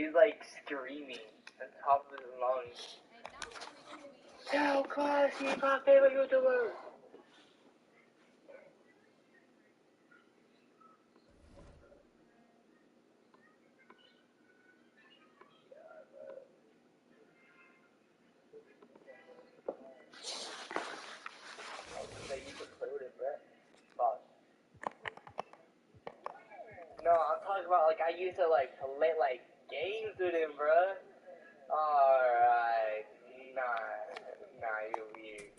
He's like screaming on top of his lungs. So close, he's my favorite YouTuber. No, I'm talking about like I used to like play like games with him, bruh. Alright, nah, you're weird.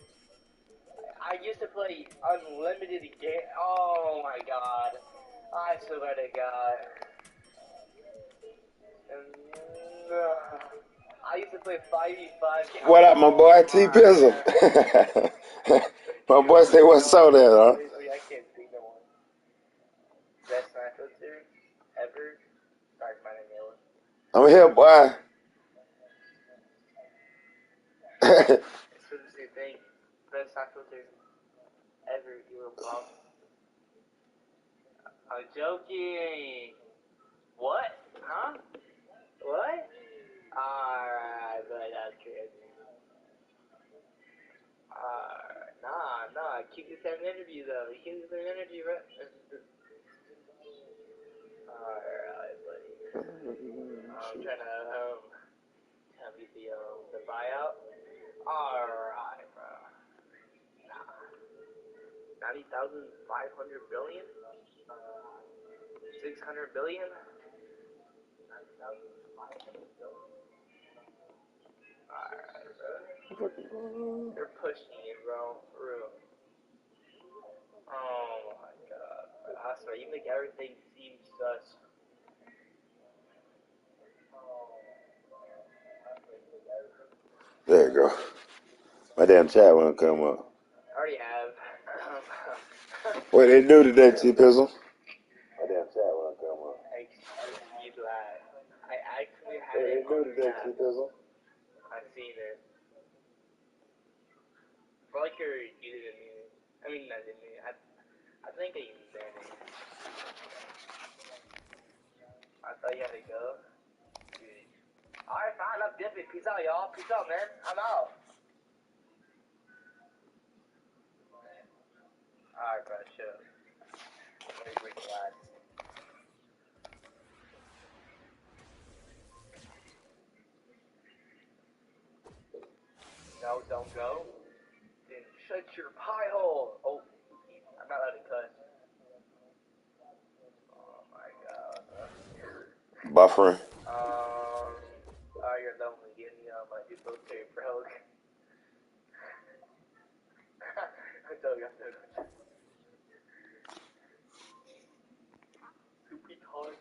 I used to play unlimited game. Oh my god, I swear to God. I used to play 5v5 games. What up, my boy? T-Pizzle. My boy say what's up there, huh? I can't see no one. Best Smash filter ever. Sorry, my name Yellow. I'm here, boy. It's for the same thing. Best Smash filter ever. You little bum. I'm joking. What? Huh? What? Alright, but that's crazy. Nah. Keep the same energy though. Keep the same energy, bro. Alright, buddy. I'm trying to tell me the buyout. Alright, bro. Nah. 90,500 billion? 600 billion? 90,500 billion. Alright, bro. You're pushing it, bro. For real. Oh my god. I swear, you make everything seem sus. There you go. My damn chat won't come up. I already have. What they do today, T-Pizzle? My damn chat won't come up. Excuse that. I actually had What they it do on today, snap. T-Pizzle? I've seen it. For like you're using it. I mean, not in it. I think I used it. I thought you had to go. Alright, fine. I'm dipping. Peace out, y'all. Peace out, man. I'm out. Alright, bro. Chill. Let me relax. No, don't go. Then shut your pie hole. Oh, I'm not allowed to cuss. Oh my god. Buffering. Oh, you're lonely. Give me my military broke. I told you I'm so stupid hard.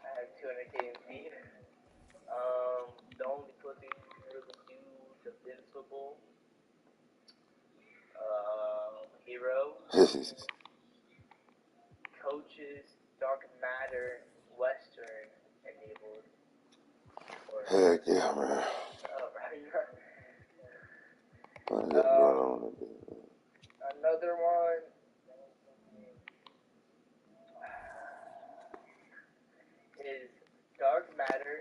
I have 200k in feet. The only clothing really huge, invincible. Hero. Coaches, dark matter, western enabled. Heck yeah, man. What's going on? Another one. Is dark matter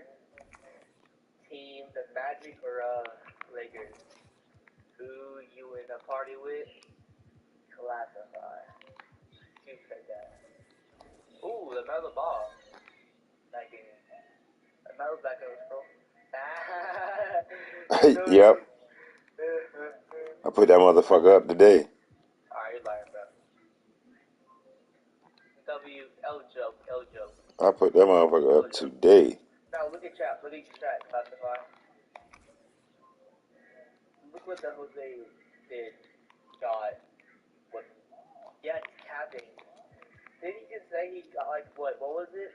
team the Magic or Lakers? Who you in a party with? Classify. Shoot like that. Ooh, the metal ball. That game. The metal back up, bro. Yep. I put that motherfucker up today. Alright, you're lying, bro. L joke. I put that motherfucker up today. Now look at chat. Classify. Look what the Jose did. God. What? Yeah, it's capping. Did he just say he got like what? What was it?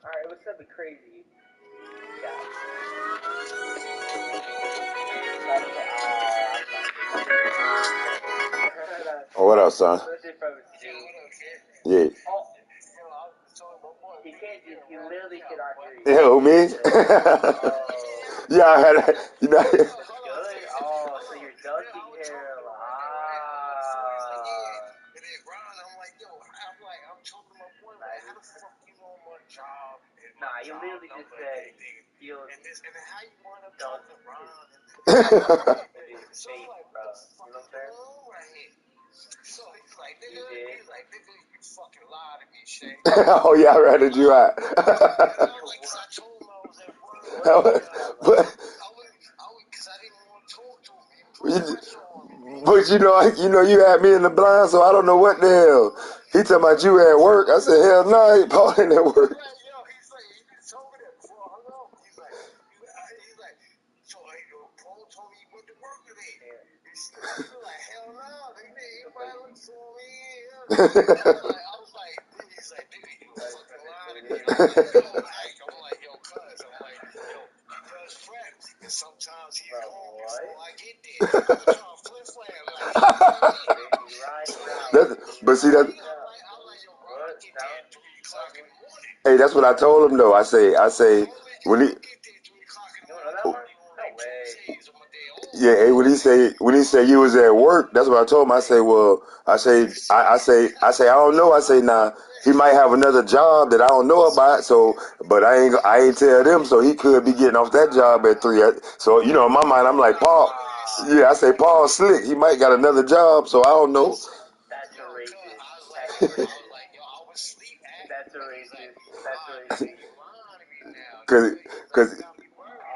Alright, it was something crazy. Yeah. Oh, what else, son? Yeah. Oh. He can't just, he literally can archery. Yeah, who, me? Yeah, I had that. You know. Good? Oh, so you're ducking him. Ah. just said he'll don't his face, bro. You know what I'm saying? You did. Oh yeah, I ratted you out. But you had me in the blind, so I don't know what the hell. He talking about you at work. I said, hell no, Paul ain't at work. But see that. Hey, that's what I told him though. I say when he. Yeah, hey, when he say you was at work, that's what I told him. I say, well, I say, I don't know. I say, nah, he might have another job that I don't know about. So, but I ain't tell them. So he could be getting off that job at 3. So in my mind, I'm like, Paul. Yeah, I say Paul slick. He might got another job. So I don't know. That's a racist. That's a racist. Cause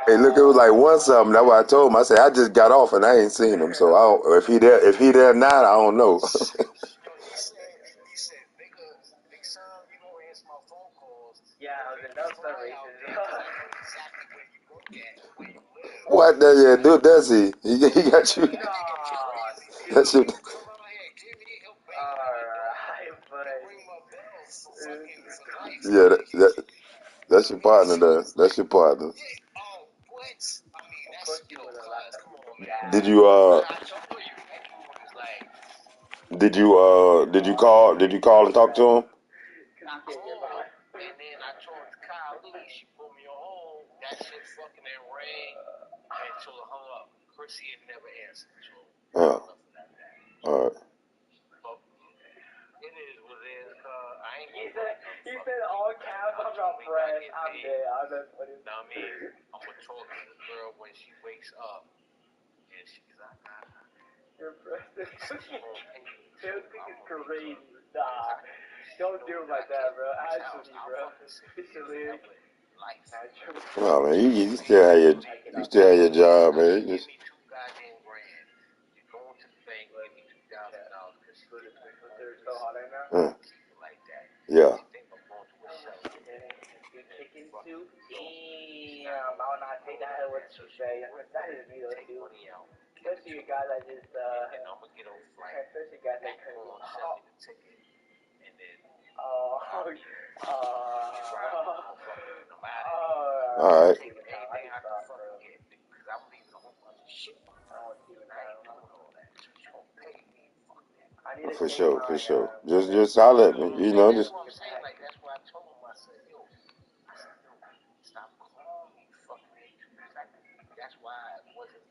hey, look, it was like 1 something. That's what I told him. I said I just got off and I ain't seen him. So I don't, if he there now, I don't know. Yeah, that's not racist. What does he? He got you. That's your. Yeah, that's your partner there. That's your partner. Did you did you call and talk to him? And then I told Kylie, she put me on hold. That shit fucking ain't rang until it hung up. Chrissy had never answered. So all right. But it is what it is. He said all caps. I'm not fresh. I'm dead. I'm not funny. Now I mean, I'm gonna talk to the girl when she wakes up, and she's like, you're fresh. This is crazy. Nah. Don't do it like that, bro. Actually, bro. Officially. Oh man, you still have your job, man. You just. Yeah. Chicken soup? Damn, I would not take that. What you say? That is me, though, too. Especially a guy that just, especially a guy that couldn't. All right. For sure. Just holler at me. Just.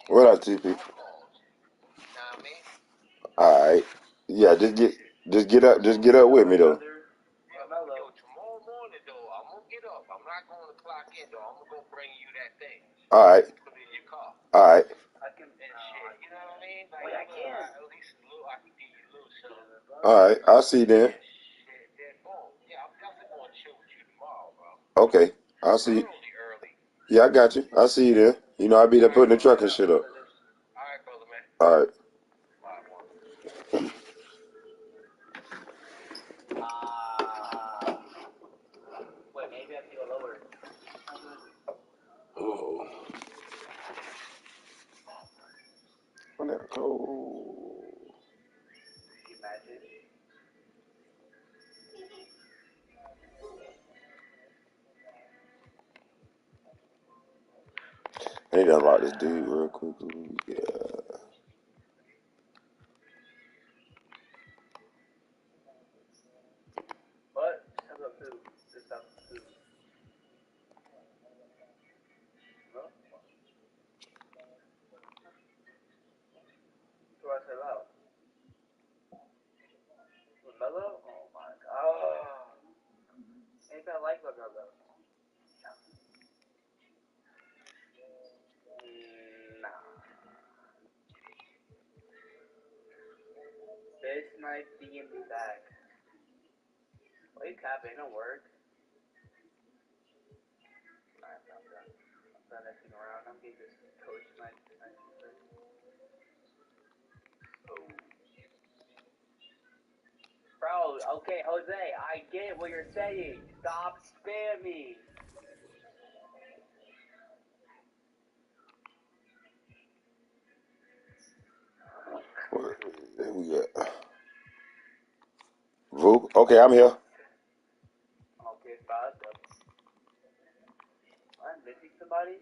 What up, TP? All right. Yeah, just get up with me though. Tomorrow morning, though, I'm gonna get up. I'm not going to clock in, though. I'm gonna go bring you that thing. All right. Put it in your car. All right. I can, and shit, you know what I mean? Like, I can. At least a little, I can give you a little something. All right. I'll see you then. Yeah, I'm definitely gonna chill with you tomorrow, bro. Okay. I'll see you. Early. Yeah, I got you. I'll see you there. I'll be there putting the truck and shit up. All right, brother, man. All right. Wait, maybe I have to go lower. Oh. When that cold. Imagine. I need to unlock this dude real quick. Yeah. What? Just have a food. Just have a food. No? What do I say loud? Mellow? Oh my god. Ain't that like Mellow? This might be in me back. Why you capping? It'll work. Alright, I'm done. I'm done messing around. I'm getting this coach my Bro, okay, Jose, I get what you're saying. Stop spamming. There we go. Voop. Okay, I'm here. Okay, fast. I'm missing somebody.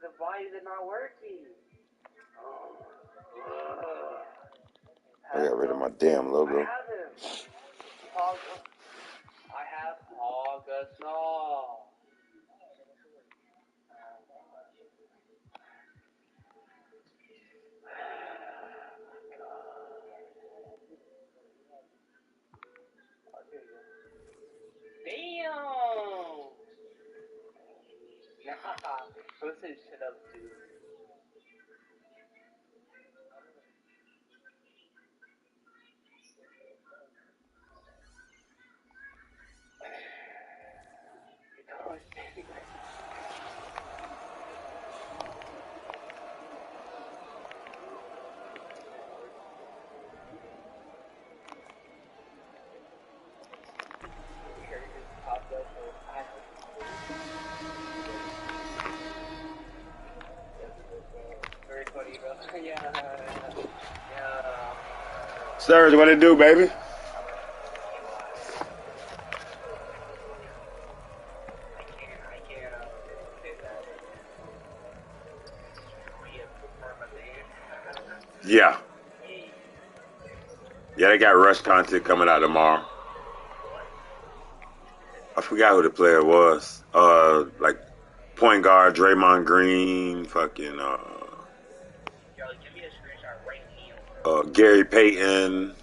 Then why is it not working? I got rid of my damn logo. I have him. I have Augustinol. Damn! Nah, listen shit up, dude. Very funny, bro. Yeah. Sirs, what it do, baby? Yeah. Yeah, they got Rush content coming out tomorrow. I forgot who the player was. Like point guard Draymond Green, fucking Gary Payton,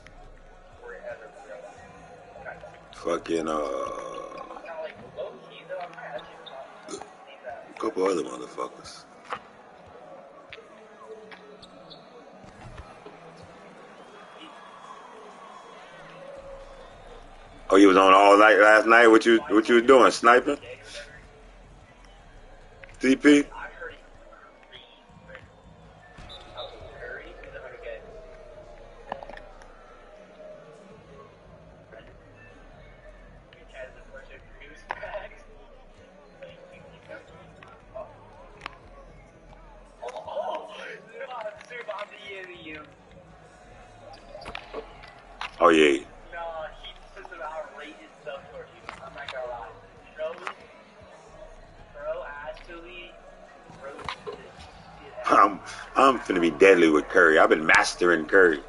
fucking a couple other motherfuckers. Oh, you was on all night last night? What you was doing? Sniping? CP? Oh yeah. I'm finna be deadly with Curry. I've been mastering Curry.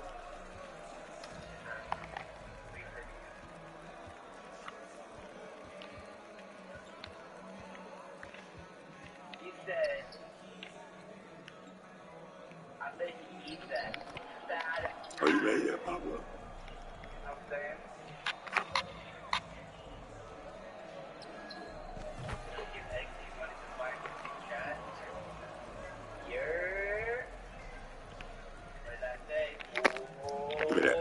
Oh, you made that, Pablo? Give me that.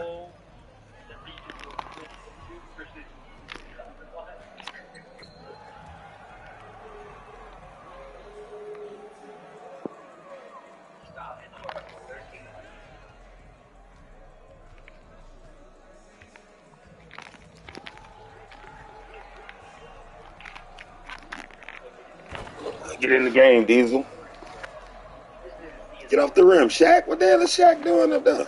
Get in the game, Diesel. Get off the rim, Shaq. What the hell is Shaq doing up there?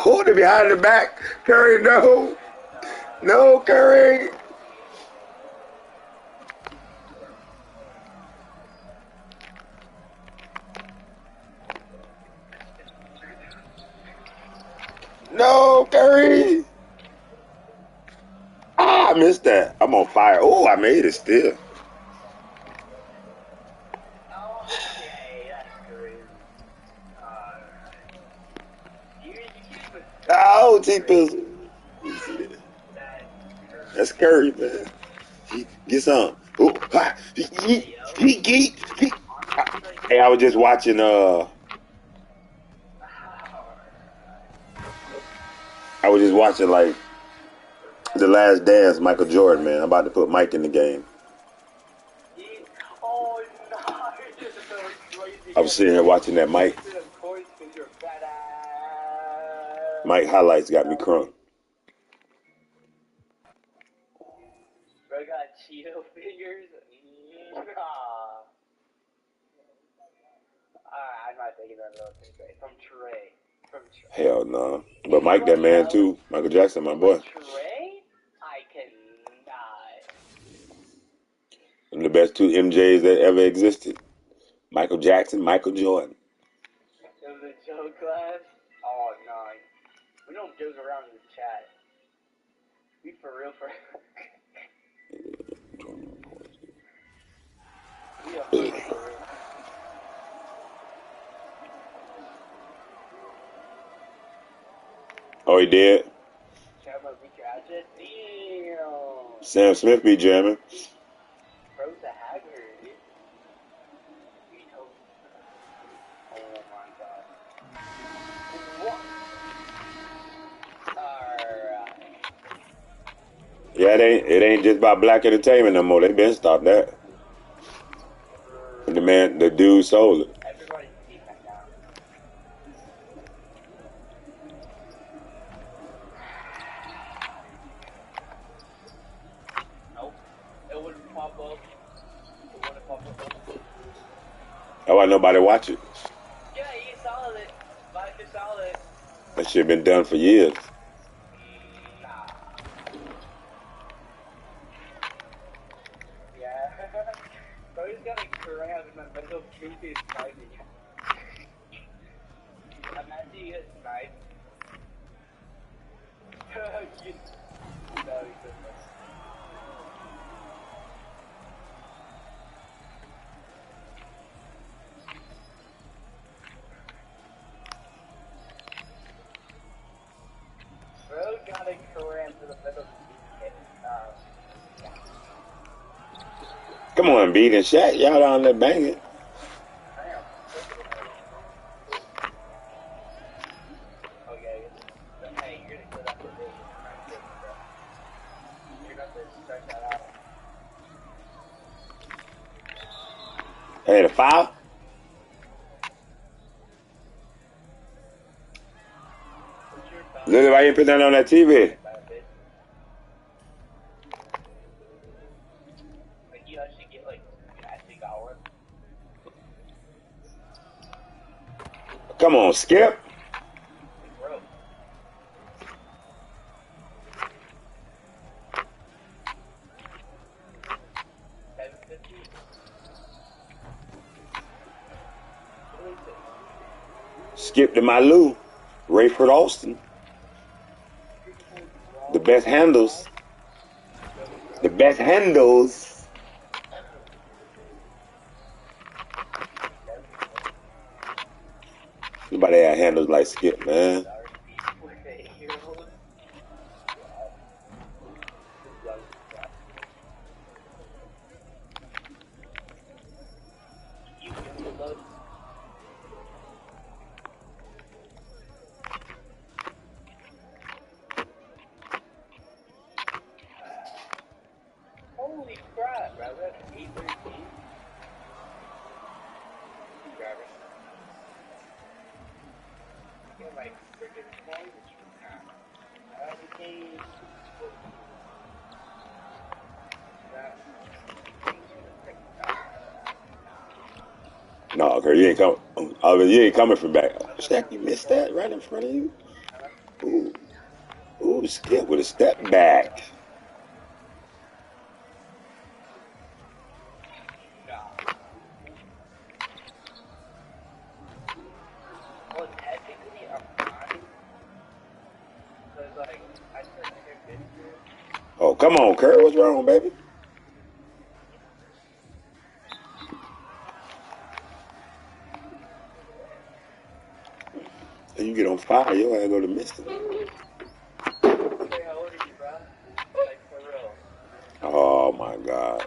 Oh, they're behind the back. Curry, no. No, Curry. No, Curry. Ah, I missed that. I'm on fire. Oh, I made it still. Oh, T-Pizzle. That's That's Curry. Curry, man. Get some. Oh, ha. Hey, yo. He. Honestly, like, Hey, I was just watching like The Last Dance, Michael Jordan, man. I'm about to put Mike in the game. oh, no. You're so crazy. I was sitting here watching that Mike. Of course, because you're fat ass. Mike highlights got me crunk. Bro got Cheeto fingers. Nah. I'm not taking that little thing from Trey. From Trey. Hell no. But Mike, that man too. Michael Jackson, my boy. Trey? I cannot. One of the best two MJs that ever existed. Michael Jackson, Michael Jordan. It was a joke class. Oh no. We don't joke around in the chat. We for real for we are for real. Oh, he did? Chatman beat your address? Damn. Sam Smith be jamming. Bro's a haggard. We told oh my god. What? Alright. Yeah, it ain't just about black entertainment no more. They been stopped that. And the dude sold it. Everybody's defense down. Nope. It wouldn't pop up. It wouldn't pop up. That's why nobody watch it. Yeah, you saw it. Like you saw it. That shit been done for years. Nah. Yeah. Bro, he's got a cramp in the middle of Casey's sniping. Imagine you get sniped. That'd be so funny. Bro got a cramp in the middle of Come on, beat and Shaq. Y'all down there banging. okay. Hey, you're gonna kill that for me. You're gonna have to stretch that out. Hey, the foul? Lily, why you put that on that TV? Like, you actually get, like, you actually got one. Come on, Skip. Bro. Skip to my Lou. Rayford Austin. The best handles. The best handles. Nobody had handles like Skip, man. Holy crap, bro. That's 813. Grab it. Get my freaking sandwich from that. Became that. No, girl, you ain't coming. Oh, you ain't coming from back. Shaq, you missed that right in front of you. Ooh, ooh, Skip with a step back. Well, technically, I'm fine. Because, like, I took a picture. Oh, come on, Kurt. What's wrong, baby? You get on fire, your ass go to missing. Say, how old are you, bro? Like, for real. Oh my God.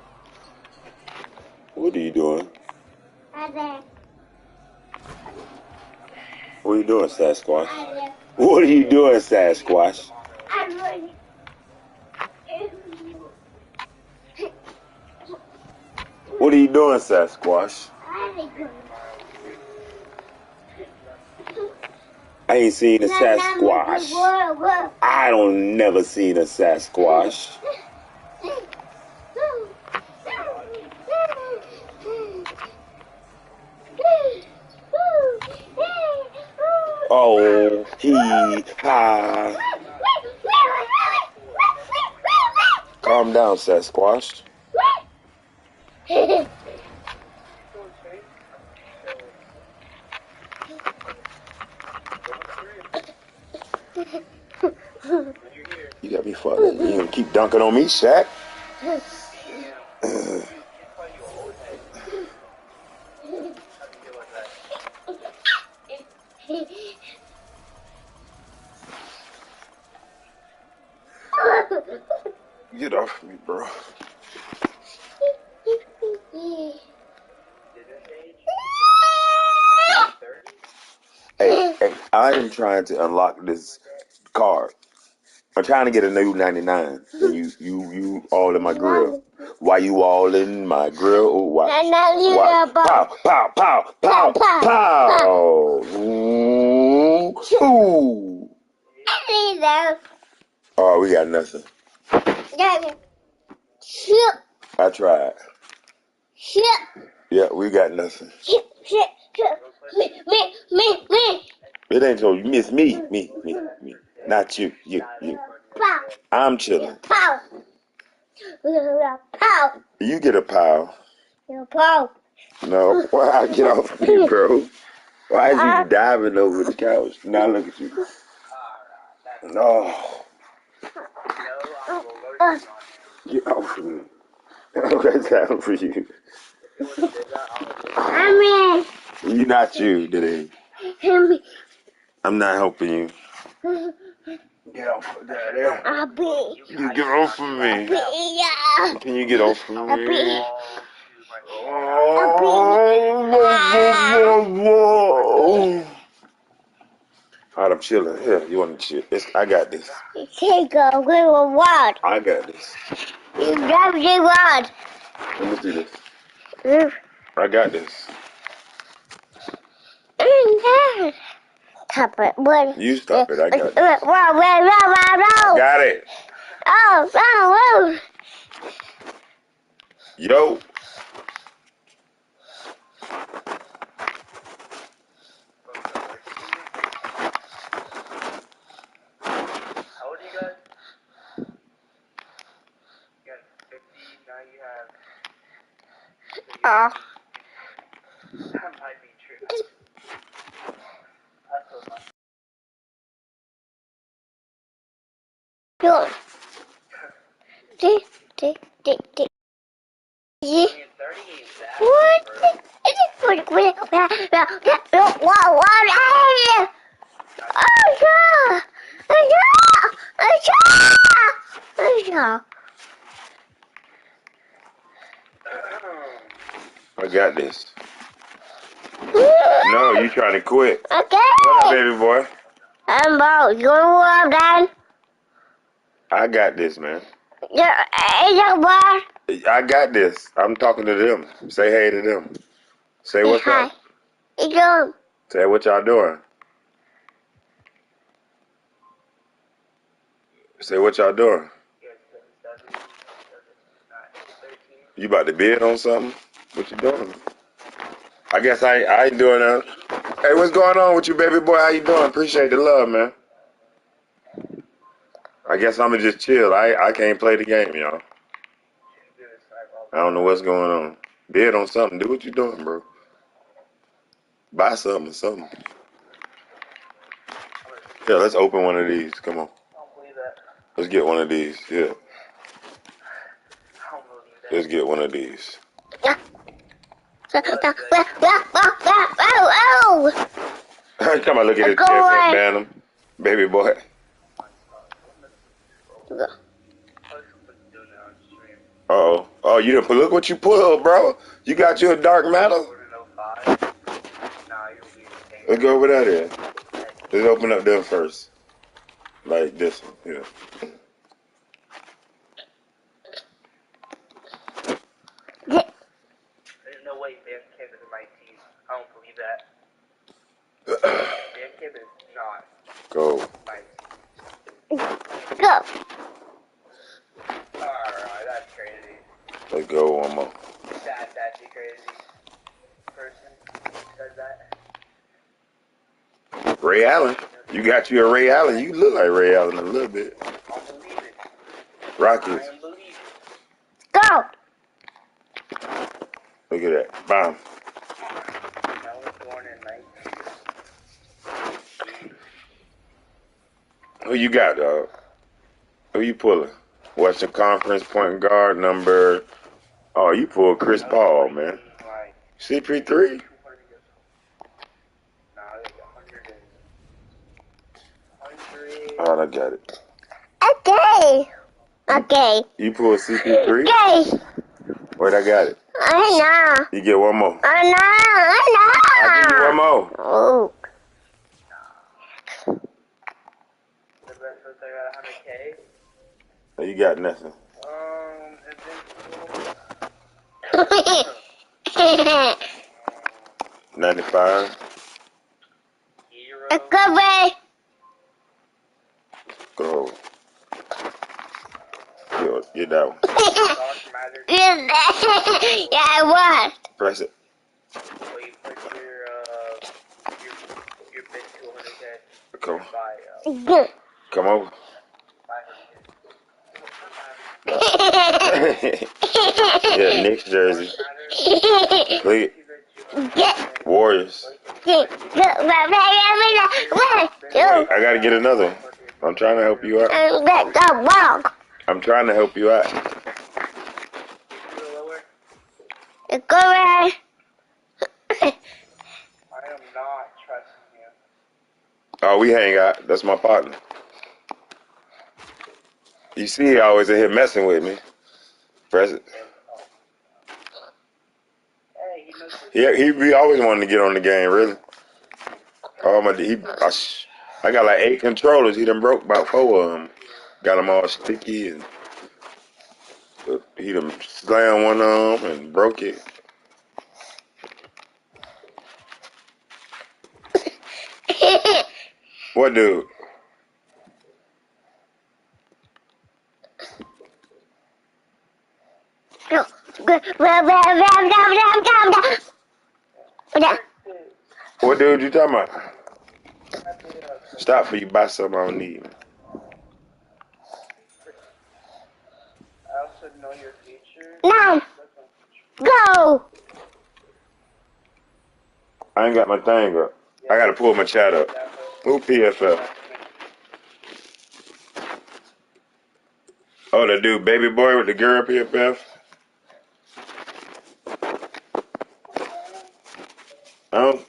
What are you doing? What are you doing, Sasquatch? What are you doing, Sasquatch? What are you doing, Sasquatch? I ain't seen a Sasquatch. I don't never seen a Sasquatch. Oh, he, ha. Calm down, Sasquatch. You got me fucking. You gonna keep dunking on me, Shaq? Get off me, bro. Hey, I am trying to unlock this card. I'm trying to get a new 99. And you all in my grill. Why you all in my grill? Ooh, why? Pow, pow, pow, pow, pow. Ooh, ooh. Oh, we got nothing. I tried. Yeah, we got nothing. It ain't so you miss me. Not you. I'm chilling. You get a pile. No, why I get off me, bro? Why is you diving over the couch? Now look at you. No. Get off of me. I don't got time for you. You not you today. I'm not helping you. Get off of there. You get off of me. Can you get off of me? Alright, I'm chilling. Here, you want to chill? I got this. I got this. Let me see this. I got this. Stop it. What? You stop it. I got this. I got it. Oh. Yo. How old are you guys? You got 50, now you have... That might be true. That's so much. I got this. No, you trying to quit. Okay. What up, baby boy? You want that? I got this, man. What? I got this. I'm talking to them. Say hey to them. Say what's up. Say what y'all doing. Say what y'all doing. You about to bid on something? What you doing? I guess I ain't doing that. Hey, what's going on with you, baby boy? How you doing? Appreciate the love, man. I guess I'ma just chill. I can't play the game, y'all. I don't know what's going on. Bid on something. Do what you doing, bro. Buy something or something. Yeah, let's open one of these. Come on. Let's get one of these. Yeah. Let's get one of these. you come and look at this Go PFF away. Bantam, baby boy. Uh-oh. Oh, you didn't look what you pulled, bro. You got you a dark matter. Let's go over there then. Let's open up them first. Like this one, yeah. There's no way Dan Kim is MyTeam. I don't believe that. Dan Kim is not Go. MyTeam. Go. Alright, that's crazy. Let's go one more. That's actually crazy. Person says that. Ray Allen. You got you a Ray Allen. You look like Ray Allen a little bit. I don't believe it. Rockets. I don't believe it. Go. Look at that. Bam. I was born in 19. Who you got, dog? Who you pulling? Western Conference point guard number. Oh, you pulled Chris Paul, man. CP3? Oh, I got it. Okay. Okay. You pulled CP3? Okay. Wait, I got it. I know. You get one more. I know. I'll give you one more. Oh. The rest of I got 100K. Oh, you got nothing. Invincible. 95. Hero. Go away. Go. Get that one. Dark Matter. Yeah, what? Press it. So you put your bid to 100K. Come. By, Go. Come over. 500K. Yeah, Knicks jersey. Look at Warriors. Wait, I gotta get another one. I'm trying to help you out. I'm trying to help you out. Go away. I am not trusting you. Oh, we hang out. That's my partner. You see, he always in here messing with me. Press it. Hey, He be always wanting to get on the game, really. Oh my, I got like 8 controllers. He done broke about 4 of them. Got them all sticky, and he done slammed one of them and broke it. What dude? What dude you talking about? Stop before you buy something I don't need. I also know your features. Now, go. I ain't got my thing up. I gotta pull my chat up. Who PFL? Oh, the dude, baby boy with the girl PFF. Oh.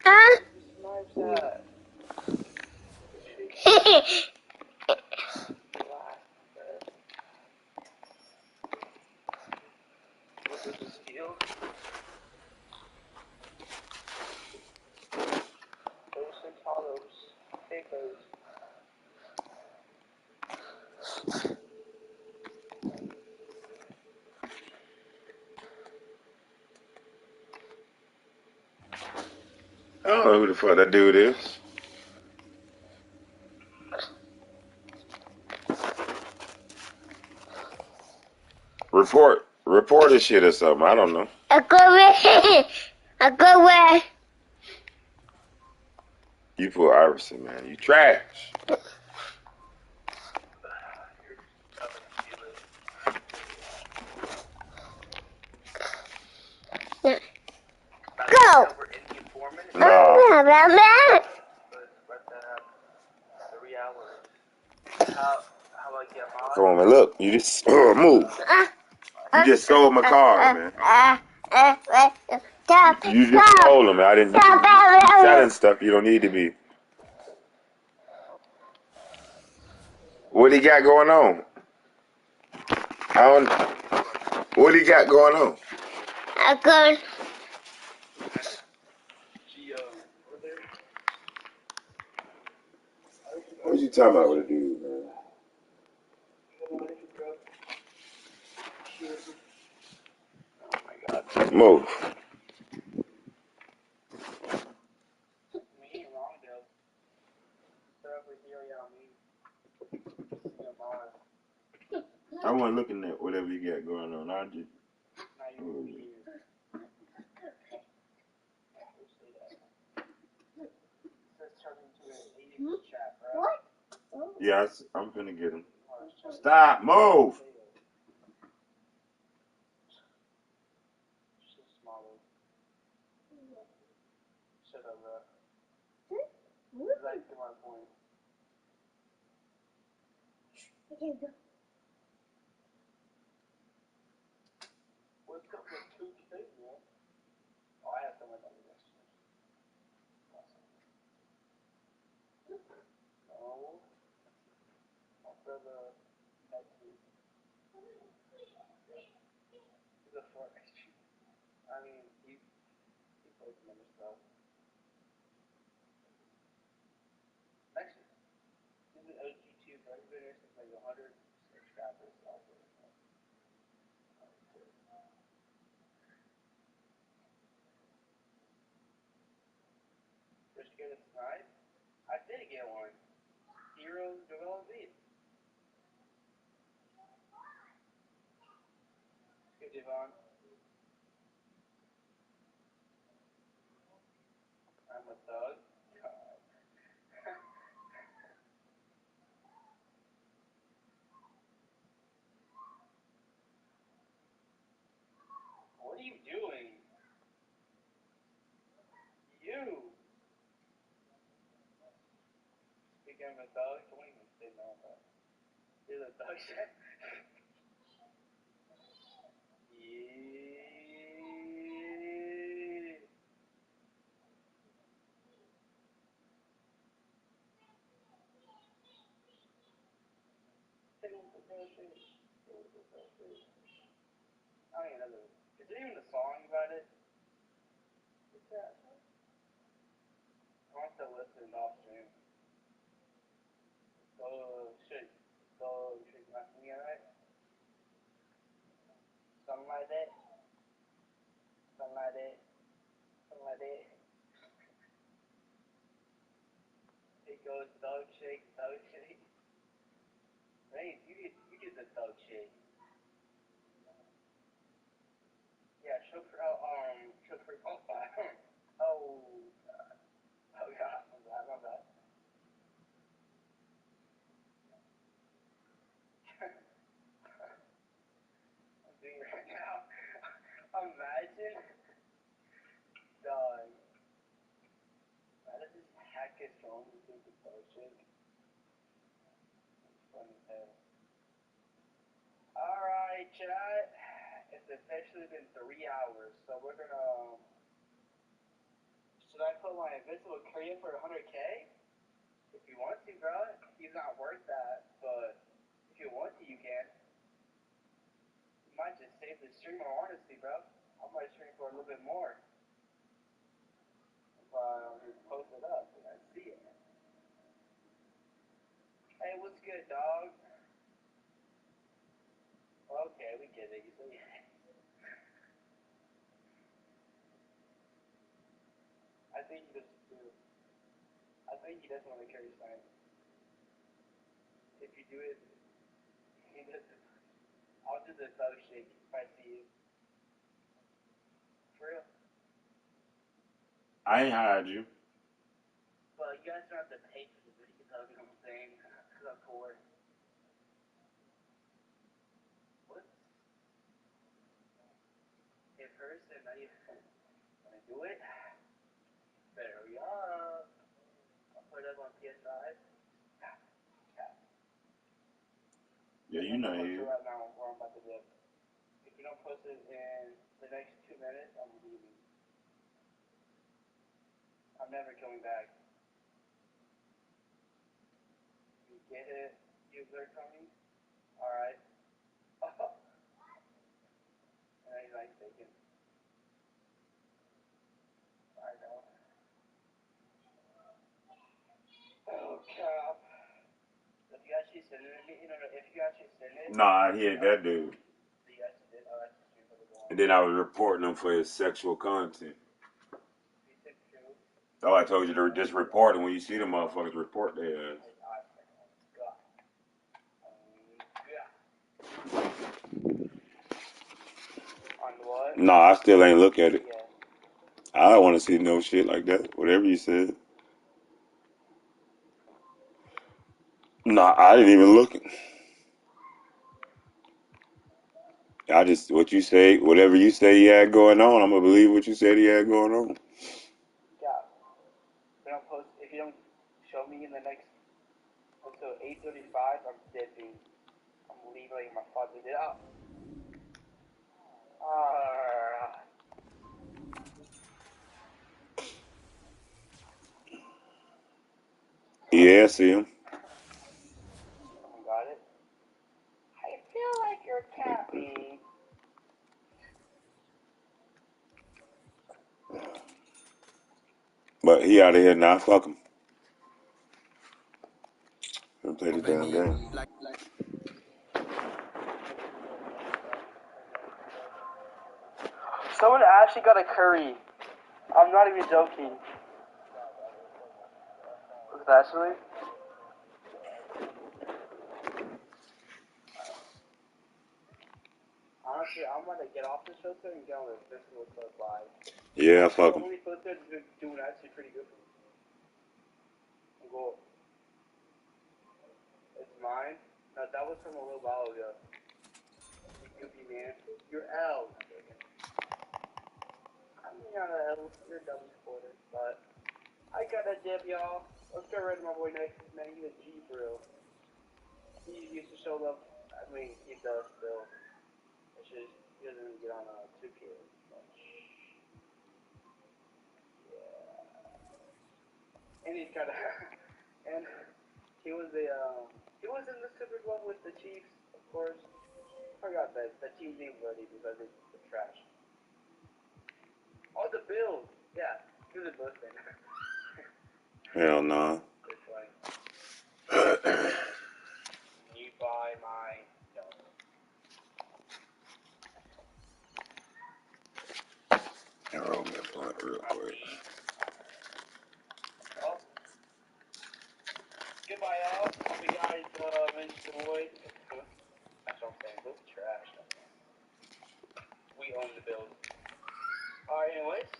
Huh? I don't know who the fuck that dude is. Report this shit or something. I don't know. I go away. I go away. You pull Iverson, man. You trash. Go. No. How about Come on, man. Look, you just move. You just stole my car, man. You just stole them, man. I didn't. You selling stuff you don't need to be. What he got going on? I don't. What he got going on? What you talking about with a dude, man? Oh my God. Move. I wasn't looking at whatever you got going on. I just. What? Yes, I'm finna get him. Stop. Move. I ain't hired you. Yeah, you know Post it you. right now or I'm about to dip. If you don't post it in the next 2 minutes, I'm leaving. I'm never coming back. You get it? User coming? Alright. And he's like thinking, I know. Oh crap. If you actually send it to me, if you actually send it. Nah, he ain't that dude. You actually did? Oh, that's just for the one. And then I was reporting him for his sexual content. You said true. Oh, I told you to just report him. When you see the motherfuckers, report their ass. On what? Nah, I still ain't look at it. Yeah. I don't want to see no shit like that. Whatever you said. Nah, I didn't even look. I just what you say, whatever you say he had going on, I'm gonna believe what you said he had going on. Yeah. If you don't show me in the next until 8:35, I'm dipping. I'm leaving like my father did. Yeah, I see him. Got it. I feel like you're capping. But he out of here now. Fuck him. He'll play the damn game. Someone actually got a curry. I'm not even joking. Was it actually? Honestly, I'm gonna get off this filter and get on the Festival Club live. Yeah, fuck him. The only filter that's doing actually pretty good for me. Go. It's mine? No, that was from a little while ago. You goofy man. You're L. I'm not a L. You're a dumb supporter. But I got a dip, y'all. Let's get rid of my boy next. Man, he's a G for real. He used to show love. I mean, he does still. It's just he doesn't get on 2K much. Yeah. And he's kind of and he was he was in the Super Bowl with the Chiefs, of course. I forgot that the team name already because it's trash. Oh, the Bills. Yeah, he was a Bills fan. Hell no. It's funny. You buy my Roll me a blunt real quick. Oh, goodbye, y'all. Hope you guys enjoyed. That's what I'm saying. Bills trash. We own the Bills. Alright, anyways.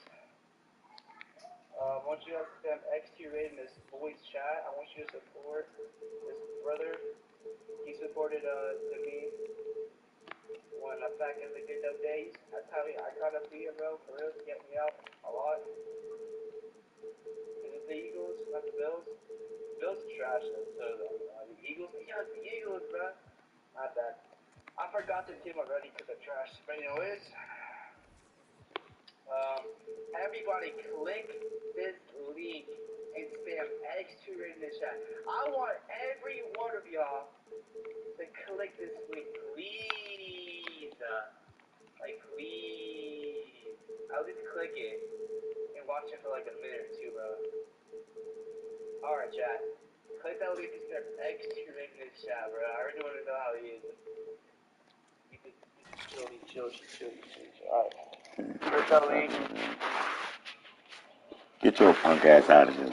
I want you guys to send XT rating this voice chat. I want you to support this brother. He supported to me when back in the good old days. That's how I got up here, bro. For real, get me out a lot. Is it the Eagles, not the Bills? Bills are trash though. So the Eagles, yeah, it's the Eagles, bro. Not bad. I forgot the team already because they're trash. But anyways, everybody click this link and spam X2 in the chat. I want every one of y'all to click this link, please. Like, please. At least click it and watch it for like a minute or two, bro. Alright, chat. Click that link and spam X2 in this chat, bro. I already want to know how he is. You could chill. Alright. Click that link. Get your punk ass out of here.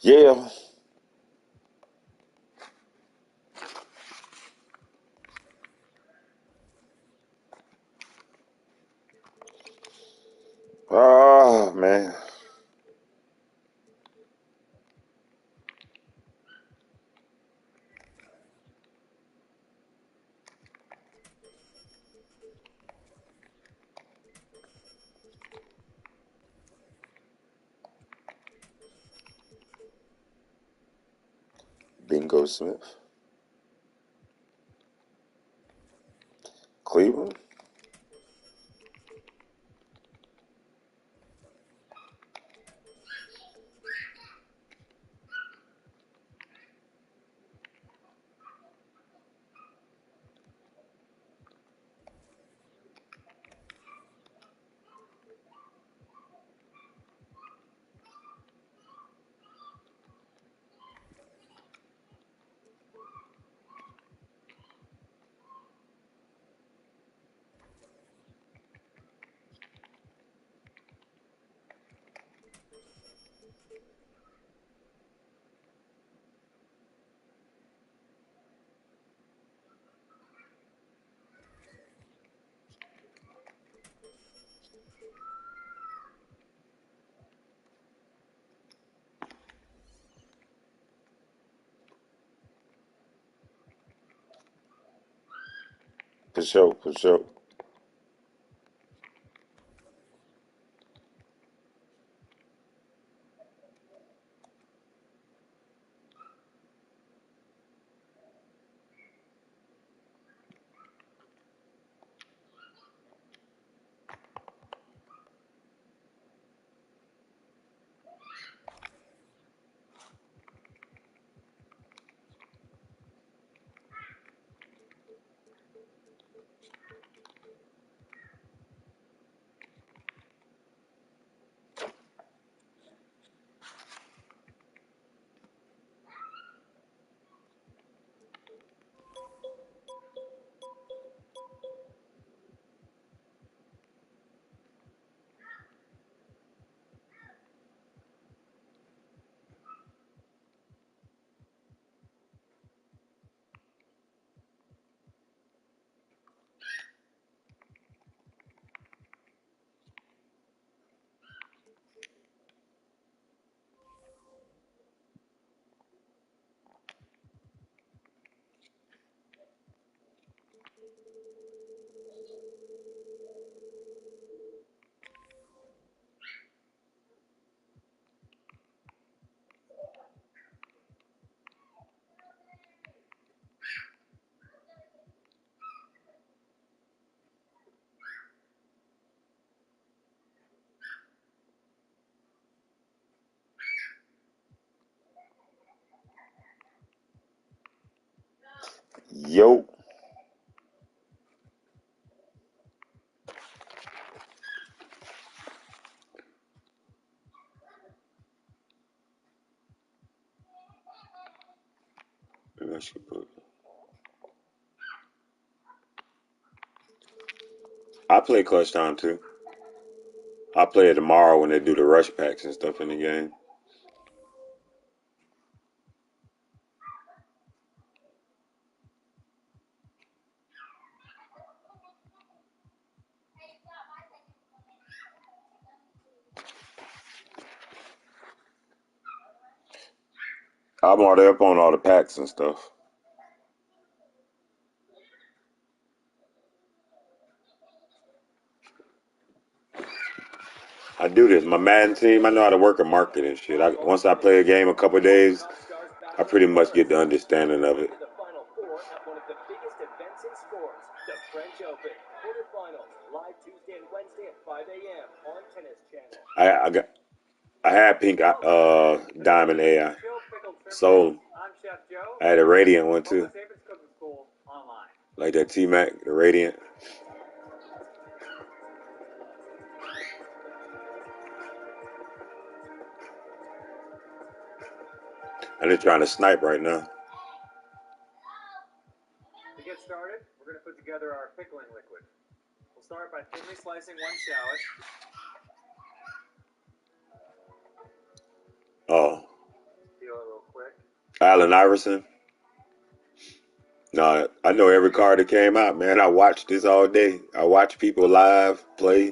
Yeah. Oh man. Bingo Smith. Cleveland. For sure. For sure. Yo. I play Clutch Time too. I play it tomorrow when they do the rush packs and stuff in the game. I'm already up on all the packs and stuff. I do this. My Madden team, I know how to work a market and shit. Once I play a game a couple of days, I pretty much get the understanding of it. I had pink diamond AI. So I had a radiant one too. Like that T-Mac, the radiant. I'm just trying to snipe right now. To get started, we're going to put together our pickling liquid. We'll start by thinly slicing one shallot. Oh. Allen Iverson. No, I know every card that came out, man. I watched this all day. I watch people live play.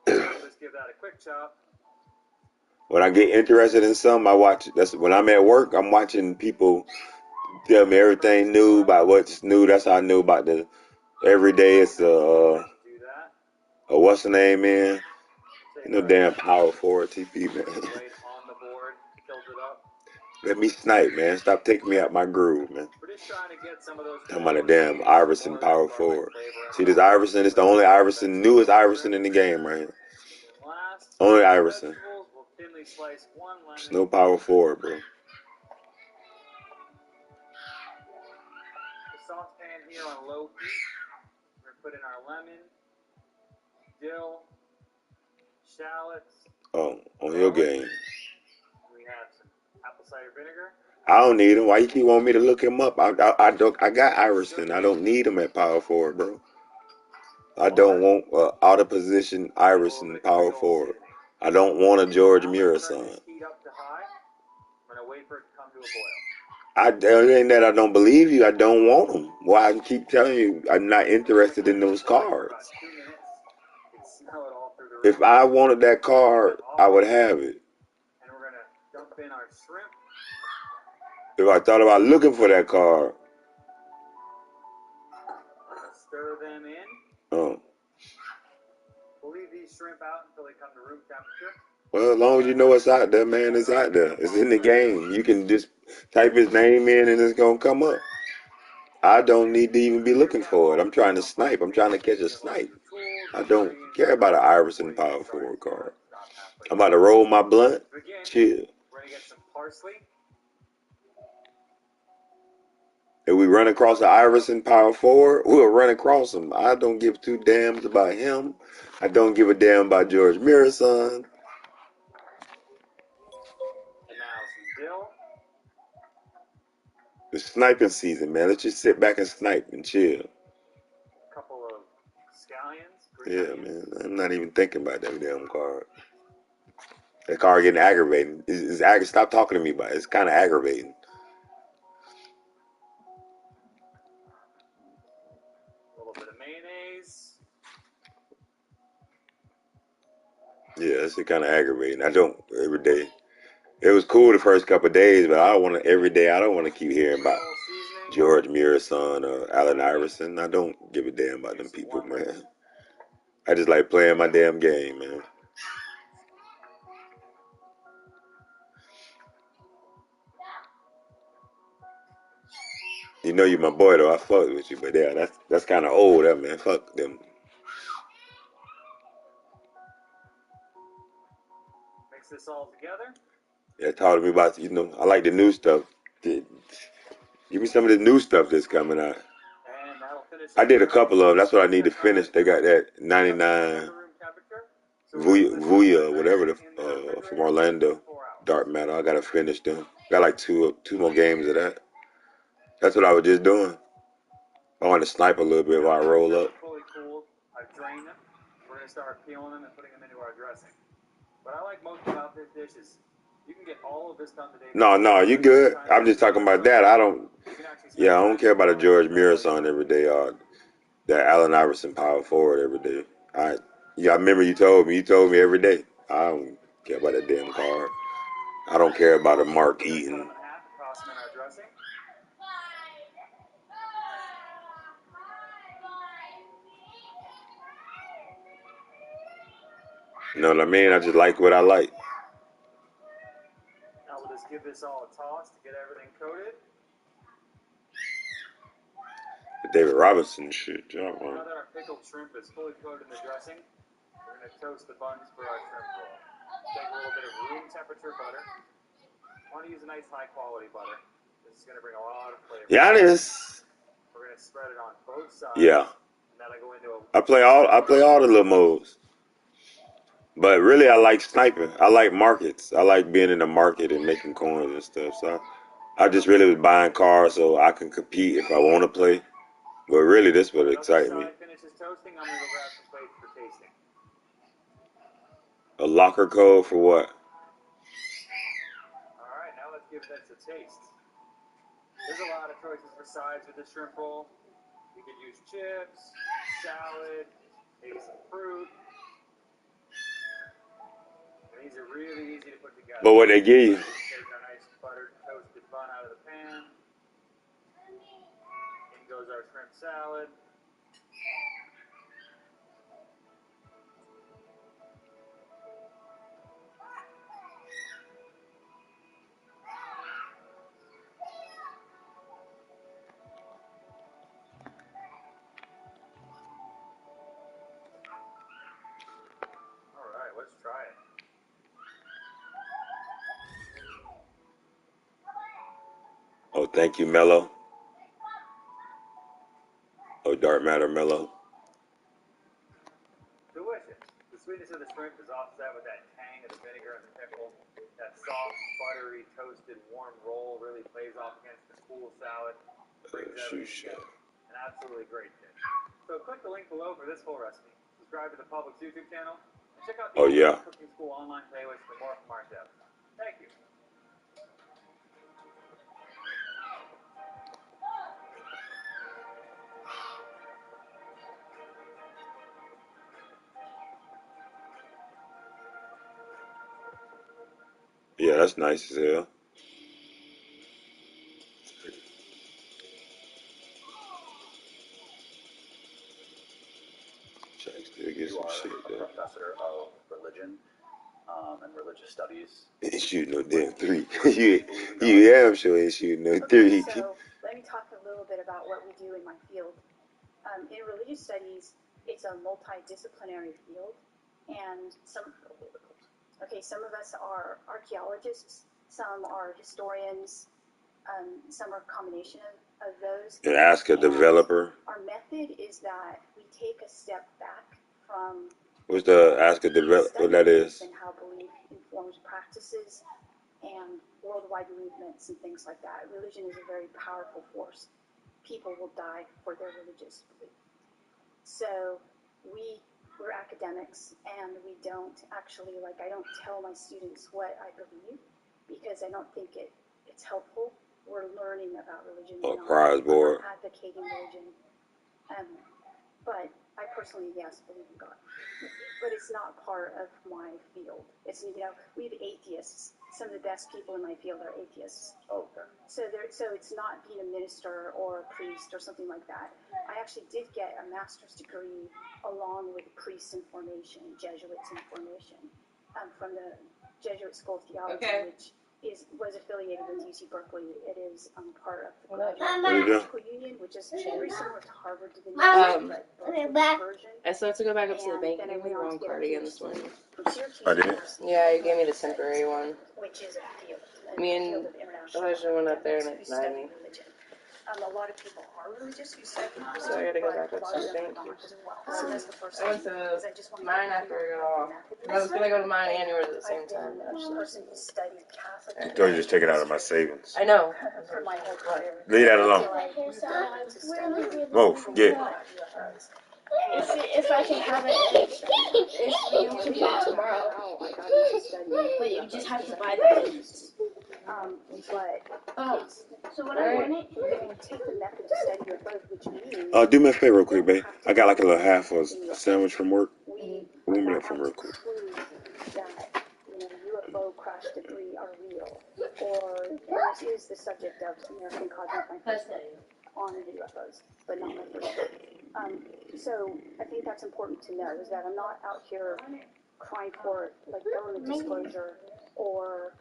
Just give that a quick chop. When I get interested in something, I watch it. That's when I'm at work. I'm watching people tell me everything new about what's new. That's how I knew about the every day. It's what's the name, man? You know, damn power forward TP, man. Right on the board, tilted up. Let me snipe, man. Stop taking me out my groove, man. We're just trying to get some of those. Talking about a damn Iverson power forward. See, this Iverson is the only Iverson, newest Iverson in the game right here. Only Iverson. There's no power forward, bro. The saucepan here on low heat. We're gonna put in our lemon, dill, shallots. Oh, on your game. We have some apple cider vinegar. I don't need him. Why you keep wanting me to look him up? I got Iverson. I don't need him at power forward, bro. I don't want out of position Iverson power forward. I don't want a George Muir son. It ain't that I don't believe you. I don't want them. Why I keep telling you I'm not interested in those cards. If I wanted that card, I would have it. And we're gonna dump in our shrimp. If I thought about looking for that card. Stir them in. Oh. We'll leave these shrimp out until they come to room temperature. Well, as long as you know it's out there, man, it's out there. It's in the game. You can just type his name in and it's going to come up. I don't need to even be looking for it. I'm trying to snipe. I'm trying to catch a snipe. I don't care about an Iverson power forward card. I'm about to roll my blunt. Chill. We're going to get some parsley. If we run across an Iverson power forward, we'll run across him. I don't give two damns about him. I don't give a damn about George Muir's son. And now some dill. It's sniping season, man. Let's just sit back and snipe and chill. A couple of scallions. Yeah, man. I'm not even thinking about that damn card. That card getting aggravating. Stop talking to me about it. It's kind of aggravating. A little bit of mayonnaise. Yeah, it's kind of aggravating. I don't every day. It was cool the first couple of days, but I don't want to every day. I don't want to keep hearing about George Muir's son or Allen Iverson. I don't give a damn about them people, man. I just like playing my damn game, man. You know you my boy though. I fuck with you, but yeah, that's kind of old, that man. Fuck them. Mix this all together. Yeah, talk to me about I like the new stuff. Give me some of the new stuff that's coming out. I did a couple of them. That's what I need to finish. They got that 99 Vuya, whatever from Orlando, Dark Matter. I gotta finish them. Got like two more games of that. That's what I was just doing. I want to snipe a little bit while I roll up. Fully cooled. I've drained them. We're gonna start peeling them and putting them into our dressing. What I like most about this dish is you can get all of this done today. No, you good. I'm just talking about that. I don't care about a George Muir song every day or that Allen Iverson power forward every day. I remember you told me every day. I don't care about that damn card. I don't care about a Mark Eaton. You know what I mean? I just like what I like. Now we'll just give this all a toss to get everything coated. The David Robinson shit. Now that our pickled shrimp is fully coated in the dressing, we're going to toast the buns for our shrimp roll. Take a little bit of room temperature butter. I want to use a nice high quality butter. This is going to bring a lot of flavor. Giannis. We're going to spread it on both sides. Yeah. And that'll go into I play all the little modes. But really, I like sniping. I like markets. I like being in the market and making coins and stuff. So I just really was buying cars so I can compete if I want to play. But really, this would excite me. Finishes toasting, I'm going to go grab some plates for tasting. A locker code for what? All right, now let's give this a taste. There's a lot of choices for sides with the shrimp roll. You could use chips, salad, maybe some fruit. And these are really easy to put together. But what they give you? Take our nice buttered toasted bun out of the pan. In goes our shrimp salad. All right, let's try it. Oh, thank you, Mello. Oh, dark matter, Mello. Delicious. The sweetness of the shrimp is offset with that tang of the vinegar and the pickle. That soft, buttery, toasted, warm roll really plays off against the cool salad. Brings everything together. An absolutely great dish. So click the link below for this full recipe. Subscribe to the Public's YouTube channel. And check out the Cooking School online playlist for more from our chefs. Thank you. Yeah, that's nice as hell. You are a professor of religion and religious studies. Ain't shooting no damn three. you damn sure ain't shooting no three. So let me talk a little bit about what we do in my field. In religious studies, it's a multidisciplinary field, and some of us are archaeologists, some are historians, some are a combination of those. And ask a developer. Our method is that we take a step back from What's the ask a developer? What that is? And how belief informs practices and worldwide movements and things like that. Religion is a very powerful force. People will die for their religious belief. So we're academics, and we don't actually, I don't tell my students what I believe because I don't think it's helpful. We're learning about religion. Oh, prize board. We're not advocating religion. But I personally, yes, believe in God. But it's not part of my field. It's, we have atheists. Some of the best people in my field are atheists. Oh, okay. So it's not being a minister or a priest or something like that. I actually did get a master's degree along with priests in formation, Jesuits in formation, from the Jesuit School of Theology, which was affiliated with UC Berkeley. It is part of the Graduate Union, which is very similar to Harvard Divinity, but version. I still have to go back up to the bank. You gave me the wrong cardigan this morning. I did? Yeah, you gave me the temporary one. Which is a field. Me and Elijah went up there and it denied me. A lot of people are religious who study religion, So I gotta go back up but to a the lot of bank. them aren't as well. So that's the first I went thing. to mine after I got off. I was gonna go to mine and yours at the same time. I've been a person who studied Catholic. I thought you just take it out of my savings. I know. For my whole career. Leave that alone. Whoa, forget. If I can have it, if you can get it tomorrow. But you just have to buy the things. So what I want it, take the method to study your both, which means Do me a favor real quick, babe. I got like a little half a sandwich from work. Warm it up from real quick. that UFO crash debris are real, or this is the subject of American Cosmic Microscope on UFOs, but not my first book. So I think that's important to know, is that I'm not out here crying for government disclosure or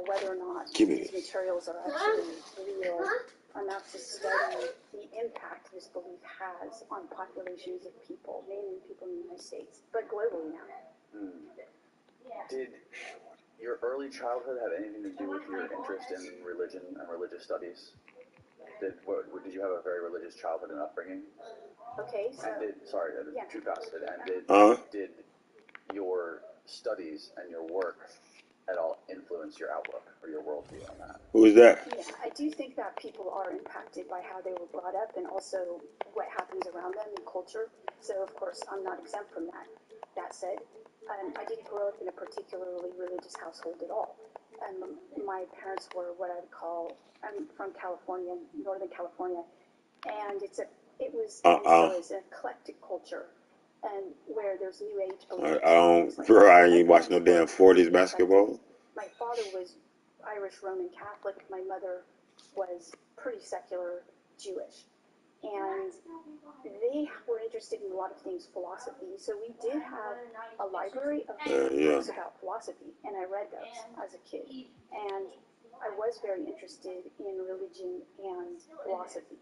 whether or not these materials are actually real. I'm out to study the impact this belief has on populations of people, mainly people in the United States, but globally now. Did your early childhood have anything to do with your interest in religion and religious studies? Did you have a very religious childhood and upbringing? Okay, so... too fast. And did your studies and your work at all influence your outlook or your worldview on that? Who is that? Yeah, I do think that people are impacted by how they were brought up and also what happens around them in culture. So, of course, I'm not exempt from that. That said, I didn't grow up in a particularly religious household at all. my parents were what I would call, I'm from California, Northern California, and it was an eclectic culture, and where there's New Age beliefs. I ain't watching no damn 40s basketball. My father was Irish Roman Catholic. My mother was pretty secular Jewish. And they were interested in a lot of things, philosophy. So we did have a library of books about philosophy, and I read those as a kid. And I was very interested in religion and philosophy.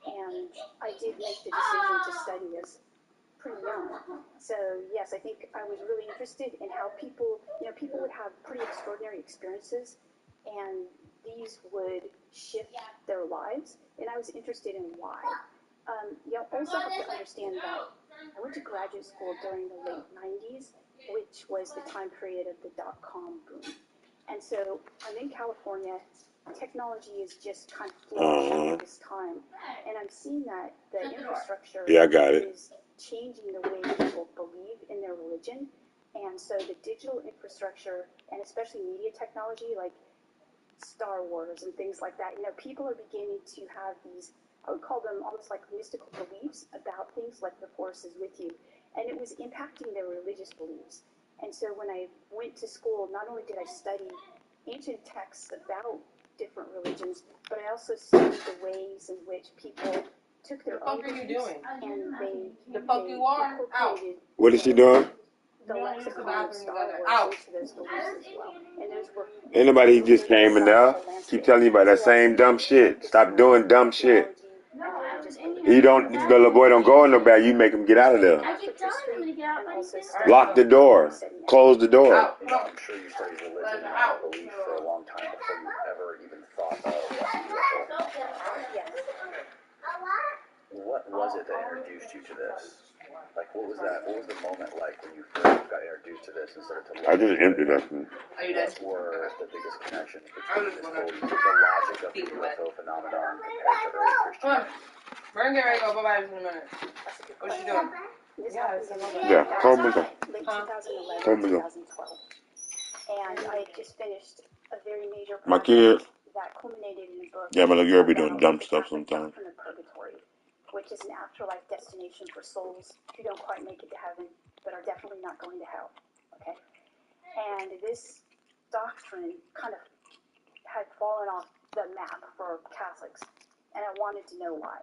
And I did make the decision to study this pretty young. So yes, I think I was really interested in how people would have pretty extraordinary experiences, and these would shift their lives, and I was interested in why. You also have to understand that I went to graduate school during the late 90s, which was the time period of the dot-com boom. And so I'm in California. Technology is just kind of flourishing at this time, and I'm seeing that the infrastructure is changing the way people believe in their religion. And so the digital infrastructure, and especially media technology like Star Wars and things like that, people are beginning to have these, I would call them almost like mystical beliefs about things like the Force is with you. And it was impacting their religious beliefs. And so when I went to school, not only did I study ancient texts about different religions, but I also studied the ways in which people took their own beliefs and they incorporated. What is she doing? The lexicon of Star Wars into those beliefs as well. And those were Ain't nobody just came in there. Keep telling you about that same dumb shit. Stop doing dumb shit. You don't, the little boy don't go in no bag. You make him get out of there. Lock the door. Close the door. I'm sure you studied religion and belief for a long time before you ever even thought of What was it that introduced you to this? Like, what was the moment like when you first got introduced to this and started to learn? I just emptied that. What were the biggest connections between this whole, the logic of the UFO phenomenon compared to early Christianity? We're gonna get ready to go bye-bye in a minute. What's she doing? Yeah, come with them. Late 2011, 2012. And I had just finished a very major project My kids. that culminated in a book. Yeah, my little girl be doing dumb stuff sometimes. From the Purgatory, which is an afterlife destination for souls who don't quite make it to heaven, but are definitely not going to hell. Okay? And this doctrine kind of had fallen off the map for Catholics, and I wanted to know why.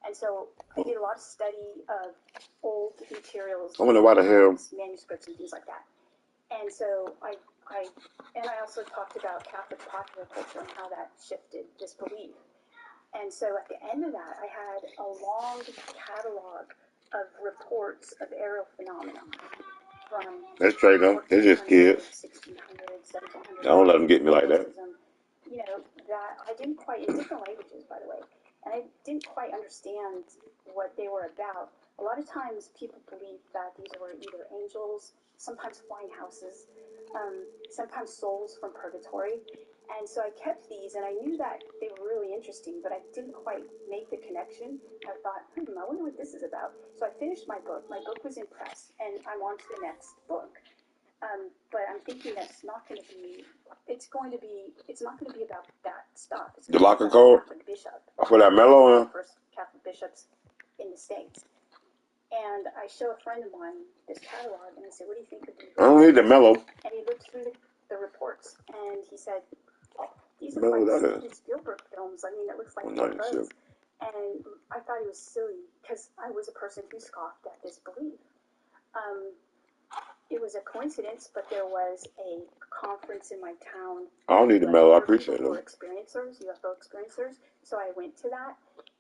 And so I did a lot of study of old materials, I wonder why the hell manuscripts and things like that. And so I also talked about Catholic popular culture and how that shifted this belief. And so at the end of that, I had a long catalog of reports of aerial phenomena from that's straight up. They're just kids. 1600, 1700. I don't let them get me like that. That I didn't quite, in different languages, by the way, and I didn't quite understand what they were about. A lot of times people believed that these were either angels, sometimes flying houses, sometimes souls from purgatory. And so I kept these, and I knew that they were really interesting, but I didn't quite make the connection. I thought, I wonder what this is about. So I finished my book. My book was in press, and I'm on to the next book. But I'm thinking that's not going to be. It's not going to be about that stuff. It's The locker code? Catholic bishop. For that mellow? First Catholic bishops in the States. And I show a friend of mine this catalog, and I said, what do you think of these? I don't need the mellow. And he looked through the reports, and he said, oh, these Mellow are like that Steven Spielberg films. I mean, it looks like UFOs. And I thought it was silly, because I was a person who scoffed at this belief. It was a coincidence, but there was a conference in my town. I don't need the mellow. I appreciate them. UFO experiencers. So I went to that,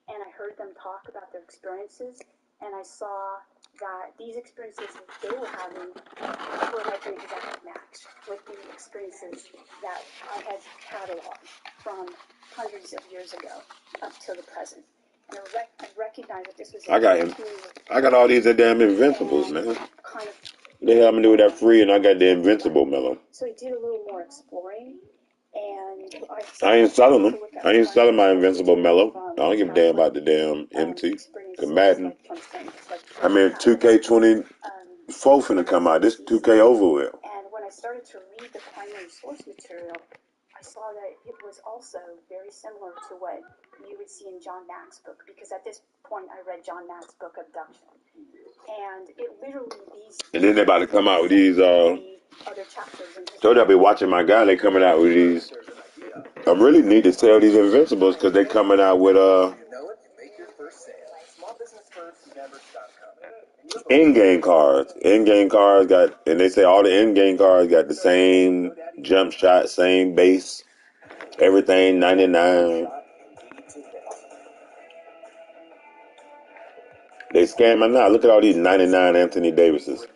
and I heard them talk about their experiences, and I saw that these experiences that they were having were like an exact match with the experiences that I had cataloged from hundreds of years ago up till the present. And I recognized that this was I got all these damn Invincibles, man. Kind of. They help me do that free, and I got the Invincible mellow. So I did a little more exploring, and I ain't selling them. I ain't selling my Invincible mellow. I don't give a damn about the damn MT. The Madden. I mean, 2K24 finna come out. This 2K over with. And when I started to read the primary source material, saw that it was also very similar to what you would see in John Mack's book, because at this point I read John Mack's book Abduction, and it literally these. And then they're about to come out with these. Other chapters. Told you I'll be watching my guy. They coming out with these. I really need to sell these Invincibles because they coming out with in-game cards. In-game cards got, and they say all the in-game cards got the same jump shot, same base, everything 99. They scamming now. Look at all these 99 Anthony Davises.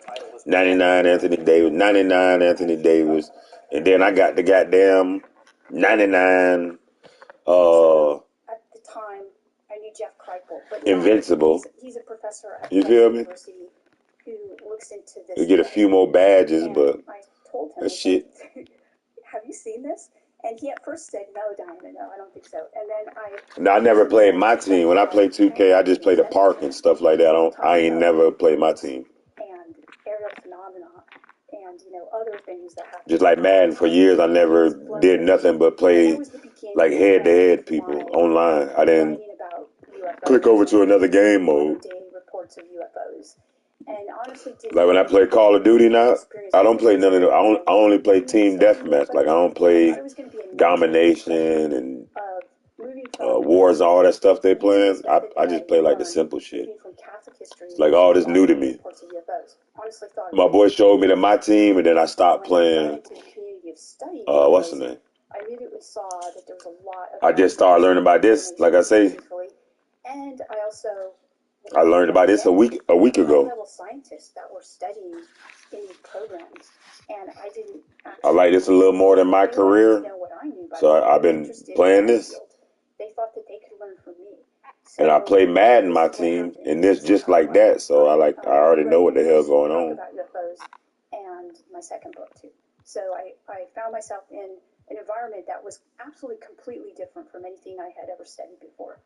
99 Anthony Davis, 99 Anthony Davis. And then I got the goddamn 99 at the time I knew Jeff Kripal, but Invincible. He's a professor at you feel me? University who looks into this. You get a few more badges, but I told him, that shit. Have you seen this? And he at first said, no, Diana, no, I don't think so. And then No, I never played my team. When I play 2K, I just play the park and stuff like that. I ain't never played my team. And aerial phenomena and, other things that happen. Just like Madden, for years I never did nothing but play like head-to-head people online. I didn't click over to another game mode. Reports of UFOs. And honestly, like when I play Call of Duty now, I don't play none of the. I only play team deathmatch. Like I don't play domination and wars, all that stuff they playing. I just play like the simple shit. It's like all this new to me. My boy showed me that my team, and then I stopped playing. What's the name? I immediately saw that there was a lot of. I just started learning about this. Like I say, and I also. I learned about this a week ago. High-level scientists that were studying in these programs, and I didn't. I like this a little more than my career, so I've been playing this. They thought that they could learn from me. So and I play Madden my team, and this just like that. So I already know what the hell's going on. About UFOs and my second book too. So I found myself in an environment that was absolutely completely different from anything I had ever studied before.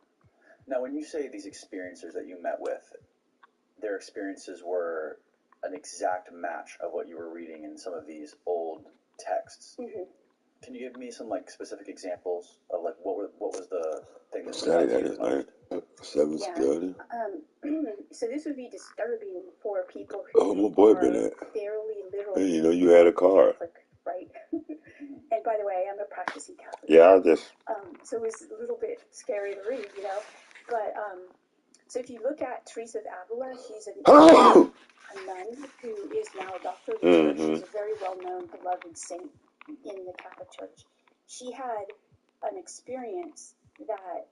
Now, when you say these experiencers that you met with, their experiences were an exact match of what you were reading in some of these old texts. Mm-hmm. Can you give me some specific examples of what was the thing that stood out to you the most? So this would be disturbing for people who my boy been at. Barely literally. Hey, you had a car. Right. And by the way, I'm a practicing Catholic. Yeah, I just. So it was a little bit scary to read, But so if you look at Teresa of Avila, she's a nun who is now a doctor of the church. She's a very well-known, beloved saint in the Catholic Church. She had an experience that.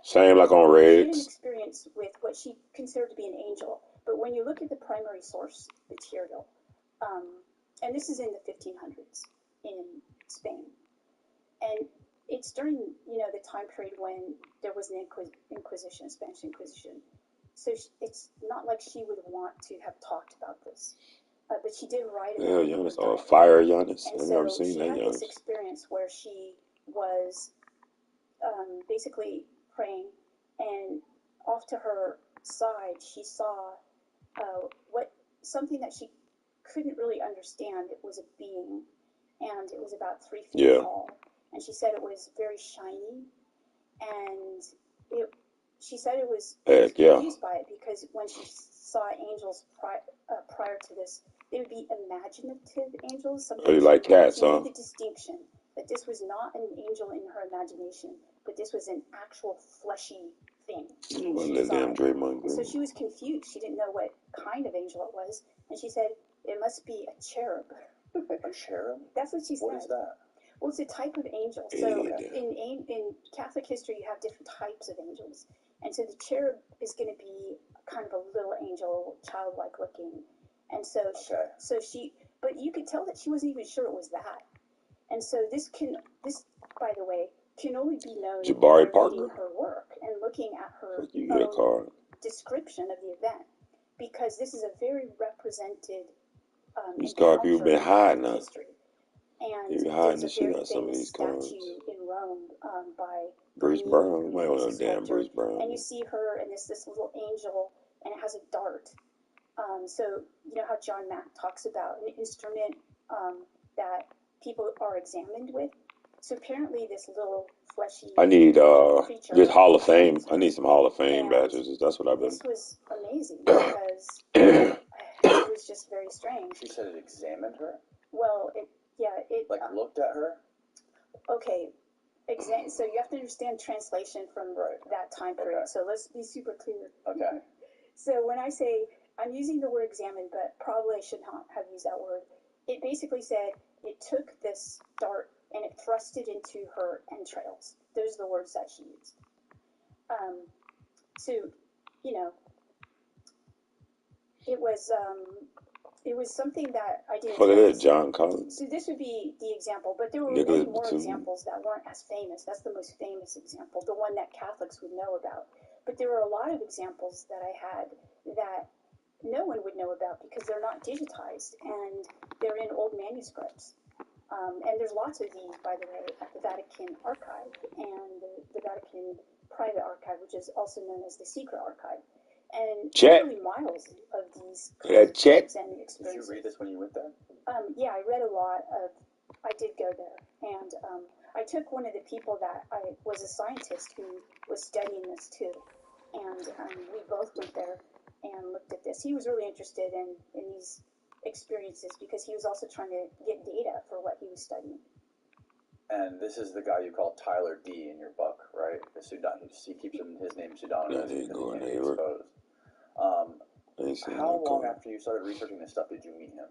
Same like on Reds. She had an experience with what she considered to be an angel. But when you look at the primary source material, and this is in the 1500s in Spain, and it's during, the time period when there was an Inquisition, Spanish Inquisition. So it's not like she would want to have talked about this. But she did write about it. Giannis, fire Giannis. I've never seen that Giannis. She had this experience where she was basically praying, and off to her side, she saw something that she couldn't really understand. It was a being, and it was about 3 feet tall. And she said it was very shiny, and she said it was confused by it because when she saw angels prior to this, they would be imaginative angels. Oh, you like cats, she made the distinction that this was not an angel in her imagination, but this was an actual fleshy thing. So she was confused. She didn't know what kind of angel it was, and she said it must be a cherub. A cherub? That's what she said. What is that? Well, it's a type of angel. So in Catholic history, you have different types of angels. And so the cherub is going to be kind of a little angel, childlike looking. And so but you could tell that she wasn't even sure it was that. And so this, by the way, can only be known by reading her work and looking at her own description of the event. Because this is a very represented these card people been hiding now. History. And there's a very famous statue in Rome by Bruce Brown. You might want to damn Bruce Brown. And you see her, and it's this little angel, and it has a dart. So you know how John Mack talks about an instrument that people are examined with. So apparently this little fleshy I need creature this Hall of Fame. I need some Hall of Fame badges. That's what I've been. This was amazing because it was just very strange. She said it examined her? Well, it like looked at her? Okay. So you have to understand translation from that time period. Okay. So let's be super clear. Okay. So when I say, I'm using the word examine, but probably I should not have used that word. It basically said it took this dart and it thrust it into her entrails. Those are the words that she used. So, you know, it was something that I didn't. Look at that, John Collins. So this would be the example, but there were many more examples that weren't as famous. That's the most famous example, the one that Catholics would know about. But there were a lot of examples that I had that no one would know about because they're not digitized and they're in old manuscripts. And there's lots of these, by the way, at the Vatican Archive and the Vatican Private Archive, which is also known as the Secret Archive. And literally miles of these collections and experiences. Did you read this when you went there? Yeah, I read a lot of. I did go there, and I took one of the people that was a scientist who was studying this too, and we both went there and looked at this. He was really interested in these experiences because he was also trying to get data for what he was studying. And this is the guy you call Tyler D in your book, right? He keeps his name pseudonymous because he can't be exposed. How long after you started researching this stuff did you meet him?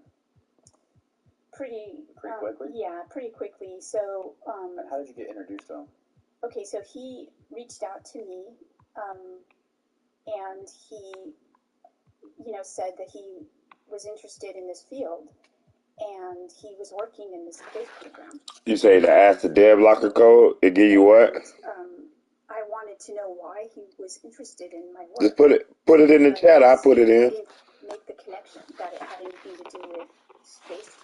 Pretty quickly? Yeah, pretty quickly. So. And how did you get introduced to him? Okay, so he reached out to me, and he, said that he was interested in this field, and he was working in this space program. You say to ask the dev locker code, it give you what? I wanted to know why he was interested in my work. Just put it in the chat. I put it in. I didn't make the connection that it had anything to do with space.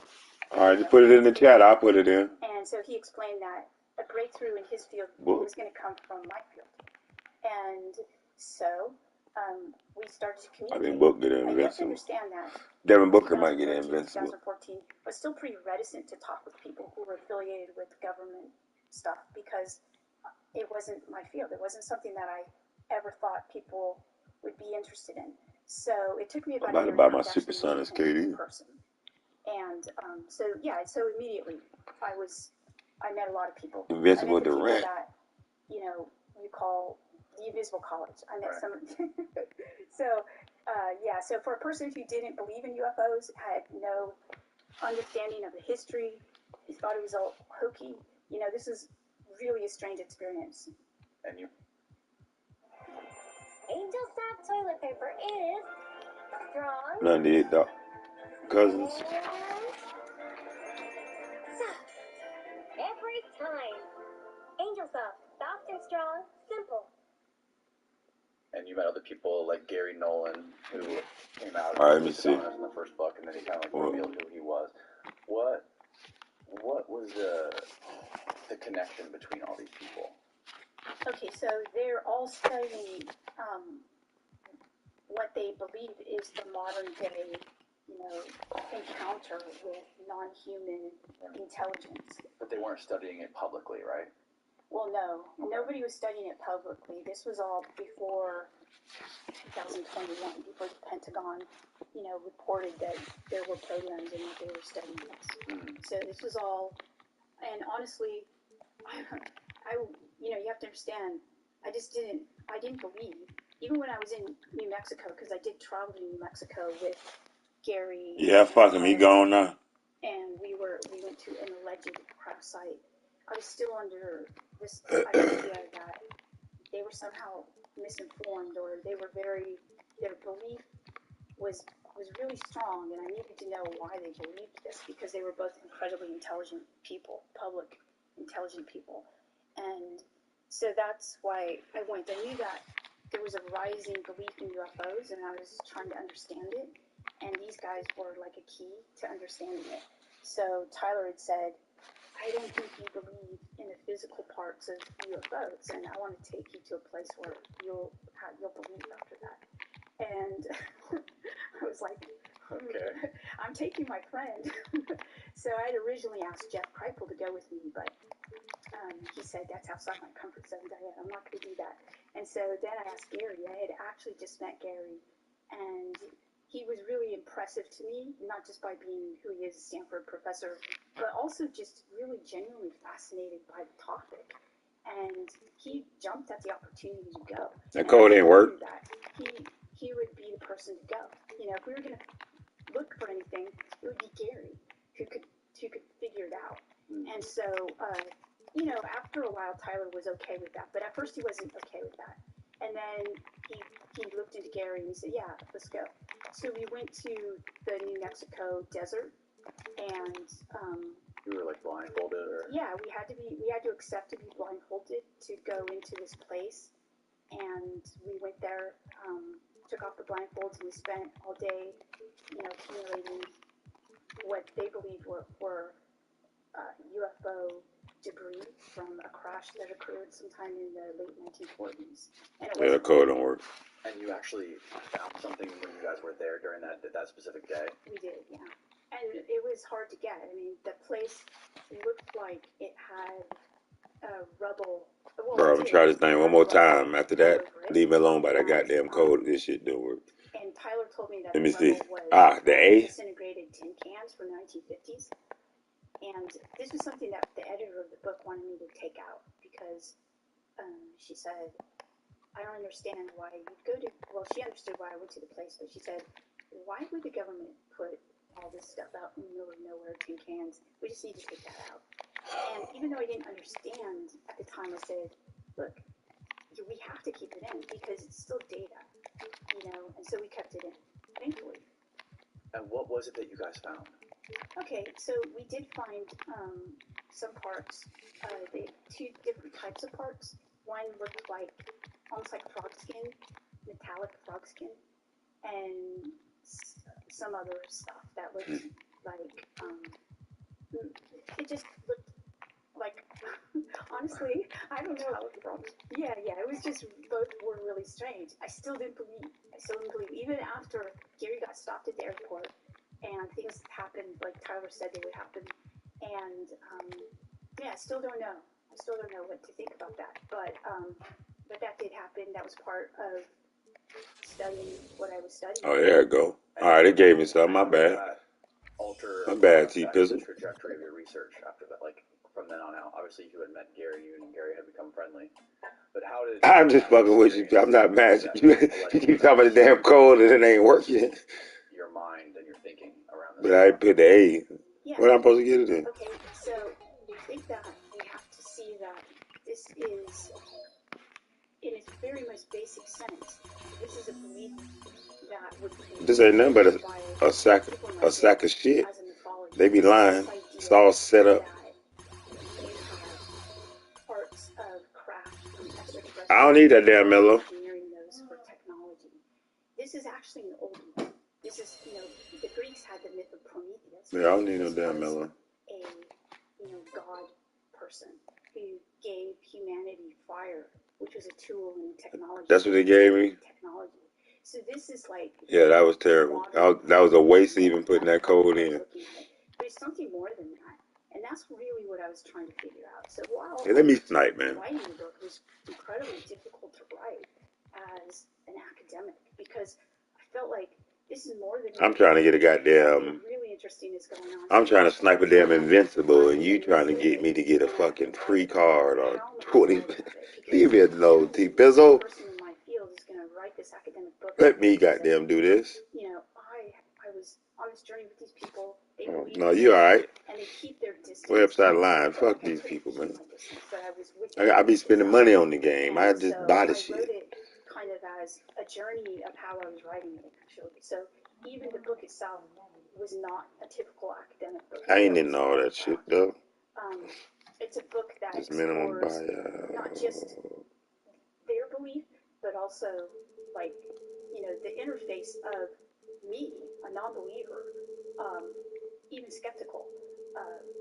All right, just put it in the chat. I'll put it in. And so he explained that a breakthrough in his field was going to come from my field. And so we started to communicate. I think Book get invincible. You have to understand that Devin Booker might get invincible. 2014, but still pretty reticent to talk with people who were affiliated with government stuff because it wasn't my field. It wasn't something that I ever thought people would be interested in. So it took me about a year to buy my Supersonics KD. Person. And so immediately I met a lot of people. Invincible I met the people Durant. that, you call the Invisible College. I met some. So for a person who didn't believe in UFOs, had no understanding of the history, he thought it was all hokey. This is really a strange experience. And you? Angel Soft toilet paper is strong. 98 cousins. Soft. Every time. Angel Soft. Soft and strong. Simple. And you met other people like Gary Nolan, who came out All right, let me see. in the first book, and then he kind of revealed who he was. What was the connection between all these people? Okay, so they're all studying what they believe is the modern day, encounter with non-human intelligence. But they weren't studying it publicly, right? Well, no. Nobody was studying it publicly. This was all before 2021, before the Pentagon, reported that there were programs and that they were studying this. So this was all, and honestly, you have to understand, I didn't believe, even when I was in New Mexico, because I did travel to New Mexico with Gary. Yeah, fuck him, he gone now. And we went to an alleged crash site. I was still under this idea that they were somehow misinformed, or their belief was really strong, and I needed to know why they believed this, because they were both incredibly intelligent people, public intelligent people. And so that's why I went. I knew that there was a rising belief in UFOs, and I was trying to understand it, and these guys were like a key to understanding it. So Tyler had said, I don't think you believe in the physical parts of UFOs, and I want to take you to a place where you'll believe after that. And I was like, okay, I'm taking my friend. So I had originally asked Jeff Kripal to go with me, but he said, that's outside my comfort zone, Diane. I'm not going to do that. And so then I asked Gary. I had actually just met Gary, and he was really impressive to me, not just by being who he is, a Stanford professor, but also just really genuinely fascinated by the topic. And he jumped at the opportunity to go. That code ain't work. That he would be the person to go. You know, if we were going to look for anything, it would be Gary who could figure it out. And so, you know, after a while, Tyler was okay with that. But at first, he wasn't okay with that. And then he looked into Gary and he said, "Yeah, let's go." So we went to the New Mexico desert, and you were like blindfolded, or yeah, we had to accept to be blindfolded to go into this place. And we went there, took off the blindfolds, and we spent all day, you know, accumulating what they believed were UFO debris from a crash that occurred sometime in the late 1940s. And it Yeah, the code don't work. And you actually found something when you guys were there during that specific day? We did, yeah. And it was hard to get. I mean, the place looked like it had rubble. Well, Bro, I'm gonna try this thing one more time. After that, leave me alone by that goddamn code. This shit don't work. And Tyler told me that Let me the see. rubble was The A? disintegrated tin cans from the 1950s. And this was something that the editor of the book wanted me to take out because she said, "I don't understand why you go to," well, she understood why I went to the place, but she said, "Why would the government put all this stuff out in the middle of nowhere, tin cans? We just need to take that out." And even though I didn't understand at the time, I said, "Look, we have to keep it in because it's still data, you know," and so we kept it in, thankfully. And what was it that you guys found? Okay, so we did find some parts, two different types of parts. One looked like, almost like frog skin, metallic frog skin, and some other stuff that looked like, it just looked like, honestly, I don't know. Yeah, it was just, both were really strange. I still didn't believe, even after Gary got stopped at the airport, and things happened like Tyler said they would happen. And yeah, I still don't know. What to think about that. But that did happen. That was part of studying what I was studying. Oh, there it go. All right, it gave me something. My bad. My bad, T-Pizzle. The trajectory of your research after that, like from then on out. Obviously, you had met Gary, you and Gary had become friendly. But how did... I'm just fucking with you. I'm not mad at you. You keep talking about the damn code and it ain't working. Your mind and your thinking around this. But I put the A. Yeah. What am I supposed to get it in? Okay, so I think that we have to see that this is, in its very most basic sense, this is a belief that would be... This ain't nothing but a sack of shit. They be lying. It's all set up. I don't need that damn mellow. This is actually an old myth. This is, you know, the Greeks had the myth of Prometheus. Yeah, I don't need no damn mellow. A, you know, god person who gave humanity fire, which was a tool in technology. That's what they gave me? Technology. So this is like... Yeah, that was terrible. That was a waste even putting that code in. There's something more than that. And that's really what I was trying to figure out. So while hey, let me snipe, man. writing the book was incredibly difficult to write as an academic because I felt like this is more than... I'm trying to get a goddamn... really interesting is going on. I'm trying to snipe a damn Invincible, and you trying to get me to get a fucking free card or 20... Leave me alone, T-Pizzle. Let me goddamn do this. You know, I was on this journey with these people. Oh, no, you alright. And they keep their distance. Way upside the line. Fuck these people, man. I be spending money on the game. I just buy the shit. I wrote it kind of as a journey of how I was writing it, actually. So even the book itself was not a typical academic book. I ain't into all that shit, though. It's a book that Just minimum explores buy, not just their belief, but also, like, you know, the interface of me, a non-believer, even skeptical,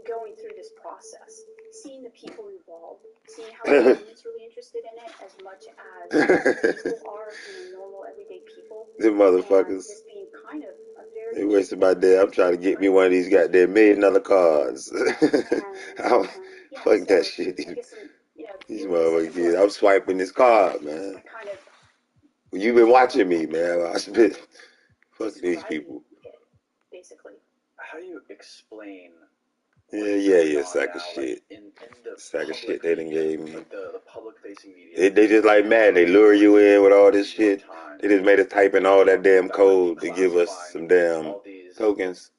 going through this process, seeing the people involved, seeing how the government's really interested in it as much as people are, you know, normal, everyday people. Them motherfuckers. This being kind of a very... They wasting my day. I'm trying to get me one of these goddamn $1 million cards. Fuck that shit. These motherfucking kids. I'm swiping this card, man. You been watching me, man. I spit. Fuck these people. Basically. How do you explain? Yeah, sack of shit. Sack of shit they done gave me. Like the public facing media. They just like mad. They lure you in with all this shit. They just made us type in all that damn code to give us some damn tokens.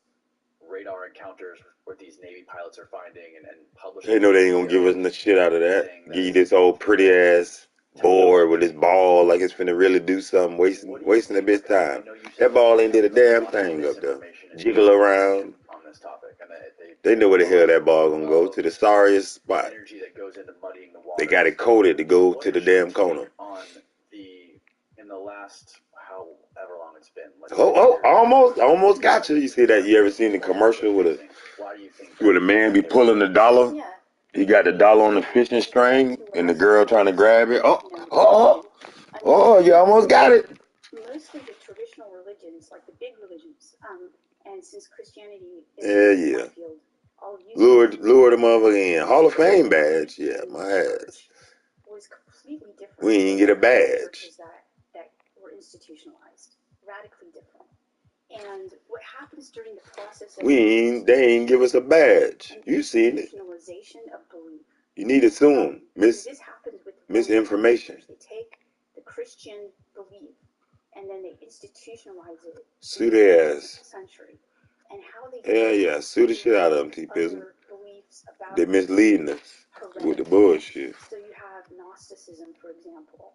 Radar encounters where these Navy pilots are finding and publishing. They know they ain't gonna give us the shit out of that. Give you this old pretty ass board with this ball like it's finna really do something, wasting a bitch time. That ball ain't did a damn thing up there. Jiggle around. On this topic, and they know where the hell that ball gonna go, to the sorriest spot. Energy that goes into muddying the water. They got it coded to go to the damn corner. In the last however long it's been. Almost got you. You see that? You ever seen the commercial with a man be pulling the dollar? Yeah. He got the dollar on the fishing string, and the girl trying to grab it. You almost got it. Most of the traditional religions, like the big religions, and since Christianity is Yeah. field, Lure the motherfucker in. Hall of Fame badge. Yeah, my ass. Was completely different. We ain't get a badge. That were institutionalized, radically different. And what happens during the process of they ain't give us a badge. You seen it. Of belief. You need to sue them. This happens with misinformation. They take the Christian belief and then they institutionalize it. Sue their ass. Century. And how they sue the shit out of them, T-Pizzle. They're misleading us with the bullshit. So you have Gnosticism, for example.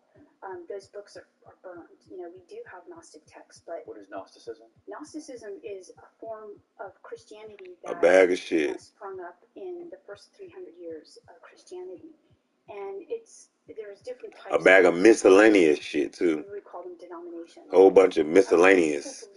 Those books are burned. We do have Gnostic texts, but what is Gnosticism? Gnosticism is a form of Christianity that a bag of shit has sprung up in the first 300 years of Christianity, and there's different types. A bag of miscellaneous shit too. We would call them denominations. A whole bunch of miscellaneous.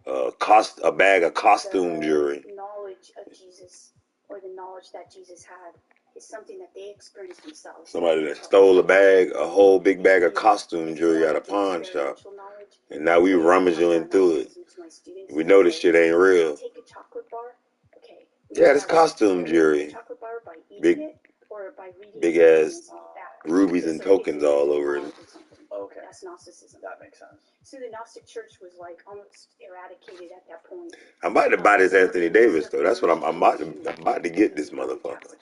A bag of costume jewelry. Knowledge of Jesus, or the knowledge that Jesus had, is something that they experienced themselves. Somebody that stole a whole big bag of costume jewelry at a pawn shop, and now we rummaging through it. We know this shit ain't real. Take a chocolate bar. Okay. Yeah, this costume jewelry. Chocolate bar by eating it or by reading big ass rubies and tokens all over it. Okay. That's Gnosticism. That makes sense. So the Gnostic Church was like almost eradicated at that point. I'm about to buy this Anthony Davis though. That's what I'm about to get this motherfucker.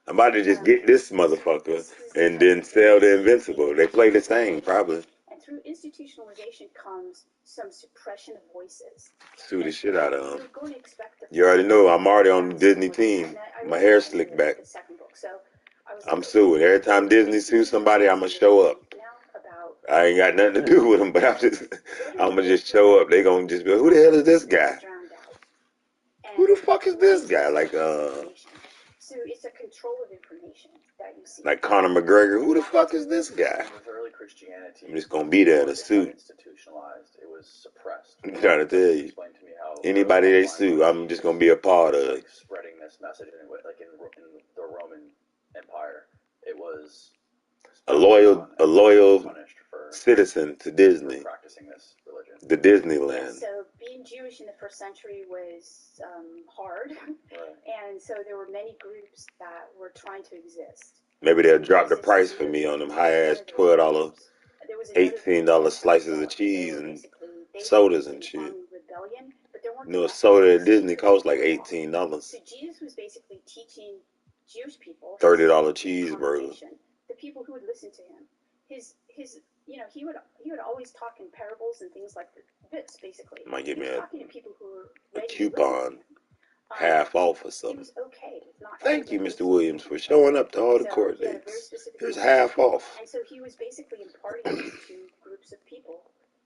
I'm about to just get this motherfucker and then sell the Invincible. They play the same probably. And through institutionalization comes some suppression of voices. Sue the shit out of them. You already know I'm already on the Disney team. My hair's slicked back. I'm suing. Every time Disney sues somebody, I'm gonna show up. I ain't got nothing to do with them, but I'm gonna just show up. They gonna just be, who the hell is this guy? Who the fuck is this guy? So it's a control of information that you see. Like Conor McGregor. Who the fuck is this guy? With early Christianity, I'm just gonna be there in a suit. Institutionalized. It was suppressed. I'm trying to tell you. Anybody they sue, I'm just gonna be a part of it. Spreading this message, like in the Roman Empire, it was a loyal citizen to Disney. Practicing this religion. The Disneyland. So being Jewish in the first century was hard, and so there were many groups that were trying to exist. Maybe they'll drop the price for me on them high-ass $12, $18 slices of cheese and sodas and shit. A soda at Disney costs like $18. So Jesus was basically teaching Jewish people $30 cheeseburger. The people who would listen to him. He would always talk in parables and things like this, basically. Might give me talking to people who were a coupon, half off or something. Thank you, Mr. Williams, for showing up to all the court dates. Here's half off. And so he was basically imparting this to groups of people,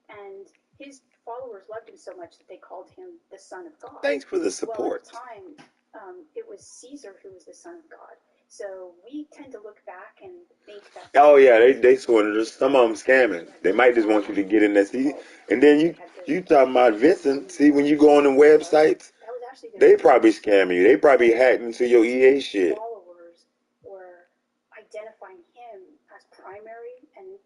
and his followers loved him so much that they called him the Son of God. Thanks for the support. Well, at the time, it was Caesar who was the Son of God. So we tend to look back and think that. Oh yeah, they sort of, some of them scamming. They might just want you to get in there, see. And then you talking about Vincent. See, when you go on the websites, they probably scamming you. They probably hacked into your EA shit. Followers were identifying him as primary and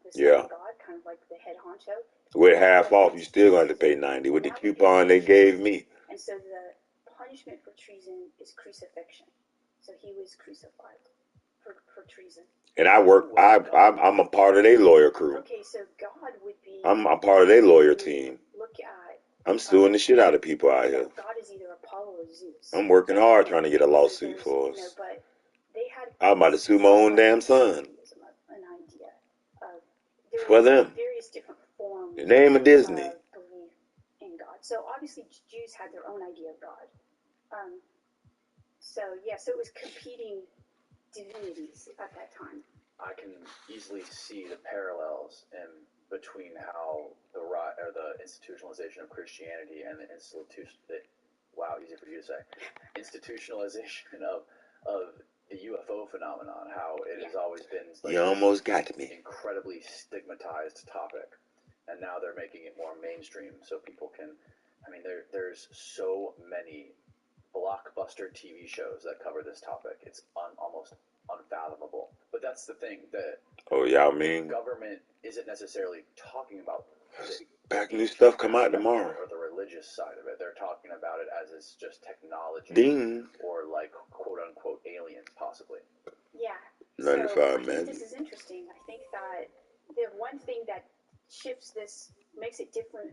the Son of God, kind of like the head honcho. With half off, you still going to pay $90 with the coupon they gave me. And so the punishment for treason is crucifixion. So he was crucified for treason. And I'm a part of their lawyer crew. Okay, so God would be. I'm a part of their lawyer team. Look at. I'm suing the shit out of people out here. God is either Apollo or Zeus. I'm working hard trying to get a lawsuit for us. But they had. I'm about to sue my own damn son. An idea of for them. Various different forms. The name of Disney. Of belief in God. So obviously Jews had their own idea of God. So it was competing divinities at that time. I can easily see the parallels in between how the institutionalization of Christianity and the easy for you to say, institutionalization of the UFO phenomenon, how it has always been like you almost got me. Incredibly stigmatized topic, and now they're making it more mainstream so people can. I mean, there's so many blockbuster TV shows that cover this topic. It's almost unfathomable. But that's the thing that government isn't necessarily talking about. Back new stuff come out tomorrow. Or the religious side of it. They're talking about it as it's just technology. Or like quote unquote aliens possibly. Yeah. 95 so I think this is interesting. I think that the one thing that shifts this, makes it different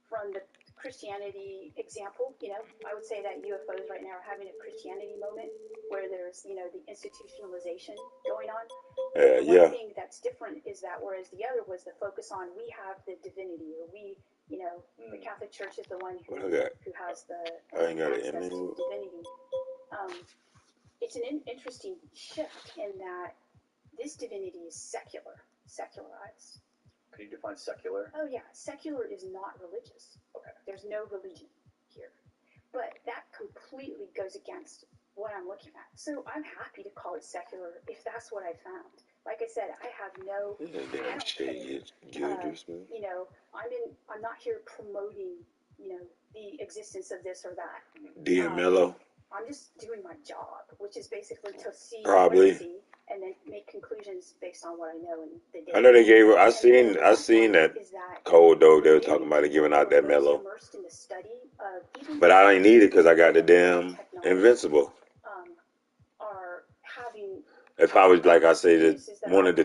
from the Christianity example, I would say that UFOs right now are having a Christianity moment where there's, the institutionalization going on. One thing that's different is that whereas the other was the focus on we have the divinity, or we, the Catholic Church is the one who has the access to divinity. It's an interesting shift in that this divinity is secularized. Can you define secular? Oh yeah, secular is not religious. Okay. There's no religion here. But that completely goes against what I'm looking at. So I'm happy to call it secular if that's what I found. Like I said, I have no. I don't pay, I'm not here promoting, the existence of this or that. DMLO. I'm just doing my job, which is basically to see what I see and then make conclusions based on what I know in the day. I know they gave her. I seen that code though. They were talking about it giving out that mellow. But I ain't need it because I got the damn Invincible. Are having. If I was like I say, wanted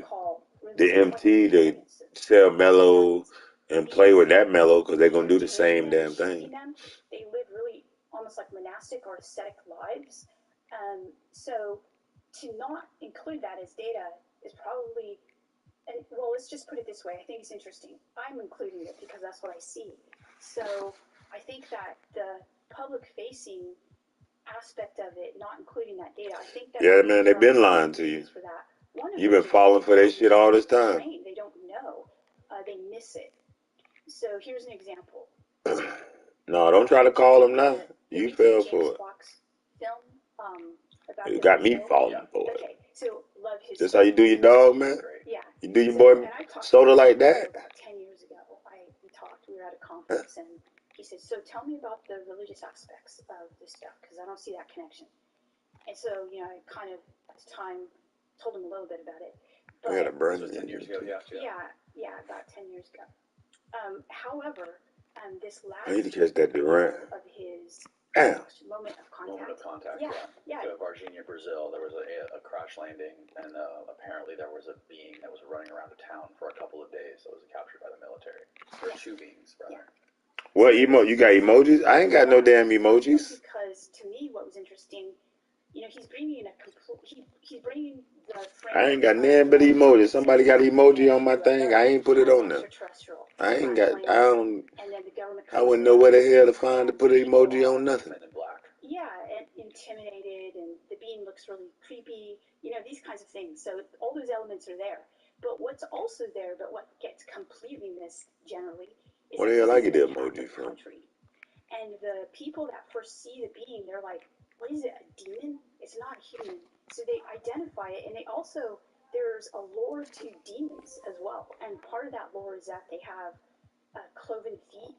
the MT to sell mellow and play with that mellow because they're gonna do the same damn thing. They live really almost like monastic or ascetic lives. So to not include that as data is probably, and well, let's just put it this way. I think it's interesting. I'm including it because that's what I see. So I think that the public-facing aspect of it, not including that data, I think that man, they've been lying to you. For that. You've been falling for that shit all this time. They don't know. They miss it. So here's an example. No, don't try to call them now. You fell for it. Film, You got me falling for it. Okay, so love his. This how you do your dog, man? Yeah. You do your boy soda like that? About 10 years ago, we were at a conference, and he said, so tell me about the religious aspects of this stuff, because I don't see that connection. And so, I kind of, at the time, told him a little bit about it. But, I got a burn. 10 years ago, yeah, about 10 years ago. However, this last I need to catch that Durant. Of his moment of contact. Yeah. So Varginha, Brazil, there was a crash landing, and apparently there was a being that was running around the town for a couple of days that was captured by the military. Or two beings, rather. What you got emojis? I ain't got no damn emojis. Because to me, what was interesting, he's bringing he's bringing the. I ain't got nothing but emojis. Somebody got emoji on my thing. I ain't put it on there. I ain't got. I wouldn't know where the hell to find to put an emoji on nothing. Yeah, and intimidated, and the being looks really creepy. These kinds of things. So all those elements are there. But what's also there, but what gets completely missed generally, is where the hell I get the emoji from? And the people that first see the being, they're like, what is it, a demon? It's not human. So they identify it, and they also, there's a lore to demons as well. And part of that lore is that they have cloven feet,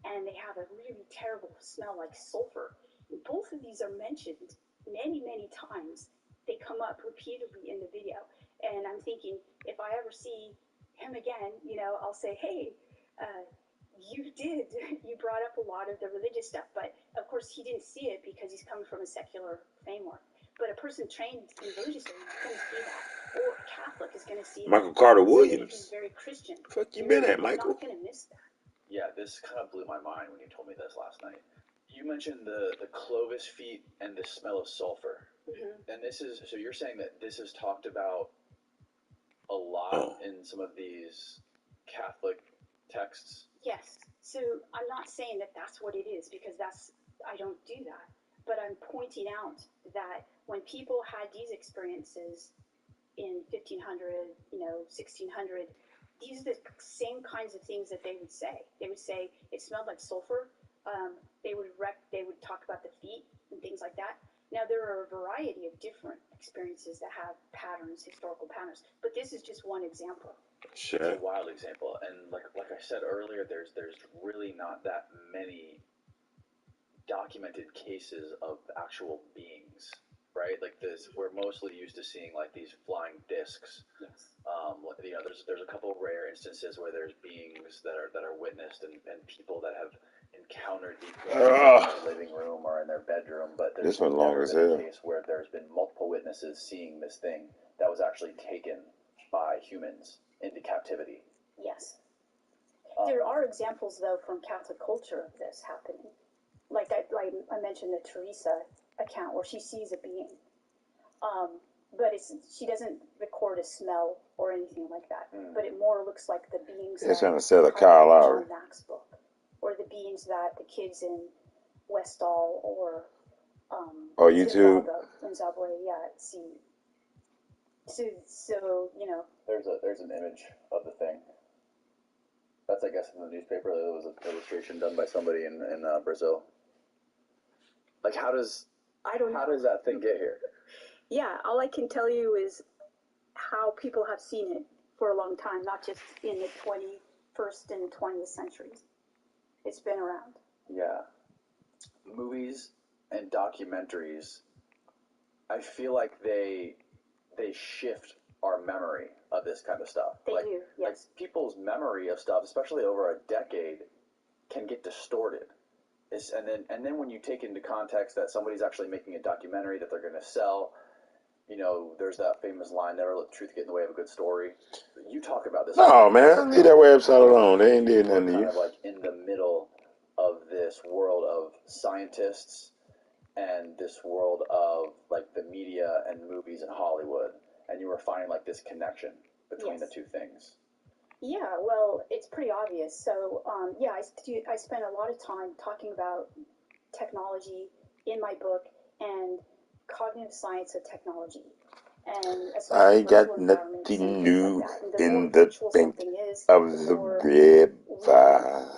and they have a really terrible smell like sulfur. And both of these are mentioned many, many times. They come up repeatedly in the video. And I'm thinking, if I ever see him again, I'll say, hey, you brought up a lot of the religious stuff, but of course he didn't see it because he's coming from a secular framework. But a person trained in Buddhism is going to see that, or a Catholic is going to see Michael that. Carter Somebody Williams. who's very Christian. Fuck you been at, You're Michael? not going to miss that. Yeah, this kind of blew my mind when you told me this last night. You mentioned the Clovis feet and the smell of sulfur. Mm-hmm. And this is, so you're saying that this is talked about a lot in some of these Catholic texts? Yes. So I'm not saying that that's what it is, because I don't do that. But I'm pointing out that when people had these experiences in 1500, 1600, these are the same kinds of things that they would say. They would say it smelled like sulfur. They would talk about the feet and things like that. Now, there are a variety of different experiences that have patterns, historical patterns, but this is just one example. It's a wild example, and like I said earlier, there's really not that many documented cases of actual beings, right? Like this, we're mostly used to seeing like these flying discs. Yes. There's a couple of rare instances where there's beings that are witnessed and people that have encountered these beings in their living room or in their bedroom, but there's never been a case where there's been multiple witnesses seeing this thing that was actually taken by humans into captivity. Yes. There are examples, though, from Catholic culture of this happening. Like I mentioned the Teresa account where she sees a being. But she doesn't record a smell or anything like that. But it more looks like the beings They're trying to sell a Kyle Lowry. John Mack's book, or the beings that the kids in Westall or YouTube in Zimbabwe, see. So there's an image of the thing. That's, I guess, in the newspaper. There was an illustration done by somebody in Brazil. Like, how does that thing get here? Yeah, all I can tell you is how people have seen it for a long time, not just in the 21st and 20th centuries. It's been around. Yeah. Movies and documentaries, I feel like they shift our memory of this kind of stuff. They do, yes. Like people's memory of stuff, especially over a decade, can get distorted. And then when you take into context that somebody's actually making a documentary that they're going to sell, there's that famous line, never let the truth get in the way of a good story. You talk about this. No, man, leave that website alone. They ain't did nothing to you. Kind of like in the middle of this world of scientists and this world of like the media and movies and Hollywood, and you were finding like this connection between the two things. Yeah, well, it's pretty obvious. So, I spent a lot of time talking about technology in my book and cognitive science of technology. And I got nothing new in the bank of the web.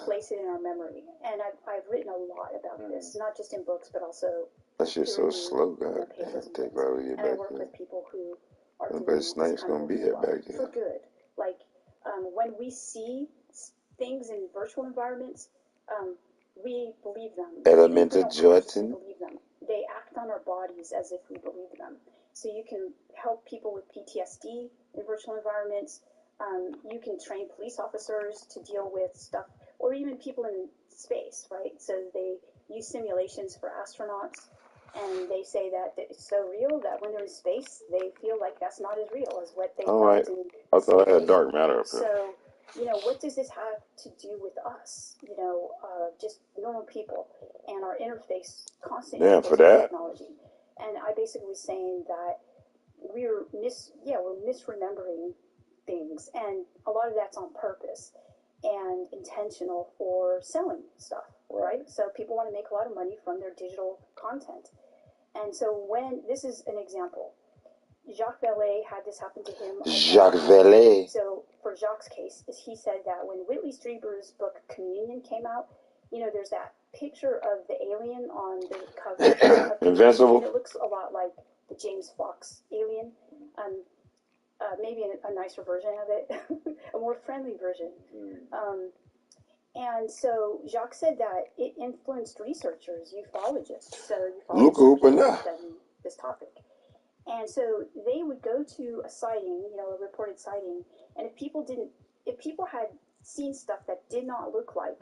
Place it in our memory. And I've written a lot about this, not just in books, but also. That shit's so slow, God. Take over your back. I work with people who are doing this Snipes gonna be here back then. For good. Like, when we see things in virtual environments, we believe them. Elemental Jordan. Believe them. They act on our bodies as if we believe them. So you can help people with PTSD in virtual environments. You can train police officers to deal with stuff, or even people in space, right? So they use simulations for astronauts, and they say that it's so real that when they're in space, they feel like that's not as real as what they felt in I thought I had dark matter up here. So, what does this have to do with us? Just normal people and our interface, constant interface with technology. And I basically was saying that we're misremembering things, and a lot of that's on purpose and intentional for selling stuff, right? So people want to make a lot of money from their digital content. And so this is an example. Jacques Vallée had this happen to him. Jacques Vallée. So for Jacques' case, he said that when Whitley Strieber's book Communion came out, there's that picture of the alien on the cover. Invincible. It looks a lot like the James Fox alien. Maybe a nicer version of it, a more friendly version. And so Jacques said that it influenced researchers, ufologists. So ufologists study this topic. And so they would go to a sighting, a reported sighting, and if people had seen stuff that did not look like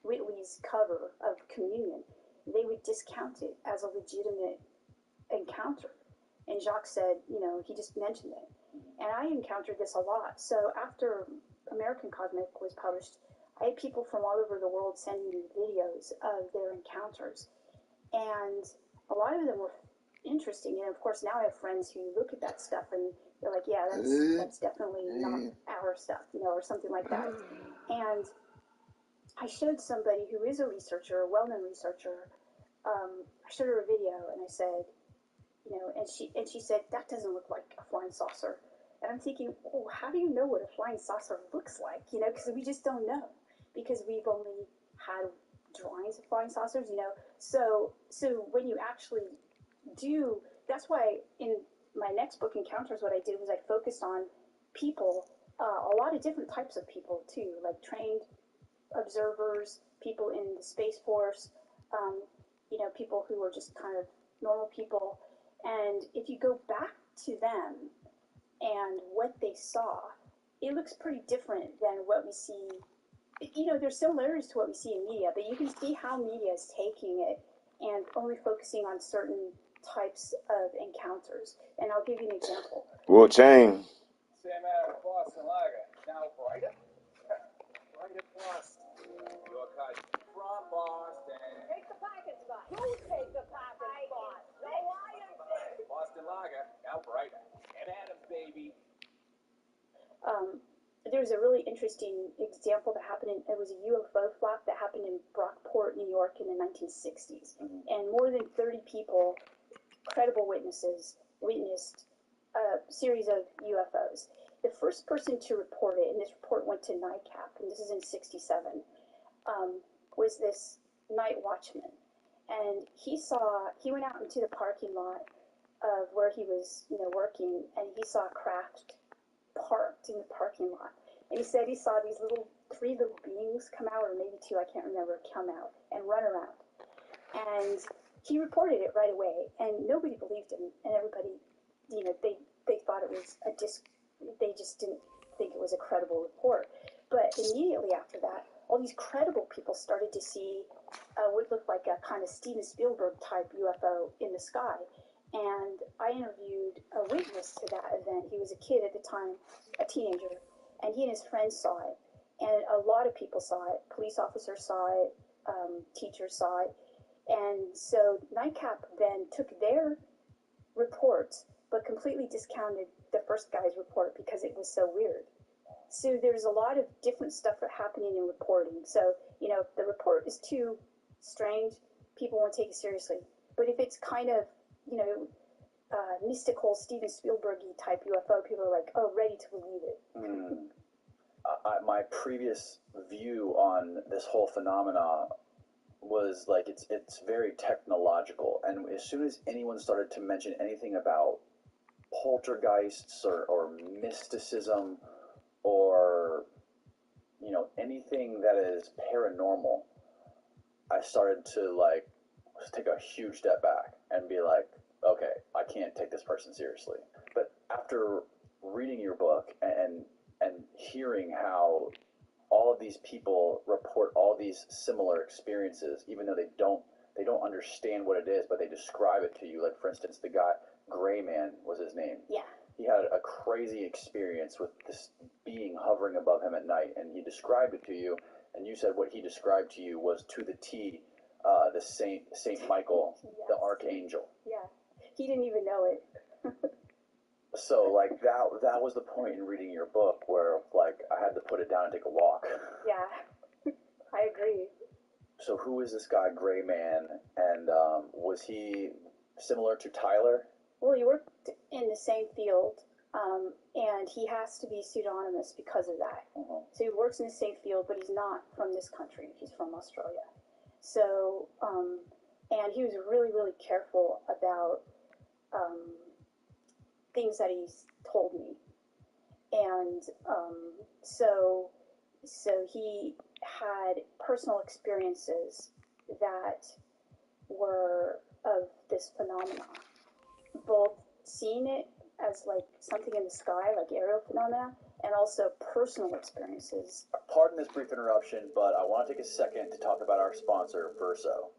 Whitley's cover of Communion, they would discount it as a legitimate encounter. And Jacques said, he just mentioned it. And I encountered this a lot. So after American Cosmic was published, I had people from all over the world sending me videos of their encounters. And a lot of them were interesting. And of course, now I have friends who look at that stuff and they're like, yeah, that's definitely not our stuff, or something like that. And I showed somebody who is a researcher, a well-known researcher, I showed her a video and I said, and she said, that doesn't look like a flying saucer. And I'm thinking, oh, how do you know what a flying saucer looks like? Because we just don't know, because we've only had drawings of flying saucers, So when you actually do, that's why in my next book, Encounters, what I did was I focused on people, a lot of different types of people too, like trained observers, people in the Space Force, people who are just kind of normal people. And if you go back to them and what they saw, it looks pretty different than what we see. There's similarities to what we see in media, but you can see how media is taking it and only focusing on certain types of encounters. And I'll give you an example. Well, Chang. Sam out of Boston Lager. Now brighter? Brighter plus. Your cut from Boston. Take the package spot. You take the package spot. No, I am. Boston Lager. Now brighter. And Adams, baby. There's a really interesting example that happened it was a UFO flap that happened in Brockport, New York in the 1960s. And more than 30 people, credible witnesses, witnessed a series of UFOs. The first person to report it, and this report went to NICAP, and this is in 67, was this night watchman. And he went out into the parking lot of where he was, working, and he saw a craft parked in the parking lot. And he said he saw these three little beings come out, or maybe two, I can't remember, come out and run around. And he reported it right away, and nobody believed him, and everybody, they thought it was they just didn't think it was a credible report. But immediately after that, all these credible people started to see what looked like a kind of Steven Spielberg type UFO in the sky. And I interviewed a witness to that event. He was a kid at the time, a teenager, and he and his friends saw it. And a lot of people saw it. Police officers saw it, teachers saw it. And so NICAP then took their reports, but completely discounted the first guy's report because it was so weird. So there's a lot of different stuff happening in reporting. So, if the report is too strange, people won't take it seriously. But if it's kind of, mystical Steven Spielberg-y type UFO, people are like, oh, ready to believe it. My previous view on this whole phenomena was like it's very technological, and as soon as anyone started to mention anything about poltergeists or mysticism or anything that is paranormal, I started to take a huge step back and be like, okay, I can't take this person seriously. But after reading your book and hearing how all of these people report all these similar experiences, even though they don't understand what it is, but they describe it to you. Like, for instance, the guy, Gray Man was his name. Yeah. He had a crazy experience with this being hovering above him at night, and he described it to you, and you said what he described to you was to the T, the Saint Michael, yes, the Archangel. Yeah. He didn't even know it. So, that was the point in reading your book where, I had to put it down and take a walk. Yeah, I agree. So who is this guy, Gray Man, and was he similar to Tyler? Well, he worked in the same field, and he has to be pseudonymous because of that. Uh-huh. So he works in the same field, but he's not from this country. He's from Australia. So, and he was really, really careful about things that he's told me. And so he had personal experiences that were of this phenomena, both seeing it as something in the sky, like aerial phenomena, and also personal experiences. Pardon this brief interruption, but I want to take a second to talk about our sponsor, Verso.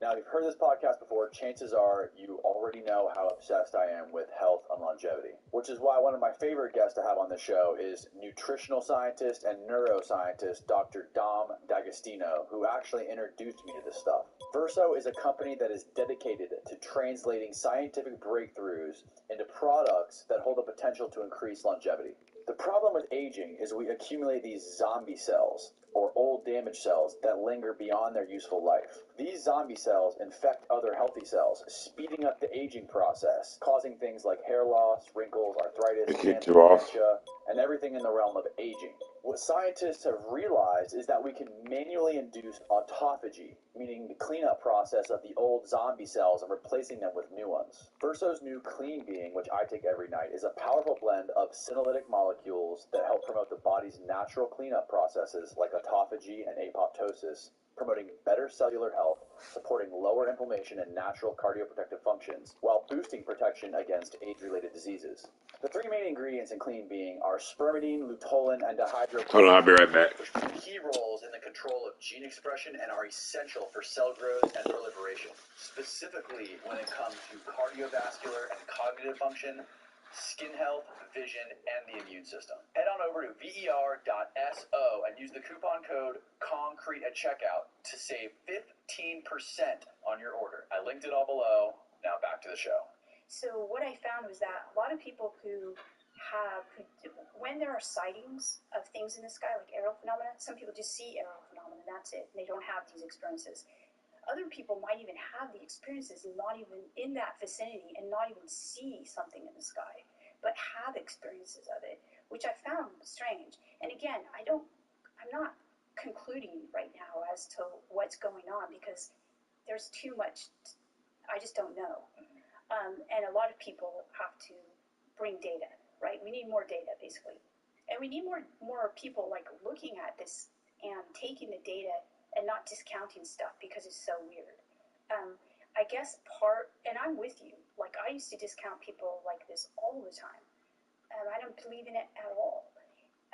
Now, if you've heard this podcast before, chances are you already know how obsessed I am with health and longevity, which is why one of my favorite guests to have on the show is nutritional scientist and neuroscientist Dr. Dom D'Agostino, who actually introduced me to this stuff. Verso is a company that is dedicated to translating scientific breakthroughs into products that hold the potential to increase longevity. The problem with aging is we accumulate these zombie cells, or old damaged cells, that linger beyond their useful life. These zombie cells infect other healthy cells, speeding up the aging process, causing things like hair loss, wrinkles, arthritis, cancer, dementia, and everything in the realm of aging. What scientists have realized is that we can manually induce autophagy, meaning the cleanup process of the old zombie cells and replacing them with new ones. Verso's new Clean Being, which I take every night, is a powerful blend of senolytic molecules that help promote the body's natural cleanup processes like autophagy and apoptosis, promoting better cellular health, supporting lower inflammation and natural cardioprotective functions, while boosting protection against age-related diseases. The three main ingredients in Clean Being are spermidine, luteolin, and dihydrocanabinol. Hold on, I'll be right back. Which play key roles in the control of gene expression and are essential for cell growth and proliferation, specifically when it comes to cardiovascular and cognitive function, skin health, vision, and the immune system. Head on over to ver.so and use the coupon code CONCRETE at checkout to save 15% on your order. I linked it all below. Now back to the show. So what I found was that a lot of people when there are sightings of things in the sky, like aerial phenomena, some people just see aerial phenomena, and that's it. They don't have these experiences. Other people might even have the experiences and not even in that vicinity and not even see something in the sky, but have experiences of it, which I found strange. And again, I'm not concluding right now as to what's going on because there's too much, I just don't know. And a lot of people have to bring data, right? We need more data, basically. And we need more people like looking at this and taking the data and not discounting stuff because it's so weird. I guess and I'm with you, like I used to discount people like this all the time. I don't believe in it at all.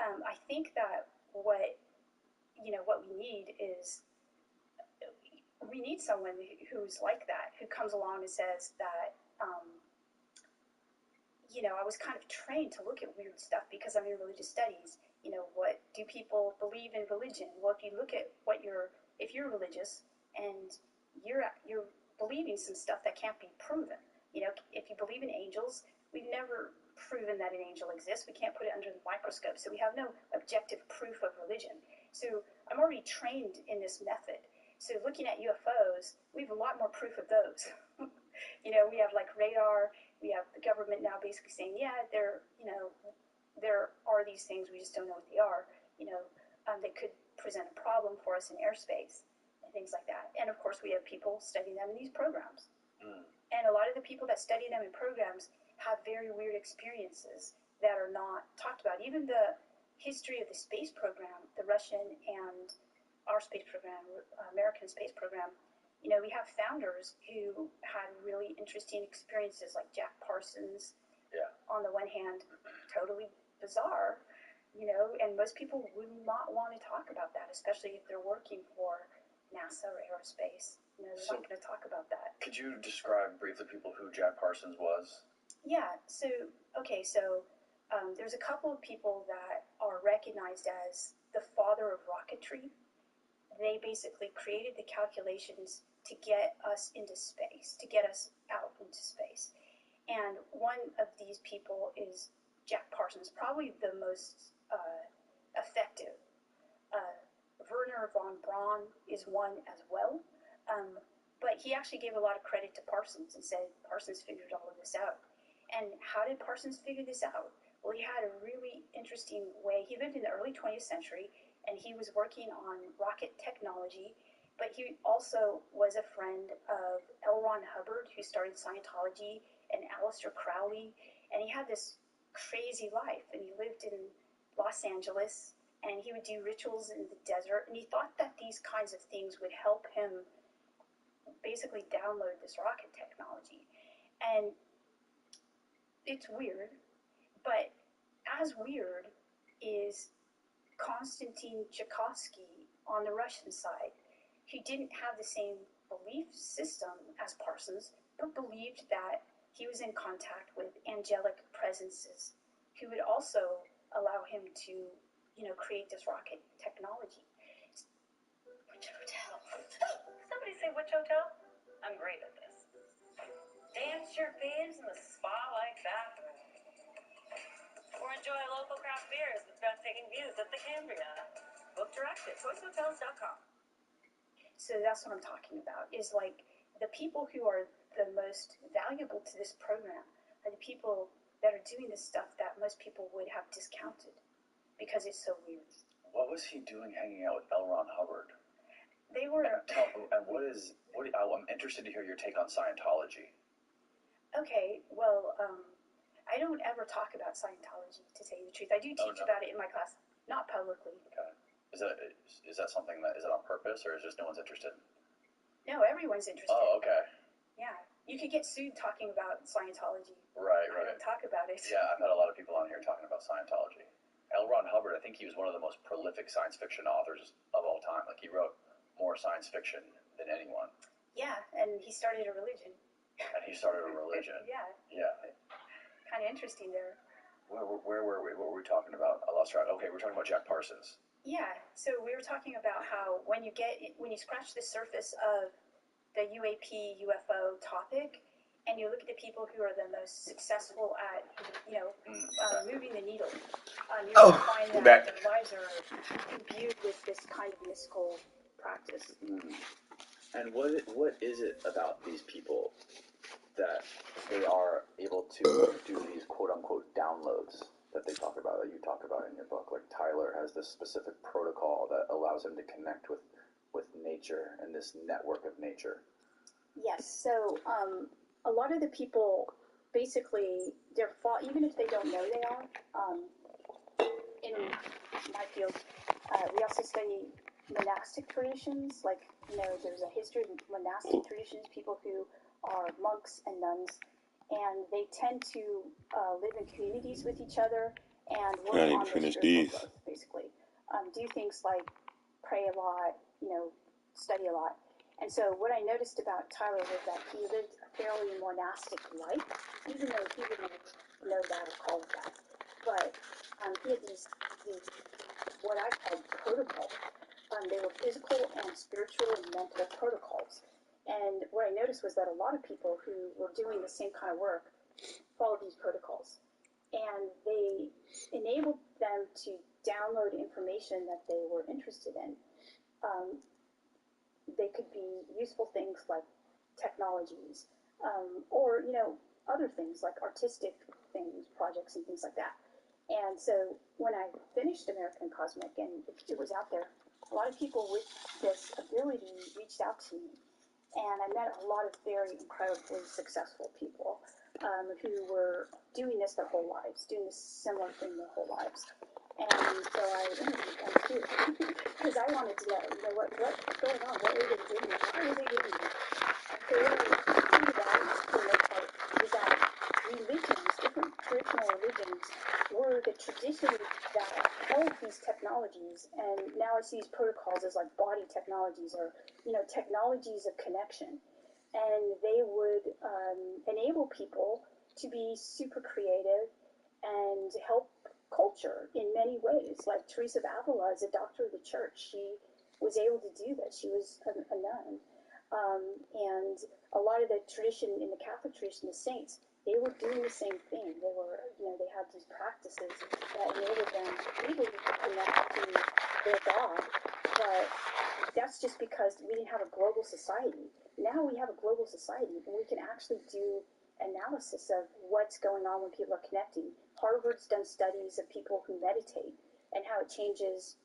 I think that what we need is, we need someone who's like that, who comes along and says that, I was kind of trained to look at weird stuff because I'm in religious studies. What do people believe in religion? Well, if you look at if you're religious and you're believing some stuff that can't be proven. If you believe in angels, we've never proven that an angel exists. We can't put it under the microscope, so we have no objective proof of religion. So I'm already trained in this method. So looking at UFOs, we have a lot more proof of those. We have like radar. We have the government now basically saying, yeah, there are these things, we just don't know what they are. They could present a problem for us in airspace and things like that. And of course, we have people studying them in these programs. And a lot of the people that study them in programs have very weird experiences that are not talked about. Even the history of the space program, the Russian and our space program, American space program, we have founders who had really interesting experiences, like Jack Parsons. Yeah. On the one hand, totally bizarre, and most people would not want to talk about that, especially if they're working for NASA or aerospace. They're not going to talk about that. Could you describe briefly people who Jack Parsons was? Yeah. So there's a couple of people that are recognized as the father of rocketry. They basically created the calculations to get us into space, to get us out into space. And one of these people is Jack Parsons, probably the most effective. Werner von Braun is one as well. But he actually gave a lot of credit to Parsons and said Parsons figured all of this out. And how did Parsons figure this out? Well, he had a really interesting way. He lived in the early 20th century, and he was working on rocket technology, but he also was a friend of L. Ron Hubbard, who started Scientology, and Aleister Crowley, and he had this crazy life, and he lived in Los Angeles, and he would do rituals in the desert, and he thought that these kinds of things would help him basically download this rocket technology. And it's weird, but as weird is Konstantin Tchaikovsky on the Russian side. who didn't have the same belief system as Parsons, but believed that he was in contact with angelic presences who would also allow him to, create this rocket technology. Which hotel? Somebody say which hotel? I'm great at this. Dance your babes in the spa-like bathroom. Or enjoy local craft beers with breathtaking views at the Cambria. Book direct at choicehotels.com. So that's what I'm talking about, is like the people who are the most valuable to this program are the people that are doing the stuff that most people would have discounted because it's so weird. What was he doing hanging out with L. Ron Hubbard? They were... I'm interested to hear your take on Scientology. Okay, well, I don't ever talk about Scientology, to tell you the truth. I do teach about it in my class, not publicly. Okay. Is that something that, is it on purpose, or is just no one's interested? No, everyone's interested. Oh, okay. Yeah. You could get sued talking about Scientology. Right. I don't talk about it. Yeah, I've had a lot of people on here talking about Scientology. L. Ron Hubbard, I think he was one of the most prolific science fiction authors of all time. Like, he wrote more science fiction than anyone. Yeah, and he started a religion. Yeah. Yeah. Kind of interesting there. Where were we? What were we talking about? I lost track. Okay, we're talking about Jack Parsons. Yeah, so we were talking about how when you scratch the surface of the UAP, UFO topic, and you look at the people who are the most successful at, moving the needle, you'll find that their lives are imbued with this kind of mystical practice. And what is it about these people that they are able to do these quote-unquote downloads that they talk about, that you talk about in your book? Like, Tyler has this specific protocol that allows him to connect with nature and this network of nature. Yes, so a lot of the people, basically, even if they don't know they are, in my field, we also study monastic traditions. Like, there's a history of monastic traditions, people who are monks and nuns, and they tend to live in communities with each other and work on their spiritual growth, basically. Do things like pray a lot, study a lot. And so what I noticed about Tyler was that he lived a fairly monastic life, even though he didn't know that or call it that. But he had these what I call protocols. They were physical and spiritual and mental protocols. And what I noticed was that a lot of people who were doing the same kind of work followed these protocols. And they enabled them to download information that they were interested in. They could be useful things like technologies, or, other things like artistic things, projects and things like that. And so when I finished American Cosmic and it was out there, a lot of people with this ability reached out to me. And I met a lot of very incredibly successful people who were doing this their whole lives, doing this similar thing their whole lives. And so I interviewed them too, because I wanted to know, what's going on, what were they doing, why were they doing it? So what I figured out, for the most part, is that religions, different traditional religions, were the traditions that held these technologies, and now I see these protocols as like body technologies or, technologies of connection. And they would enable people to be super creative and help culture in many ways. Like Teresa of Avila is a doctor of the church. She was able to do this. She was a nun. And a lot of the tradition in the Catholic tradition, the saints, they were doing the same thing. They were, they had these practices that enabled them legally to connect to their God. But that's just because we didn't have a global society. Now we have a global society, and we can actually do analysis of what's going on when people are connecting. Harvard's done studies of people who meditate and how it changes,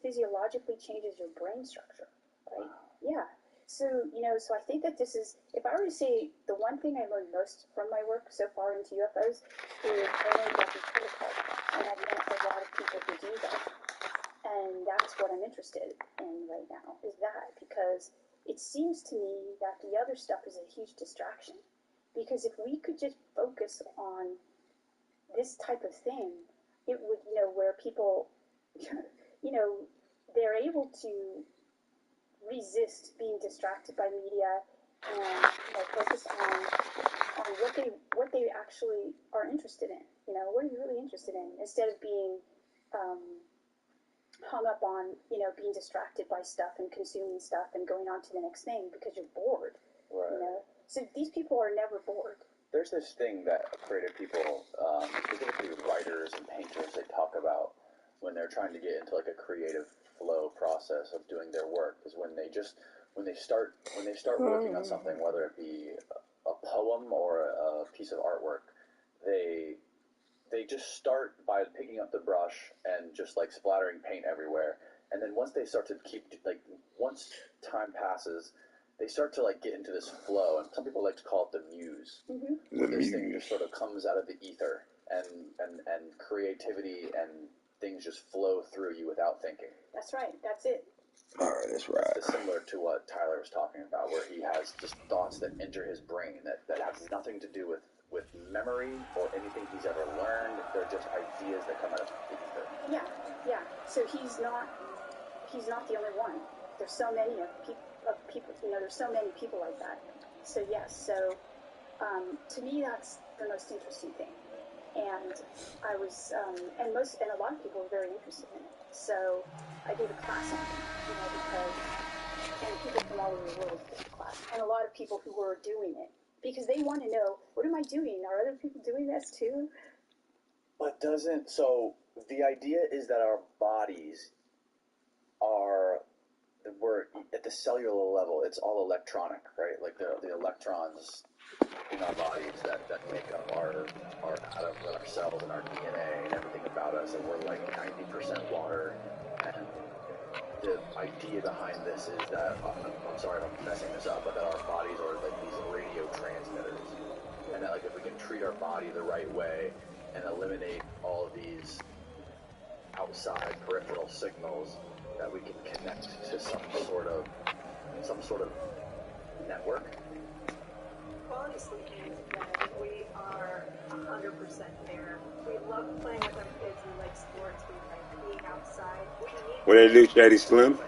physiologically changes your brain structure, right? Yeah. So, so I think that this is, if I were to say the one thing I learned most from my work so far into UFOs is I learned about these protocols, and I've met a lot of people who do that. And that's what I'm interested in right now, is that, because it seems to me that the other stuff is a huge distraction. Because if we could just focus on this type of thing, it would, where people, they're able to resist being distracted by media and focus on what they actually are interested in. What are you really interested in? Instead of being hung up on being distracted by stuff and consuming stuff and going on to the next thing because you're bored. Right. So these people are never bored. There's this thing that creative people, specifically writers and painters, they talk about when they're trying to get into like a creative flow process of doing their work, is when they start working on something, whether it be a poem or a piece of artwork, they just start by picking up the brush and just like splattering paint everywhere, and then once they start to once time passes, they start to like get into this flow, and some people like to call it the muse, where this thing just sort of comes out of the ether, and creativity and things just flow through you without thinking. That's right. That's it. All right, that's right. It's similar to what Tyler was talking about, where he has just thoughts that enter his brain that have nothing to do with memory or anything he's ever learned. They're just ideas that come out of the ether. Yeah. So he's not the only one. There's so many people. There's so many people like that. So yes. So to me, that's the most interesting thing. And I was, and a lot of people were very interested in it. So I gave a class on it, and people from all over the world took the class, and a lot of people who were doing it, because they want to know, what am I doing? Are other people doing this too? But so the idea is that our bodies we're at the cellular level, it's all electronic, right? Like the electrons in our bodies that make up our atoms and our cells and our DNA and everything about us, and we're like 90% water. And the idea behind this is that, I'm sorry if I'm messing this up, but that our bodies are like these radio transmitters, and that like if we can treat our body the right way and eliminate all of these outside peripheral signals, that we can connect to some sort of network. Quality sleep means that we are 100% there. We love playing with our kids. We like sports. We like being outside. What they do, Shady Slim?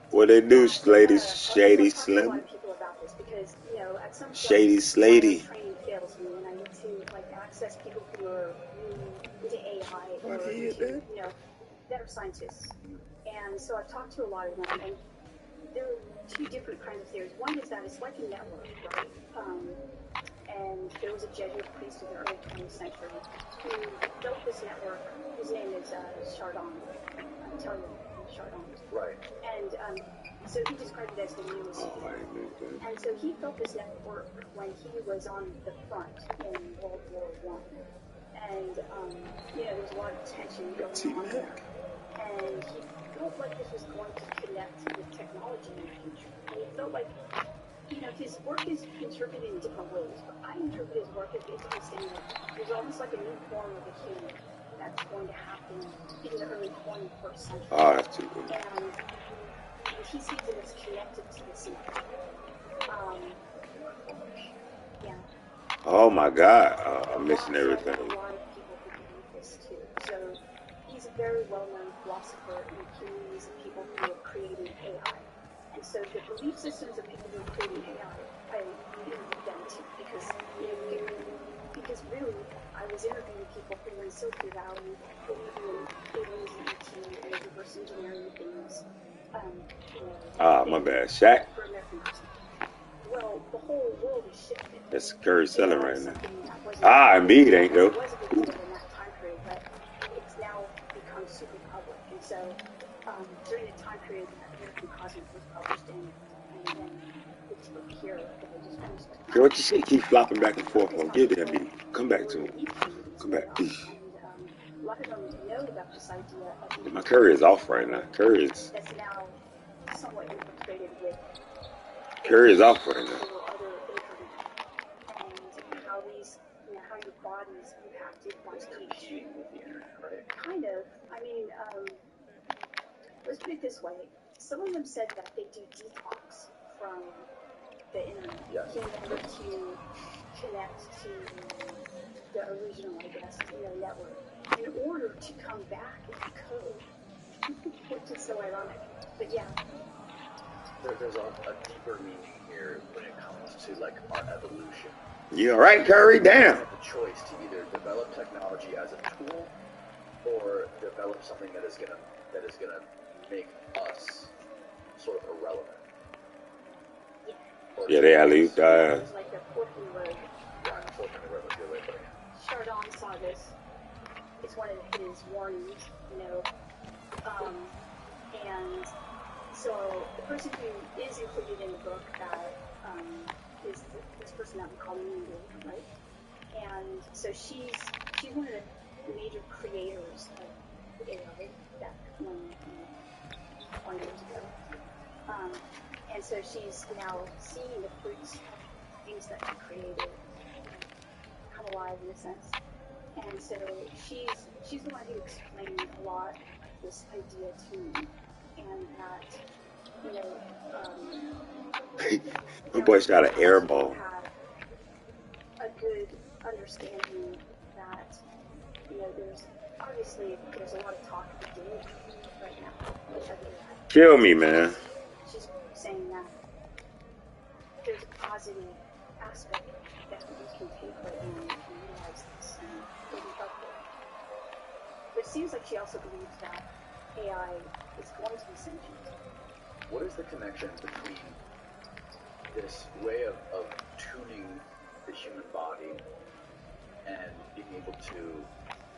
What they do, Shady Slim? A lot of people about this because, at some point, Shady Slady. Training fails me, and I need to access people who are really into AI or into, that are scientists. And so I've talked to a lot of them, and there are two different kinds of theories. One is that it's like a network, right? And there was a Jesuit priest in the early 20th century who built this network. His name is Chardon. I'm telling you, Chardon. Right. And so he described it as the newest field. And so he built this network when he was on the front in World War I. And, there was a lot of tension going on there. And he felt like this was going to connect with technology in the future. And he felt like, his work is interpreted in different ways, but I interpret his work as basically saying that there's almost like a new form of a human that's going to happen in the early 21st century. Oh, that's too good. And he sees it as connected to this network. Yeah. Oh my God, I'm missing everything. A lot of people who believe this too. So he's a very well-known philosopher in communities of people who are creating AI. And so the belief systems of people who are creating AI, I interviewed them too, because really, I was interviewing people who were in Silicon Valley, believe in aliens and ET and reverse engineering things. My bad, Shaq. For American person. Well, the whole world is shifted. That's Curry selling right now. Embiid ain't though. It was a big deal in that time period, but it's now become super public. And so during the time period that American Cosmos was published in, and then it's here that they just finished. Girl, what you say? Keep flopping back and forth. Oh, get there, Embiid. Come back to him. Come back. And a lot of them know about this idea of My Curry is off right now. Curry is now somewhat infiltrated with off right now. And how these, how your body's impacted by teaching with the internet, right? Kind of. I mean, let's put it this way. Some of them said that they do detox from the internet in order to connect to the original, I guess, network, in order to come back into code, which is so ironic. But yeah. There's a deeper meaning here when it comes to like our evolution. You all right, Curry? Damn. We have the choice to either develop technology as a tool or develop something that is gonna make us sort of irrelevant. Yeah, they alley ooped It was like the fork in the road. Fork in the road was a good way of putting it. Chardon saw this. It's one of his warnings, you know. And so the person who is included in the book that is this person that we call Mindy, right? And so she's one of the major creators of AI back when, 20 years ago. And so she's now seeing the fruits of things that she created come alive in a sense. And so she's the one who explained a lot this idea to me, and that, you know, my boy's got an air ball. Have a good understanding that, you know, there's a lot of talk of doom right now. Kill me, man. She's saying that there's a positive aspect that we can take right now and utilize this and it'll be helpful. But it seems like she also believes that AI is going to be sentient. What is the connection between this way of tuning the human body and being able to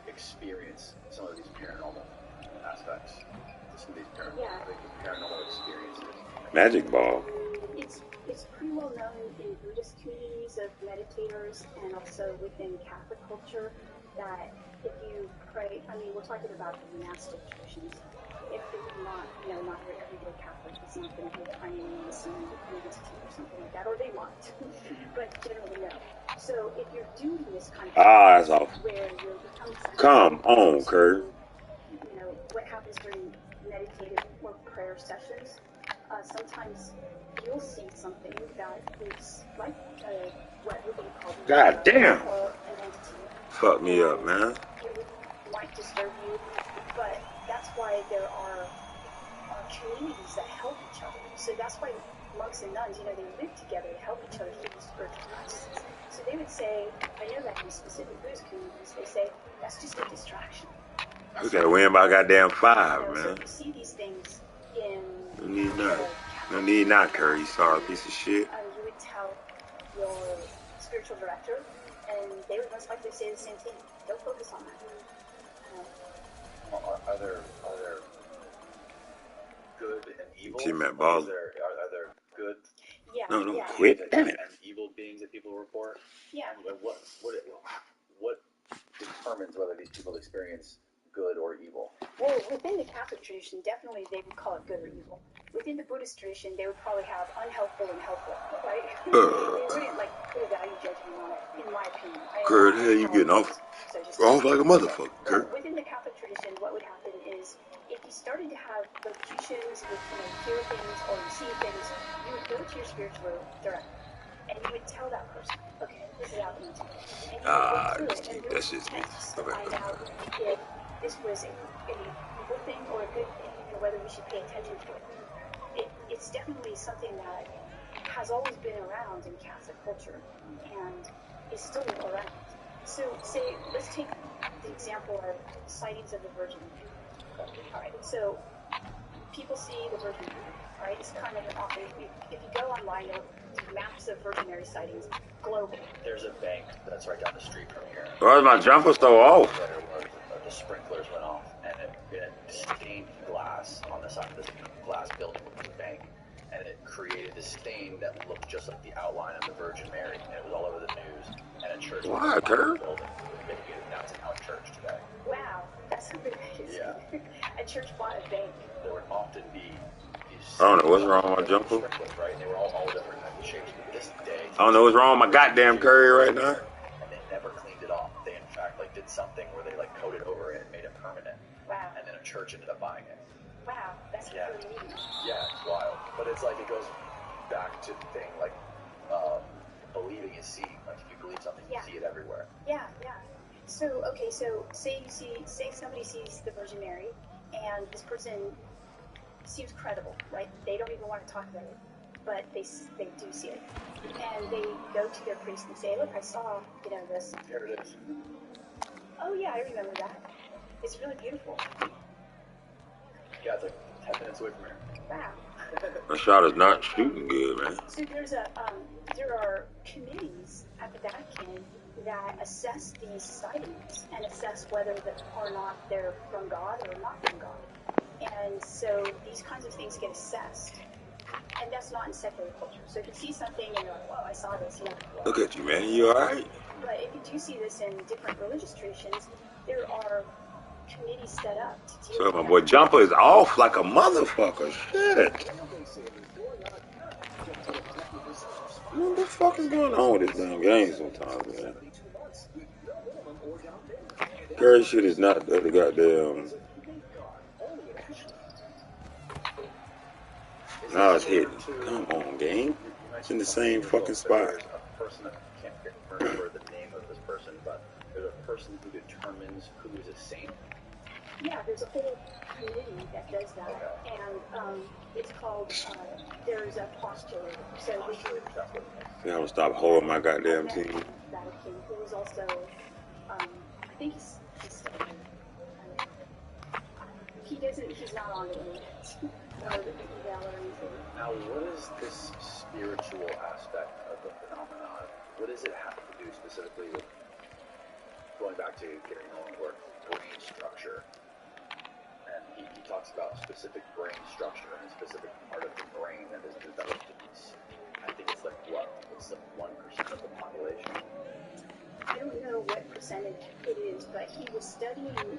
experience some of these paranormal aspects, some of these paranormal experiences? Magic ball. It's pretty well known in Buddhist communities of meditators and also within Catholic culture that if you pray, I mean, we're talking about the monastic traditions. If you're not, not your everyday Catholic, it's not going to be praying in some entity or something like that, or they might, but generally no. So if you're doing this kind of that's off. where you're becoming Come on, Kurt. You know, what happens during meditative or prayer sessions, sometimes you'll see something that is like what would be called God damn. or an entity. Fuck me up, man. It might disturb you, but that's why there are communities that help each other. So that's why monks and nuns, they live together to help each other through these spiritual practices. So they would say, I know that in specific Buddhist communities, they say, that's just a distraction. We gotta win by goddamn 5, man. So you see these things in... No need not, Curry. Sorry, piece of shit. You would tell your spiritual director, and they would most likely say the same thing. Don't focus on that. Are there good and evil? Team at ball. Are there good? Yeah. No, quit. Damn it. And evil beings that people report? Yeah. What determines whether these people experience good or evil? Well, within the Catholic tradition, definitely they would call it good or evil. Within the Buddhist tradition, they would probably have unhelpful and helpful, right? They wouldn't put a value judgment on it, in my opinion. Kurt, hell, you getting off like a motherfucker, Kurt. Within the Catholic tradition, what would happen is if you started to have locutions with, hear things or you see things, you would go to your spiritual director and you would tell that person, okay, this is happening to me. And you would that's just me. to find out if this was a evil thing or a good thing, and whether we should pay attention to it. It's definitely something that has always been around in Catholic culture and is still around. So, let's take the example of sightings of the Virgin Mary. All right, so people see the Virgin Mary, right? It's kind of an often, if you go online, you'll see maps of Virgin Mary sightings globally. There's a bank that's right down the street from here. Why is my jumper so off? The sprinklers went off, and it stained glass on the side of this glass building with the bank, and it created this stain that looked just like the outline of the Virgin Mary, and it was all over the news. And a church Why, Kurt? building. Now it's an out church today. Wow, that's amazing. Yeah. A church bought a bank. There would often be these. I don't know what's wrong with my jumper. Right, they were all different kinds of shapes. But this day, I don't know what's wrong with my goddamn Curry right now. And they never cleaned it off. They in fact did something where they coated over it and made it permanent. Wow. And then a church ended up buying it. Wow, that's really neat. Yeah, it's wild. But it's it goes back to the thing believing is seeing. If you believe something, you see it everywhere. Yeah. So, okay, so say somebody sees the Virgin Mary, and this person seems credible, right? They don't even want to talk about it, but they do see it. And they go to their priest and say, look, I saw, this. Here it is. Oh yeah, I remember that. It's really beautiful. Yeah, it's like 10 minutes away from here. Wow. My shot is not shooting good, man. So there are committees at the Vatican that assess these sightings and assess whether or not they're from God or not from God. And so these kinds of things get assessed. And that's not in secular culture. So if you see something and you're like, whoa, I saw this, Look at you, man. You alright? But if you do see this in different religious traditions, there are committees set up to deal So with my that. boy Jumper is off like a motherfucker. Shit. What the fuck is going on with this damn game sometimes, man? Curry shit is not the goddamn. Now it's hitting. Come on, game. It's in the same fucking spot. There's a person that can't remember the name of this person, but there's a person who determines who is a saint. Yeah, there's a whole committee that does that, and it's called, there's a postulator. So See, I will stop holding my goddamn team. Vatican, who is also, I think he's still he's not on the internet, or the email or anything. Now, what is this spiritual aspect of the phenomenon? What does it have to do specifically with, going back to Gary Nolan's work, brain structure? And he talks about specific brain structure and a specific part of the brain that is developed in these. I think it's like what? It's like 1% of the population. I don't know what percentage it is, but he was studying.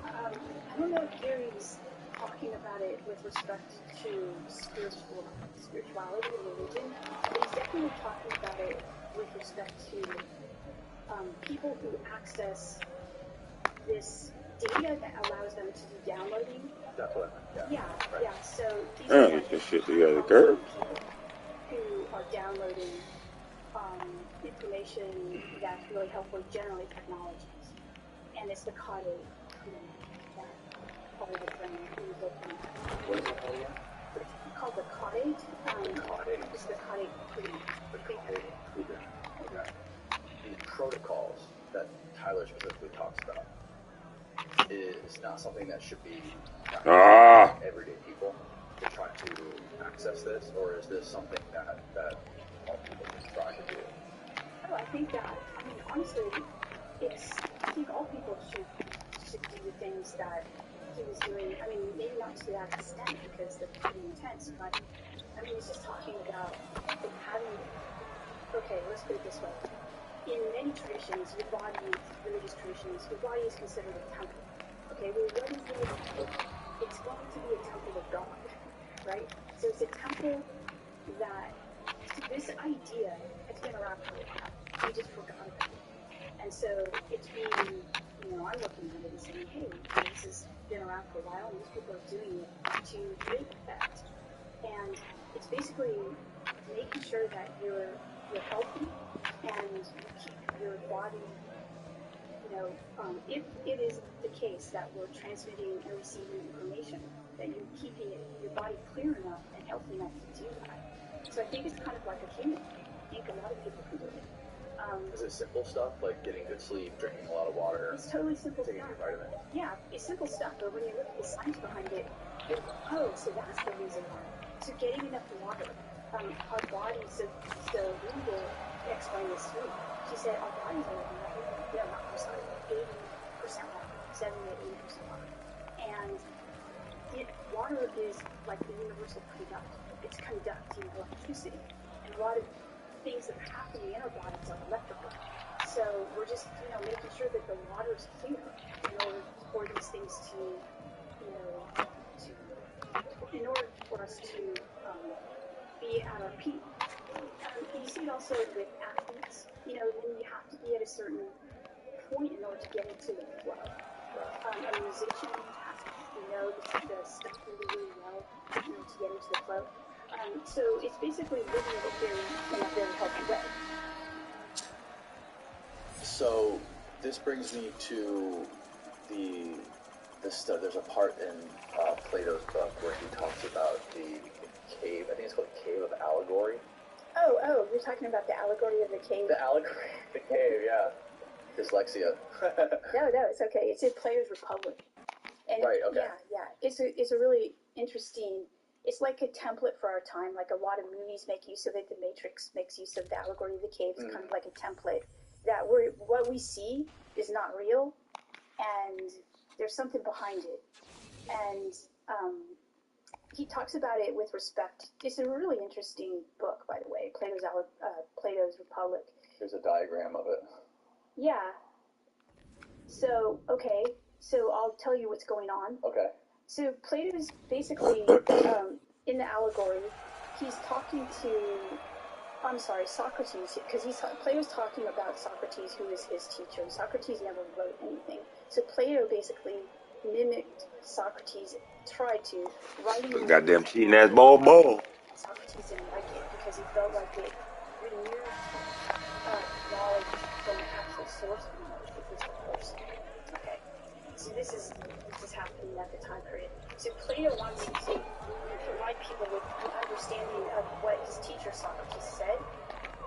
I don't know if Gary's talking about it with respect to spirituality and religion, but he's definitely talking about it with respect to people who access this data that allows them to do downloading. Definitely, yeah. Yeah, yeah. So these I are get this shit together, girl. people who are downloading information that's really helpful, generally technologies, and it's the caudate, that part of the brain who's looking at. What is it called again? It's called the caudate. Caudate. It's the caudate region. The caudate region. Okay. These protocols that Tyler specifically talks about is not something that should be practiced by everyday people to try to access this, or is this something that all people can try to do? Oh, I think that, honestly, I think all people should do the things that he was doing. Maybe not to that extent because they're pretty intense, but it's just talking about having, okay, let's put it this way. In many traditions, your body, religious traditions, your body is considered a temple. Okay, well, what is the temple? It's going to be a temple of God, right? So it's a temple that, this idea has been around for a while. We just forgot about it. And so it's being, I'm looking at it and saying, hey, this has been around for a while, and these people are doing it to great effect. And it's basically making sure that you're healthy and you keep your body, if it is the case that we're transmitting and receiving information, that you're keeping your body clear enough and healthy enough to do that. So I think it's kind of like a human thing. I think a lot of people can do it. Is it simple stuff like getting good sleep, drinking a lot of water? It's totally simple taking stuff. your vitamins? Yeah, it's simple stuff, but when you look at the science behind it, so that's the reason why. So getting enough water. Our bodies, so we will explain this to me. She said our bodies are like 80% water, 70 to 80% water. And water is like the universal conductor. It's conducting electricity. And a lot of things that are happening in our bodies are electrical. So we're just, making sure that the water is clear in order for these things to, in order for us to be at our peak. You see it also with athletes, then you have to be at a certain point in order to get into the flow. A musician has to know the stuff really, really well in order to get into the flow. So it's basically living in a very healthy way. So This brings me to there's a part in Plato's book where he talks about the cave. I think it's called the Cave of Allegory. Oh, you're talking about the allegory of the cave. The allegory of the cave, yeah. Dyslexia. No, it's okay. It's in Plato's Republic. And right. Okay. Yeah. It's a really interesting. It's like a template for our time. Like a lot of movies make use of it. The Matrix makes use of the allegory of the cave. It's kind of like a template that what we see is not real, and there's something behind it. And he talks about it with respect. It's a really interesting book, by the way. Plato's Republic. There's a diagram of it. Yeah. So I'll tell you what's going on. Okay. So Plato's basically in the allegory, he's talking to, Socrates, because Plato's talking about Socrates, who is his teacher. Socrates never wrote anything. So Plato basically mimicked Socrates, tried to, writing. Goddamn cheating ass ball. Socrates didn't like it because he felt like it removed knowledge from the actual source of knowledge, which was the person. Okay. So this is happening at the time period. So Plato wants to provide people with an understanding of what his teacher Socrates said,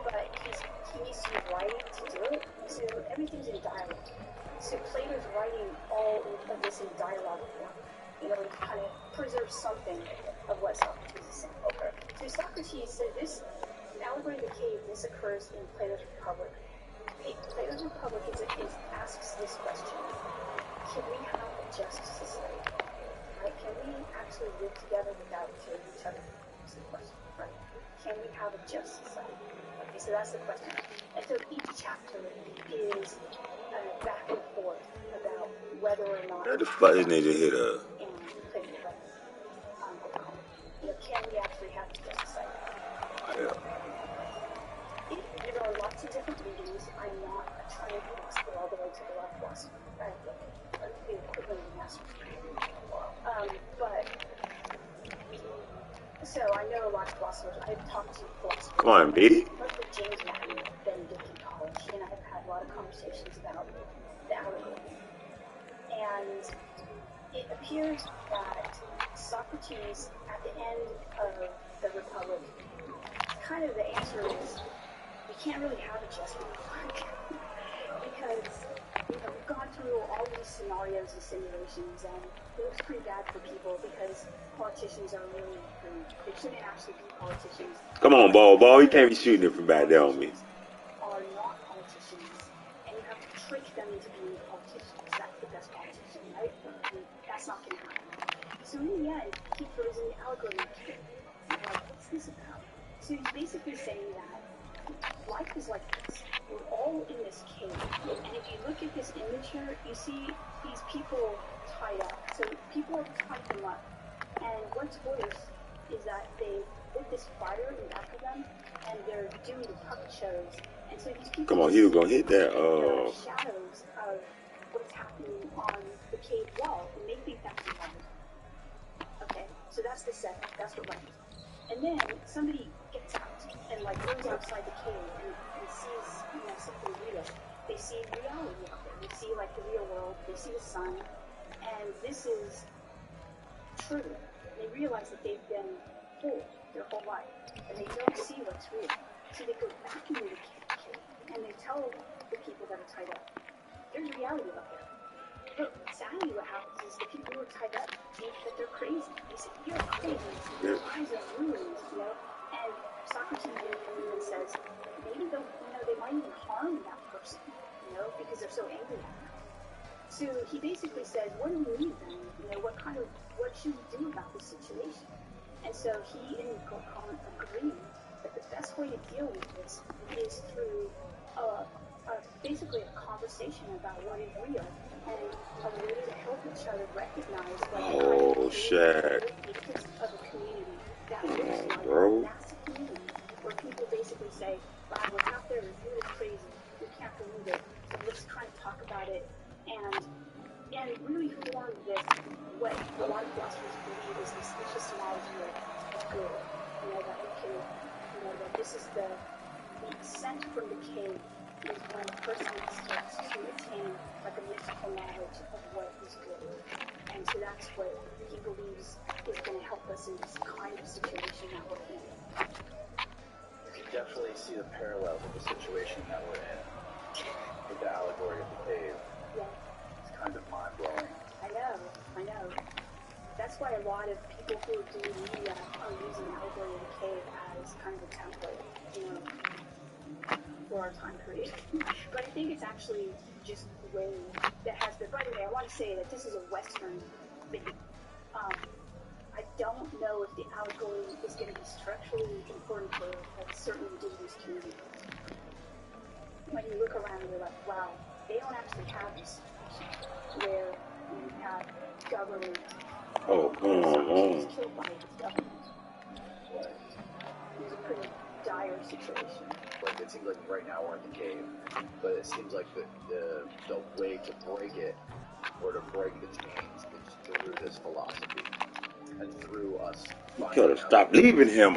but he needs to use writing to do it. So everything's in dialogue. So Plato's writing all of this in dialogue form in order to kind of preserve something of what Socrates is saying. Okay. So Socrates said this allegory of the cave. This occurs in Plato's Republic. Plato's Republic asks this question: can we have a just society? Right? Can we actually live together without killing each other? That's the question, right? Can we have a just society? Okay, so that's the question. And so each chapter is back and forth about whether or not. The fuck is need to hit up? Can we actually have a just society? Yeah. There are lots of different readings. I'm not a trained philosopher, all the way to the left philosopher. I have the equivalent of a master's degree. So I know a lot of philosophers. I've talked to philosophers. Come on, B. Like with James Martin, Benedict in college, and I've had a lot of conversations about the allegory. And it appears that Socrates, at the end of the Republic, kind of the answer is we can't really have a just republic because we've gone through all these scenarios and simulations, and it looks pretty bad for people because politicians are really they shouldn't actually be politicians. Come on, ball. You can't be shooting it from back there on me. Are not politicians, and you have to trick them into being politicians. That's the best politician, right? That's not going to happen. So in the end, he throws in the allegory. What's this about? So he's basically saying that life is like this. We're all in this cave. And if you look at this image here, you see these people tied up. So people have tied them up. And what's worse is that they lit this fire in the back of them, and they're doing the puppet shows. And so these people. Come on, he was gonna hit that. Shadows of what's happening on the cave wall, and they think that's reality. Okay, so that's the setup. That's what life is. And then somebody gets out and goes outside the cave and sees something real. They see reality out there. They see the real world. They see the sun, and this is true. And they realize that they've been fooled their whole life, and they don't see what's real. So they go back into the cave and they tell the people that are tied up, "There's reality out there." But sadly, what happens is the people who are tied up think that they're crazy. They say, "You're crazy. Your eyes are ruined," And Socrates even says, maybe they might even harm that person, because they're so angry at them. So he basically says, what do we need then? What should we do about this situation? And so he and Cohen agree that the best way to deal with this is through basically a conversation about what is real and a way to help each other recognize shit. Of a community that looks like a massive community where people basically say, wow, what's out there is really crazy. We can't believe it. So let's try to talk about it and really form this, what a lot of philosophers believe is this epistemology of good. That we can, that this is the ascent from the cave is when a person starts to attain like a mystical knowledge of what is good. And so that's what he believes is going to help us in this kind of situation that we're in. You can definitely see the parallel with the situation that we're in with the allegory of the cave. Yeah. It's kind of mind-blowing. I know. That's why a lot of people who do media are using allegory of the cave as kind of a template, for our time period. But I think it's actually just the way that has been. By the way, I want to say that this is a Western thing. I don't know if the allegory is going to be structurally important for like certain indigenous communities. When you look around, you're like, wow, they don't actually have this where you have government. He's killed by his government. It was a pretty dire situation. Like it seems like right now we're in the cave, but it seems like the way to break it or to break the chains is through this philosophy and through us. You gotta stop leaving him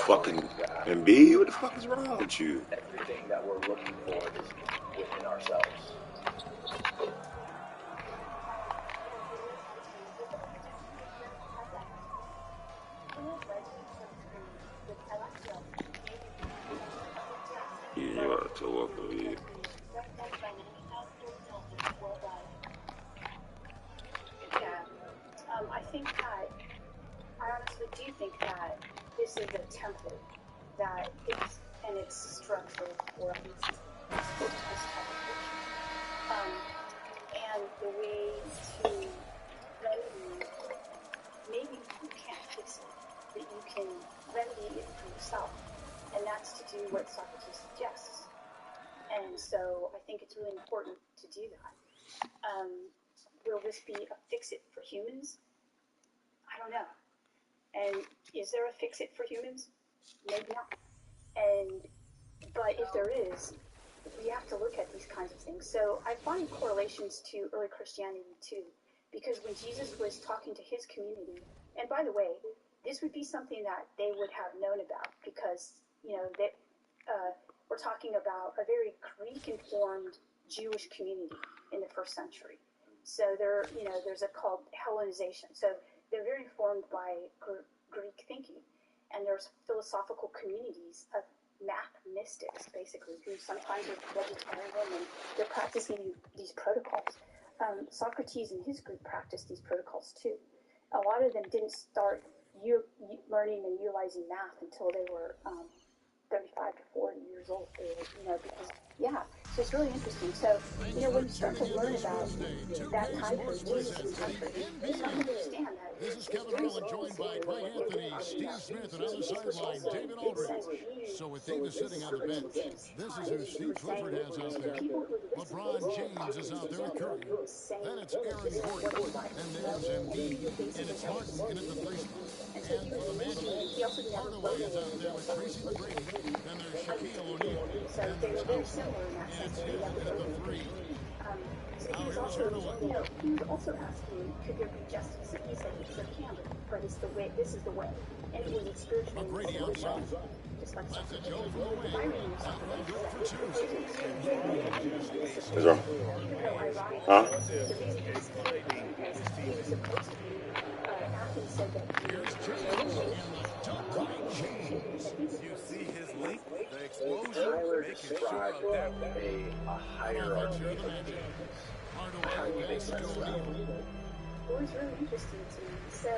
fucking Embiid. What the fuck is wrong with you? Everything that we're looking for is within ourselves. You ought to walk over here. Yeah. I think that, I honestly do think that this is a template that is, and it's structured for at least this type of picture. And the way to remedy, maybe you can't fix it, but you can remedy it for yourself. And that's to do what Socrates suggests. And so I think it's really important to do that. Will this be a fix-it for humans? I don't know. And is there a fix-it for humans? Maybe not. But if there is, we have to look at these kinds of things. So I find correlations to early Christianity too, because when Jesus was talking to his community, and by the way, this would be something that they would have known about because, we're talking about a very Greek-informed Jewish community in the first century. So there's a called Hellenization. So they're very informed by Greek thinking, and there's philosophical communities of math mystics, basically, who sometimes are vegetarian and they're practicing these protocols. Socrates and his group practiced these protocols too. A lot of them didn't start learning and utilizing math until they were 35 to 40 years old, because, so it's really interesting. So, when you start to learn about that time period, Jesus' time period, you start to understand that This is Kevin Harlan, joined by Greg Anthony, Steve Smith, and on the sideline, David Aldridge. So with Davis sitting on the bench, this is who Steve Clifford has out there. LeBron James is out there with Curry. Then it's Aaron Gordon. Then there's Embiid, and it's Harden in at the 3 spot. And for the Magic, Hardaway is out there with Tracy McGrady. Then there's Shaquille O'Neal. Then there's House. And it's Hill in at the 3. Now here's Hardaway. He was also asking, could there be justice? And he said, there can be, but it's the way. This is the way. And it was a spiritual. McGrady outside. Just like Lets it go from the wing. That will go for 2. What's wrong? Huh? Here's James in the dunk by James. You see his link, the explosion, Tyler making sure described of that. a hierarchy of things. How do you make sense of that? It was really interesting to me. So,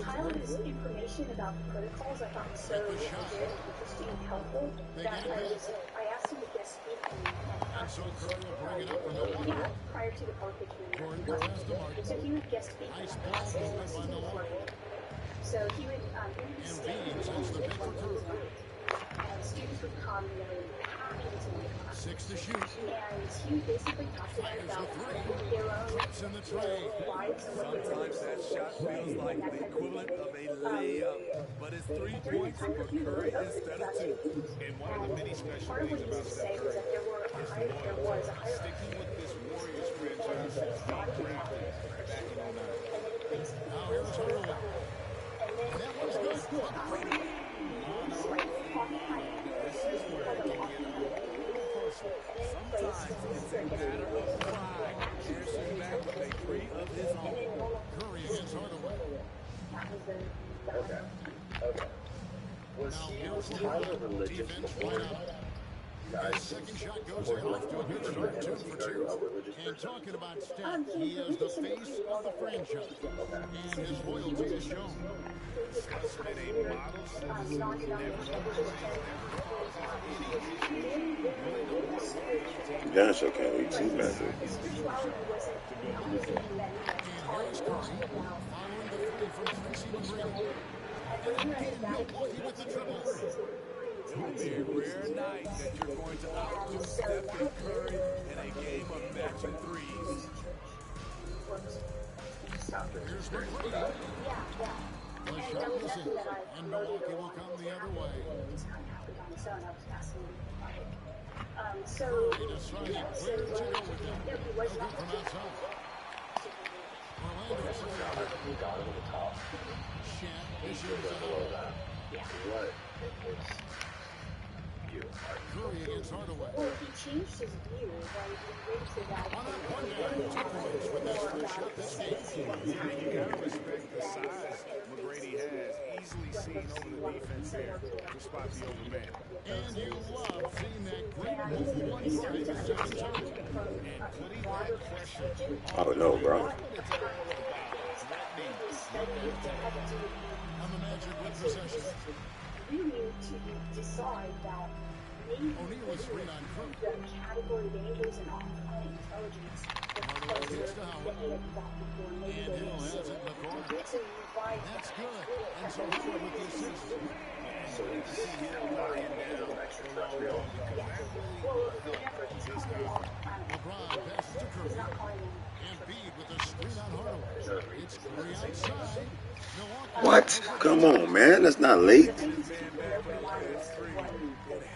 Tyler's information about the protocols I thought was so very interesting and helpful that I asked him to guest speak And so Curry will bring it up from Milwaukee. prior to the publication. Jordan pass to Martin. So he would guest speak. Nice ball movement by Milwaukee. So he would Embiid sends the pick for Curry. and students would come packed into my class. 6 to shoot. And he basically talked to them about their own Drops in the tray. lives and what they were Sometimes that shot feels like the equivalent of a layup, but it's 3 points for Curry instead of 2. And one of the many special part of what things he about used to say was Steph that there was a hierarchy. sticking with this Warriors franchise since being drafted back in 09. Now here's Hardaway. That one's good. Like, This is where the three of his own. Curry against Hardaway. Okay. Now here's LeBron. Defense right on. His second shot goes in off to a good start, 2 for 2. And talking about stats, he is the face of the franchise. And his loyalty is shown. Gus been a model citizen, never complains, never causes any issues. Really knows how to work with the team. Damn sure can't eat too bad. To go with it. And here's Curry, following the three from Tracy McGrady. And again, Milwaukee with the dribble. It will be a rare night that you're going to outdo Stephen Curry in a game of matching threes. Here's McGrady. The shot misses, and Milwaukee will come the other way. Curry deciding where to go with it. No good from outside. Orlando Shaq issues it out. Curry against Hardaway. Well, he changed his view when he went to that. On that one down, 2 points with his first shot this game. You gotta respect the size McGrady has. Easily seen over the defense there to spot the open man. And you love seeing that great move one drive is just a turn. And putting that pressure Oh no, bro. On the Magic with possession. We need to decide that maybe O'Neal is screen on Curry. the category dangers and on intelligence Hardaway gets to Howard. And Hill has it in the corner. That's good. And so Howard with the assist. So you see him lying down extraterrestrial. LeBron passes to Curry. And Bede with a screen on Hardaway. It's Curry outside. Milwaukee. What? Come on, man. That's not late. It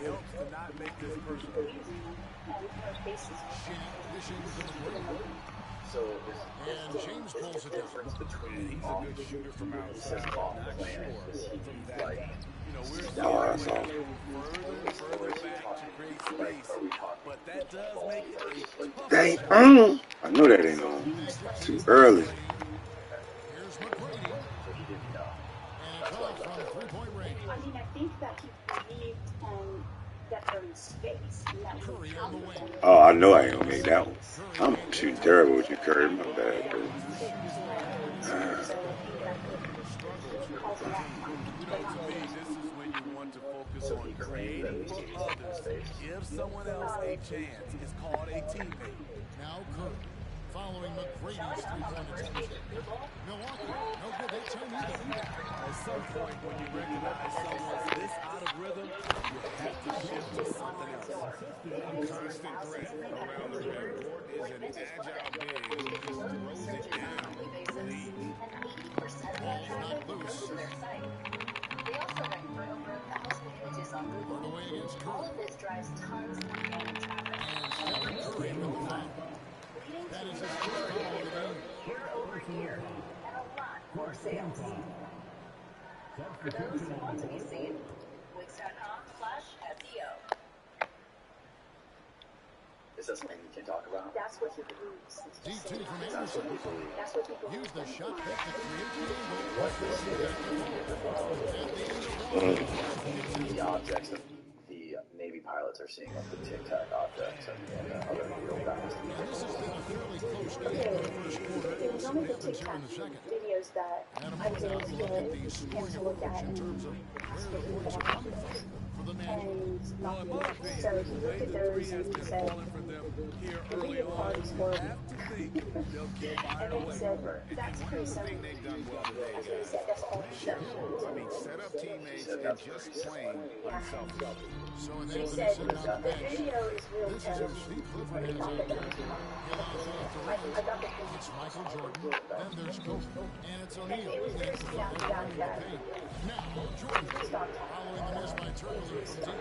helps to not make this personal. Shaq dishing to McGrady. And James pulls it down. And he's a good shooter from outside. Not sure from that. You know, we're Oh, that's all. further back to create space, but that does make it a tough Dang. I know that ain't on. Too early. Here's McGrady. And it's off from 3-point range. I mean, I think that he believed that there was space. And that Curry on the wing. Oh, I know I ain't gonna make that one. I'm shooting terrible with you, Curry. My bad, bro. To me, this is when you want to focus on creating for others. Give someone else a chance. It's called a teammate. Now Curry. Following McGrady's 3-point attempt. Milwaukee. No good that time either. At some point, when you recognize someone's this out of rhythm, you have to shift to something else. Constant threat around the backcourt is an agile big who just throws it down to lead. Ball's not loose. Hardaway against Curry. And Stephen Curry with the foul. That is his first foul of the game. More sales. For those who want to be seen, Wix.com/SEO. Is that something you can talk about? That's what he believes. D2 from Anderson. That's what people Use the shot pick to create the angle. The objects that the Navy pilots are seeing, like the Tic Tac objects and other real guys. And this has been a fairly close game in the first quarter. It was only the Happens Tic here in Tac the second. videos that And I I'm was going able to to look at the get scoring to look approach at in terms of where the points are coming from for the Magic. and Well, not in be my able to. opinion, So the he way looked at the those three has and he been said, falling for them here early on, you have to think they'll keep firing and he away. said, that's One pretty other simple. thing they've done well today, That's what he guys. said, that's all he said. I mean, set up teammates and just plain unselfish. So with He Anthony said, sitting on the the bench, video is real this is tough. who Steve Clifford has out there. He'll also have to run. It's Michael Jordan, then there's Kobe, and it's O'Neal leading the foul line in the paint. Now Jordan, following the miss by Turner from deep.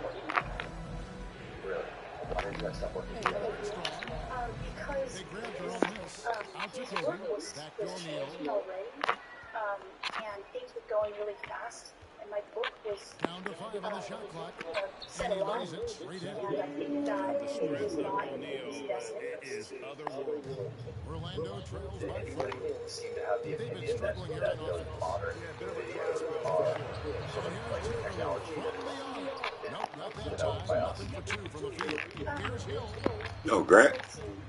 Why didn't that stop working? Because They grabbed their own miss. Out to his Kobe, work was back to O'Neal. changing already, and things were going really fast. And my book was Down to 5 on the shot clock. said And a he lot, lays it straight in. and I think that The it was strength of not in O'Neal his best is interest. otherworldly. Orlando trails by Anyone 4. seem to have the They've been opinion that, struggling here that on those offense. modern Yeah, a bit of a dry videos spell for are sure. sort And of here's like the Timberlake technology from that the has arc. been Nope, not that developed by time. us. Nothing for 2 from the field. Here's Hill. No, Grant.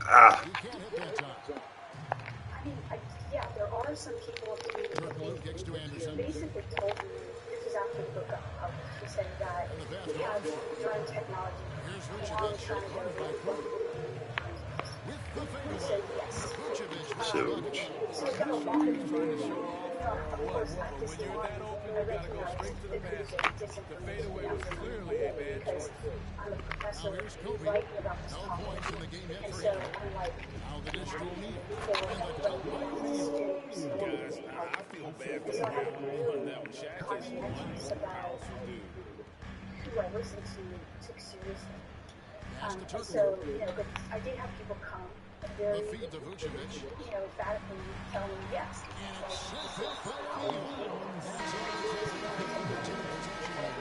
Ah. He can't hit that time. I mean, yeah, there are some people who Turkoglu kicks to Anderson. basically told me, this is after the book got published, he said that And the pass he to has Armstrong. drone technology. Here's and Vucevic, I'm trying to guarded by go Curry. With the He said fadeaway. yes. Vucevic with the Shoot. bucket. So he's got a Not lot sure of he was trying to show off or of what, course, at but this when you're time, that open, I you gotta go recognize straight to the that there's basket. The disinformation fadeaway out was there clearly a bad because choice. I'm a professor Now here's Kobe. writing about this No topic. points in the game yet And for so him. I'm like, Now the dish to O'Neal. for And the dunk by O'Neal. Guys, I feel bad for the ref on that one. Shaq is one powerful dude. who I listened to took seriously. Pass to And Turkoglu. so, but I did have people come and The very, feed to Vucevic. emphatically tell me yes. And it's set back by O'Neal. And so he closes it out with number 10 protection there.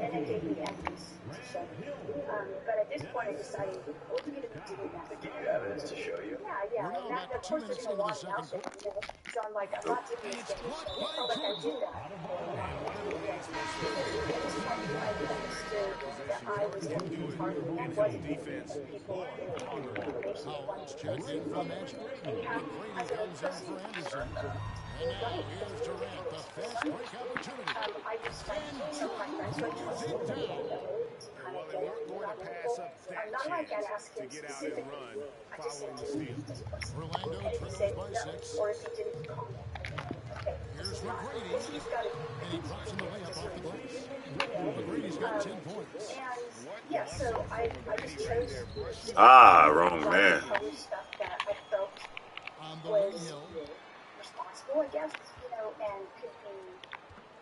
And it gave me evidence to show. But at this point, I decided I wasn't going to be doing that. Give you evidence to show you. Yeah. We're now And that, about of 2 course, minutes there's into no the law out second there, quarter. So I'm like, I'm not taking And this it's game. blocked It's by not like I Jordan. did that. I understood that I was going to be part of it. In his defense or on the run. Howard's checked in for the Magic. McGrady comes in for Anderson. And now here's Durant, the fast break opportunity. And Jordan throws it down. Well, they weren't going to pass up that chance to get out and run following the steal. Orlando trails by 6. Here's McGrady. And he drops in the layup off the glass. McGrady's got 10 points. Yeah, so I just chose Ah, wrong man. stuff that I felt On the wing, was Hill. responsible, I guess, and could be,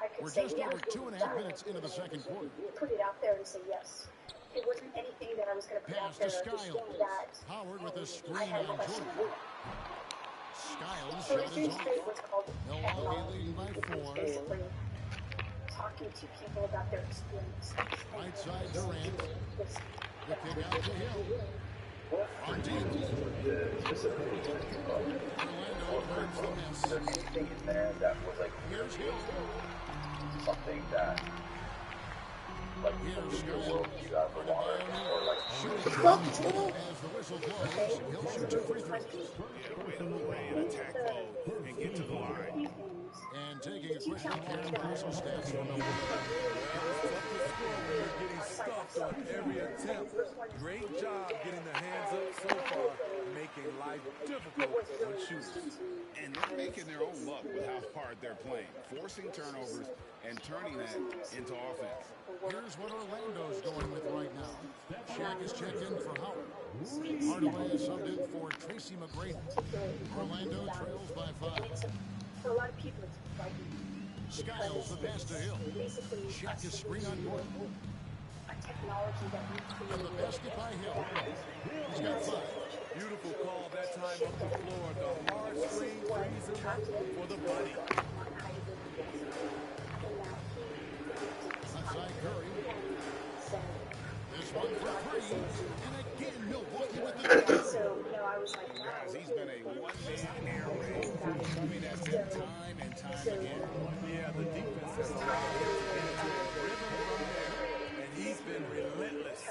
I could We're say, just yeah, over 2.5 minutes into the second quarter. put it out there and say yes. It wasn't anything that I was going to put out Pass there to Skiles. that Howard with a I screen had a on question Jordan. about. Skiles So shot it's is off. basically what's called Milwaukee technology. leading by 4. Basically talking to people about their experiences. Right side Durant. This, The kick out to Hill. On deep. Orlando turns the miss. Is there anything in there that was like Here's Hill. something that like Here's blew your Skiles. worldview out of the water or like As the whistle blows, he'll shoot 2 free throws. Yeah, way to play in attack mode and get to the line. And taking a quick look here at personal stats for Milwaukee. Getting stuffed on every attempt. Great job getting the hands up so far, making life difficult on shooters. And they're making their own luck with how hard they're playing, forcing turnovers and turning that into offense. Here's what Orlando's going with right now. Shaq is checked in for Howard. Hardaway is subbed in for Tracy McGrady. Orlando trails by 5. for a lot of people, it's frightening. Skiles the pass to Hill. Shaq is screen on Gordon. A technology that we created. And the basket by Hill. He's got 5. Beautiful call that time up the floor. The hard screen frees him up for the bunny. Outside Curry. This one for 3. And again, Milwaukee with the triple. So, I was like, Guys, he's been a one-man air raid. I mean, that's it time and time again. Yeah, the defense has allowed him to get into a rhythm from there, and he's been relentless.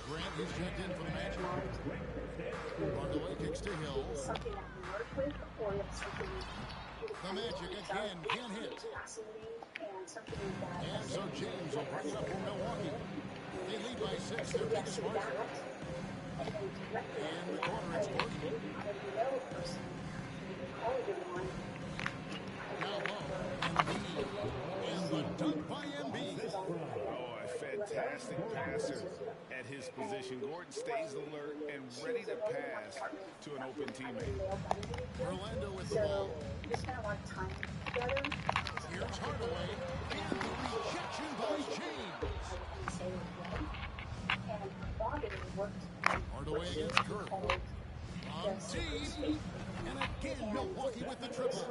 Grant is checked in for the Magic. Hardaway kicks to Hill. Something that we work with, or it's something The Magic again can't hit. and something that And so James will bring it up for Milwaukee. They lead by 6, their biggest margin. And the corner, it's Gordon. Now low, Embiid. And the dunk by Embiid. Oh, a fantastic passer at his position. Gordon stays alert and ready to pass to an open teammate. Orlando with the ball. We spent a lot of time together. Here's Hardaway. And the rejection by James. And Bobby worked Hardaway against Curry. On deep. And again, Milwaukee with the triple.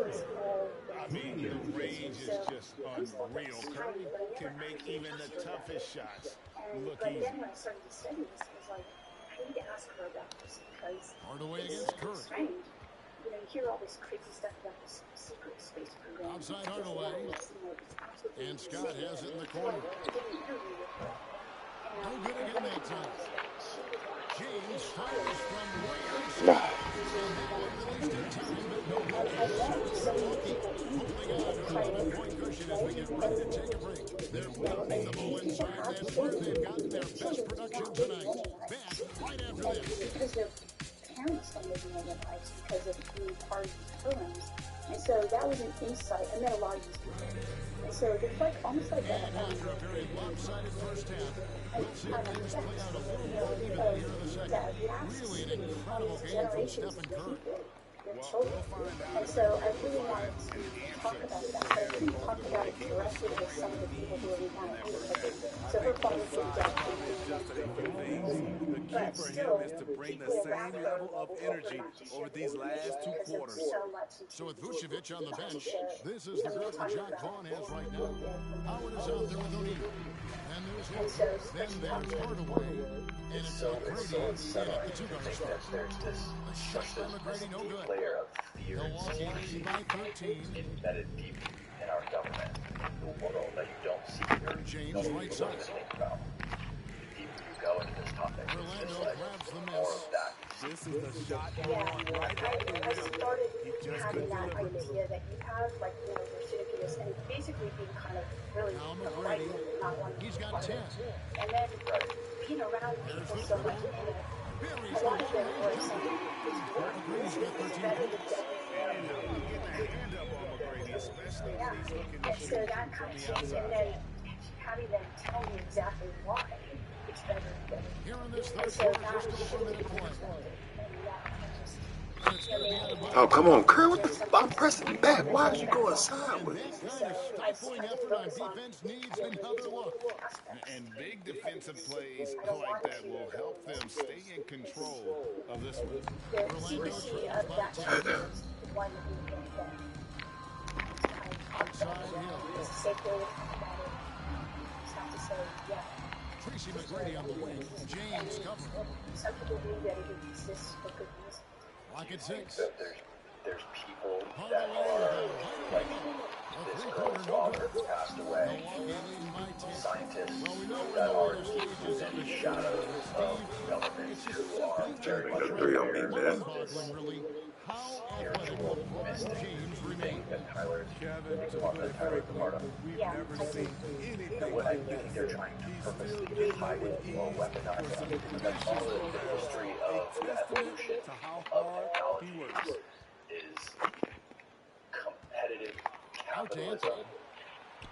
I mean, the range range is just unreal. Curry can make even the toughest shots look but easy. then when I started to study this, I was like, I need to ask her about this because Hardaway it's against Curry. strange. You know, you hear all this crazy stuff about this secret space program. Outside Hardaway. And Scott has it in the corner. No good again that time. James fires from way outside. And they wanted at least in time, but no good. So Milwaukee holding on to an 11-point cushion as we get ready to take a break. They're pounding the ball inside. That's where they've gotten their best production tonight. Back right after this. Because their parents don't live in their lives because of being part of these programs. And so that was an insight. I met a lot of these people. And so it's like almost like that. And after a very lopsided first half, we'll see if things play out a little more evenly here in the second. Really an incredible game from Stephen Curry. Children. And so I really wanted to talk about that, but I couldn't talk about it directly with some of the people who are behind it. So her father did The key for him is to bring the same level of energy over these last 2 quarters. So with Vucevic on the bench, this is the group that Jack Vaughn has right now. Howard is out there with O'Neal. Then there's Hill. Then there's Hardaway. And it's McGrady at the two-guard spot. A shot by McGrady, no good. Milwaukee lead by 13. Embedded deep in our government, the world that you don't see here. James right side. The deeper you go into this topic, Orlando grabs the more miss. of that. This is the shot you want right out the I rim. started He just having couldn't that deliver. idea that you have, like, you know, your Syracuse, and basically being kind of really Now frightened McGrady, and not wanting he's to be got part of 10. it. And then being around people so much, and Buries a the lot of them were long-range saying, jumper. it's work. McGrady's got 13 better points. than And how do you get that hand up on McGrady, especially when he's looking to And so shoot that from kind of the changed, and outside? then having them tell me exactly why it's better than Here in this and third so quarter, that just over a minute to play. and It's going to be out of bounds. Oh, come on, Curry. What the fuck? I'm pressing back. Why is you going And sideways? that kind of stifling effort on defense needs another look. And big defensive plays like that will help them stay in control of this one. The secrecy of that chapter is the one that we can get. Outside Hill. It's a safe way to talk about it. You just have to say, yeah. Tracy McGrady on the wing. James covering. Some people believe that it exists for good reason. Lock at 6. There's people that Hardaway are like a this three-quarter, girl's no father good. who passed away. Milwaukee leading by 10. Scientists Well, we know we're in that the are later stages of in the the show. shadows of Steve, governments it's just who are something very much Three on me, aware man. of this mind-boggling, really. How athletic spiritual LeBron mystic James thing remains. that Tyler's Kevin, to part put it that Tyler's a quickly, part of. we've Yeah, never I seen do. anything What I like think this. they're trying to He's purposely still getting hide it or used weaponize for some it. And that's all vicious the history programs. of A the testament evolution to how of hard he technology works. is competitive Out to capitalism Anthony.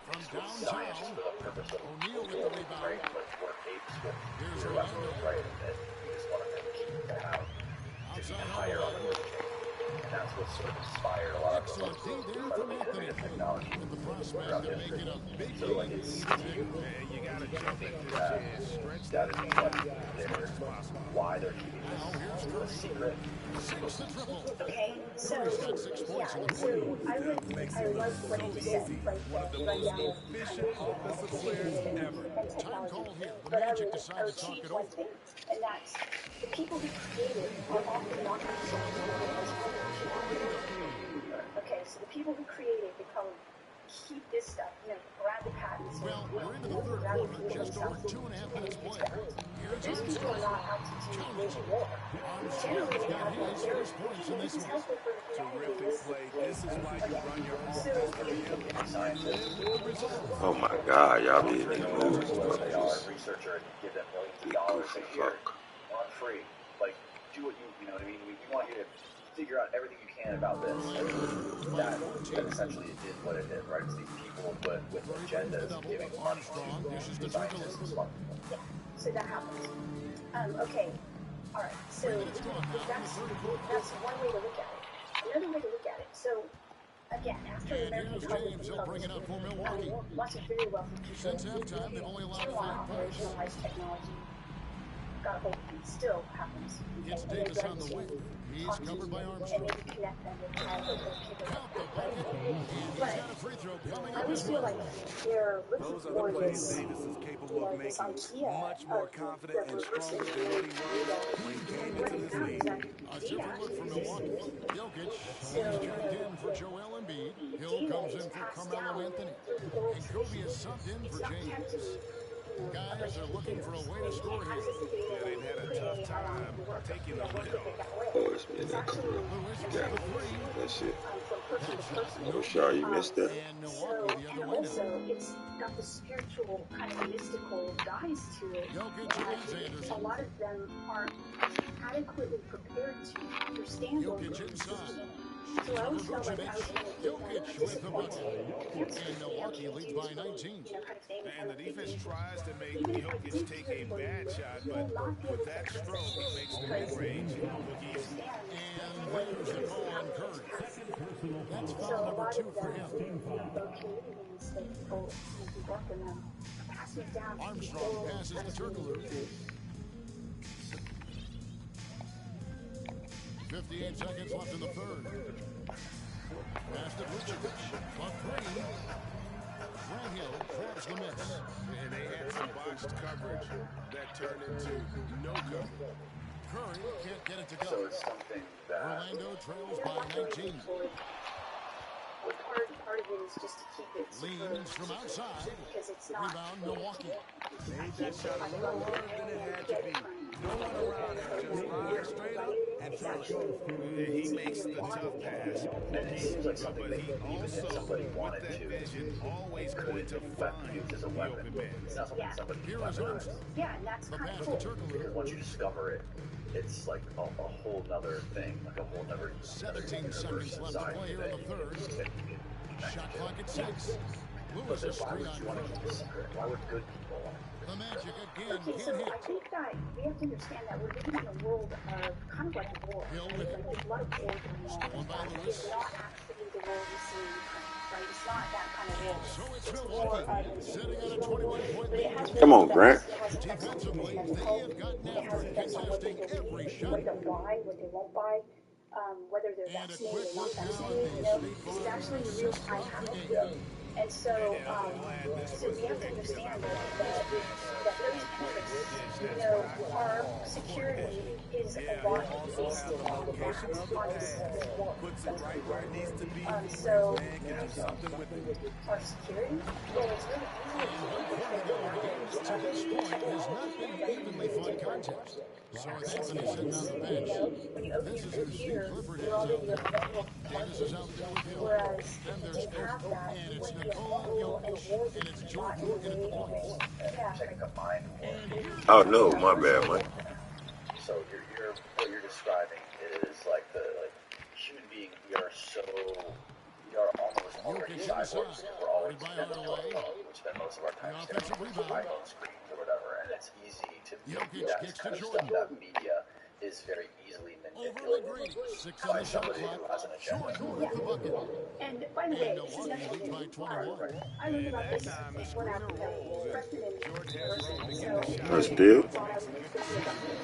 From with downtown, science for the purpose of O'Neal with the rebound. right, what apes with Here's your Orlando. left, right, and you just want to keep to have to be Outside higher on the Hardaway. food chain. And that's what sort of inspired a lot of Excellent D there from incredibly Anthony. innovative technology With the prospect throughout of history. making a big So like lead. it's And you got to jump at this chance. Stretch that that is lead what as much as possible. why they're keeping Now here's this a Curry. secret. 6 the triple. Okay, so Curry's got 6 points in the so quarter. I like what you just said, like One of the run most down the efficient offensive players ever. and Time technology. call here. The But I Magic would decide to talk change it one over. thing, and that's the people who create it are often not okay, so the people who create it become keep this stuff, you know, grab the patents. Well, we're into the third quarter, just over 2.5 minutes played. Here's These people are Armstrong. not out to do wage war. Armstrong's got his first points in this one. Terrific play. This is why you run your offense through him. Oh my God, y'all be in the mood. Whoever they are, researcher, and give them millions of dollars a year on free. Like, do what you know what I mean? We want you to figure out everything you can about this. That essentially is what it is, right? It's these people, but with agendas giving Armstrong dishes the scientists triple. money. Yeah, so that happens. Okay, all right. So that's one way to look at it. Another way to look at it. So again, after And American here's Republic James. He'll bring it up for Milwaukee. lots of very wealthy people Since halftime, they've only allowed 5 points. operationalized technology got a hold of it. Still happens. It's And they Davis on drive the to wing. He's covered by and Armstrong. maybe connect them with how they're capable Count the of, bucket. right? And he's But got a free throw coming I up always as feel well. like they're looking Those are the for plays this, Davis is capable of this making. idea Much more of confident the and reverse stronger than what he engineering was when he came and into what I this found is league. that A data different look actually from existed. Milwaukee. Jokic, So, he's checked in for Joel Embiid. Hill data comes is in for passed Carmelo down Anthony. through the oral And Kobe tradition. is subbed in It's for not kept James. in, a Guys bunch are of looking for a computers. way to score It here. accesses the data Yeah, and they've had a put it in tough AI time to work. taking Yeah, the work with will. it that way. Oh, it's been It's that actually Lewis you for got the inherently three. easier that shit. from person That to shot, person. no Rashad, you good. missed that. And So, Milwaukee the and other way also, now. it's got the spiritual, kind of mystical guys to it. Jokic and A Anderson. lot of them aren't adequately prepared to understand or Jokic resist inside. it. Shoots So I over always felt like I Vucevic. was going to get Jokic with the bucket. And Milwaukee leads by 19. kind of thing. And the defense tries to make Even if I Jokic did take do a it for bad you, shot, you but will not be with able to that access stroke, it it makes the because mid-range you don't look easy. understand And what it there's the is, call how on it's Curry. happening. That's So foul a number lot 2 of for them, him. the communities that people who work in them pass it down to Armstrong people passes to Turkoglu. 58 seconds left in the third. Pass to Vucevic. A three. Grant Hill clubs the miss. And they had some botched coverage that turned into no coverage. Curry can't get it to So go. it's something that Orlando trails by 19. Part of it is just to keep it Leans from outside. because it's not. Rebound Milwaukee. Made that shot a little harder than it had to be. No one around him, just line straight up and drill it. He makes the tough pass look it easy, seems like something but that he even if also, somebody with wanted that to, vision, always going to find used as a the weapon. open man. It's not something somebody can Here is weaponize. Armstrong. Yeah, and that's The kind pass of to cool. Turkoglu. Because once you discover it, it's like a whole nother thing, like a whole nother 17 seconds left to play here in the third. Shot clock at 6. Lewis is straight on Curry. Why would good people want it? The Magic again Okay, so can't hit. I think that we have to understand that we're living in a world of kind of like a war. Hill Right? with Like it. there's a lot of war going on. Stolen by Lewis. It's not actually the war we see in Ukraine, right? It's not that kind of war. So it's It's more Milwaukee of sitting on a 21-point but it lead. has Come on, Grant. Defensively, they have gotten after it, contesting every shot. What they'll buy, what they won't buy, whether they're And a vaccinated quick or not look now at vaccinated, the you know, State it's Farm actually in real assist time of the happening. game. And so, so we have to understand that those interests, you know, our security is a lot based on the battles on this war. Puts it right where it needs to be. So, Man can do something with it. our security, well, it's really easy To this point has not been evenly fought contest. So with Anthony sitting on the bench, this is who Steve Clifford has out there. Davis is out there with Hill. Then there's Edwards, and it's Nikola Jokic, and it's Jordan looking at the points. Checking a mind war. Oh no, my bad, man. So what you're describing is like human being. We are almost already cyborgs. We're always spending we spend most of our time staring at iPhone screens or whatever, and it's easy to Jokic that kicks kind to of Jordan. stuff. That media is very easily Over manipulated McGrady. 6 on by the shot somebody clock. who has an agenda. Jordan with the bucket. And by the way, And Milwaukee leads by 21. I learned about That this time the when I screener rolls, and freshman in Jordan has room to university. get the shot. That's still.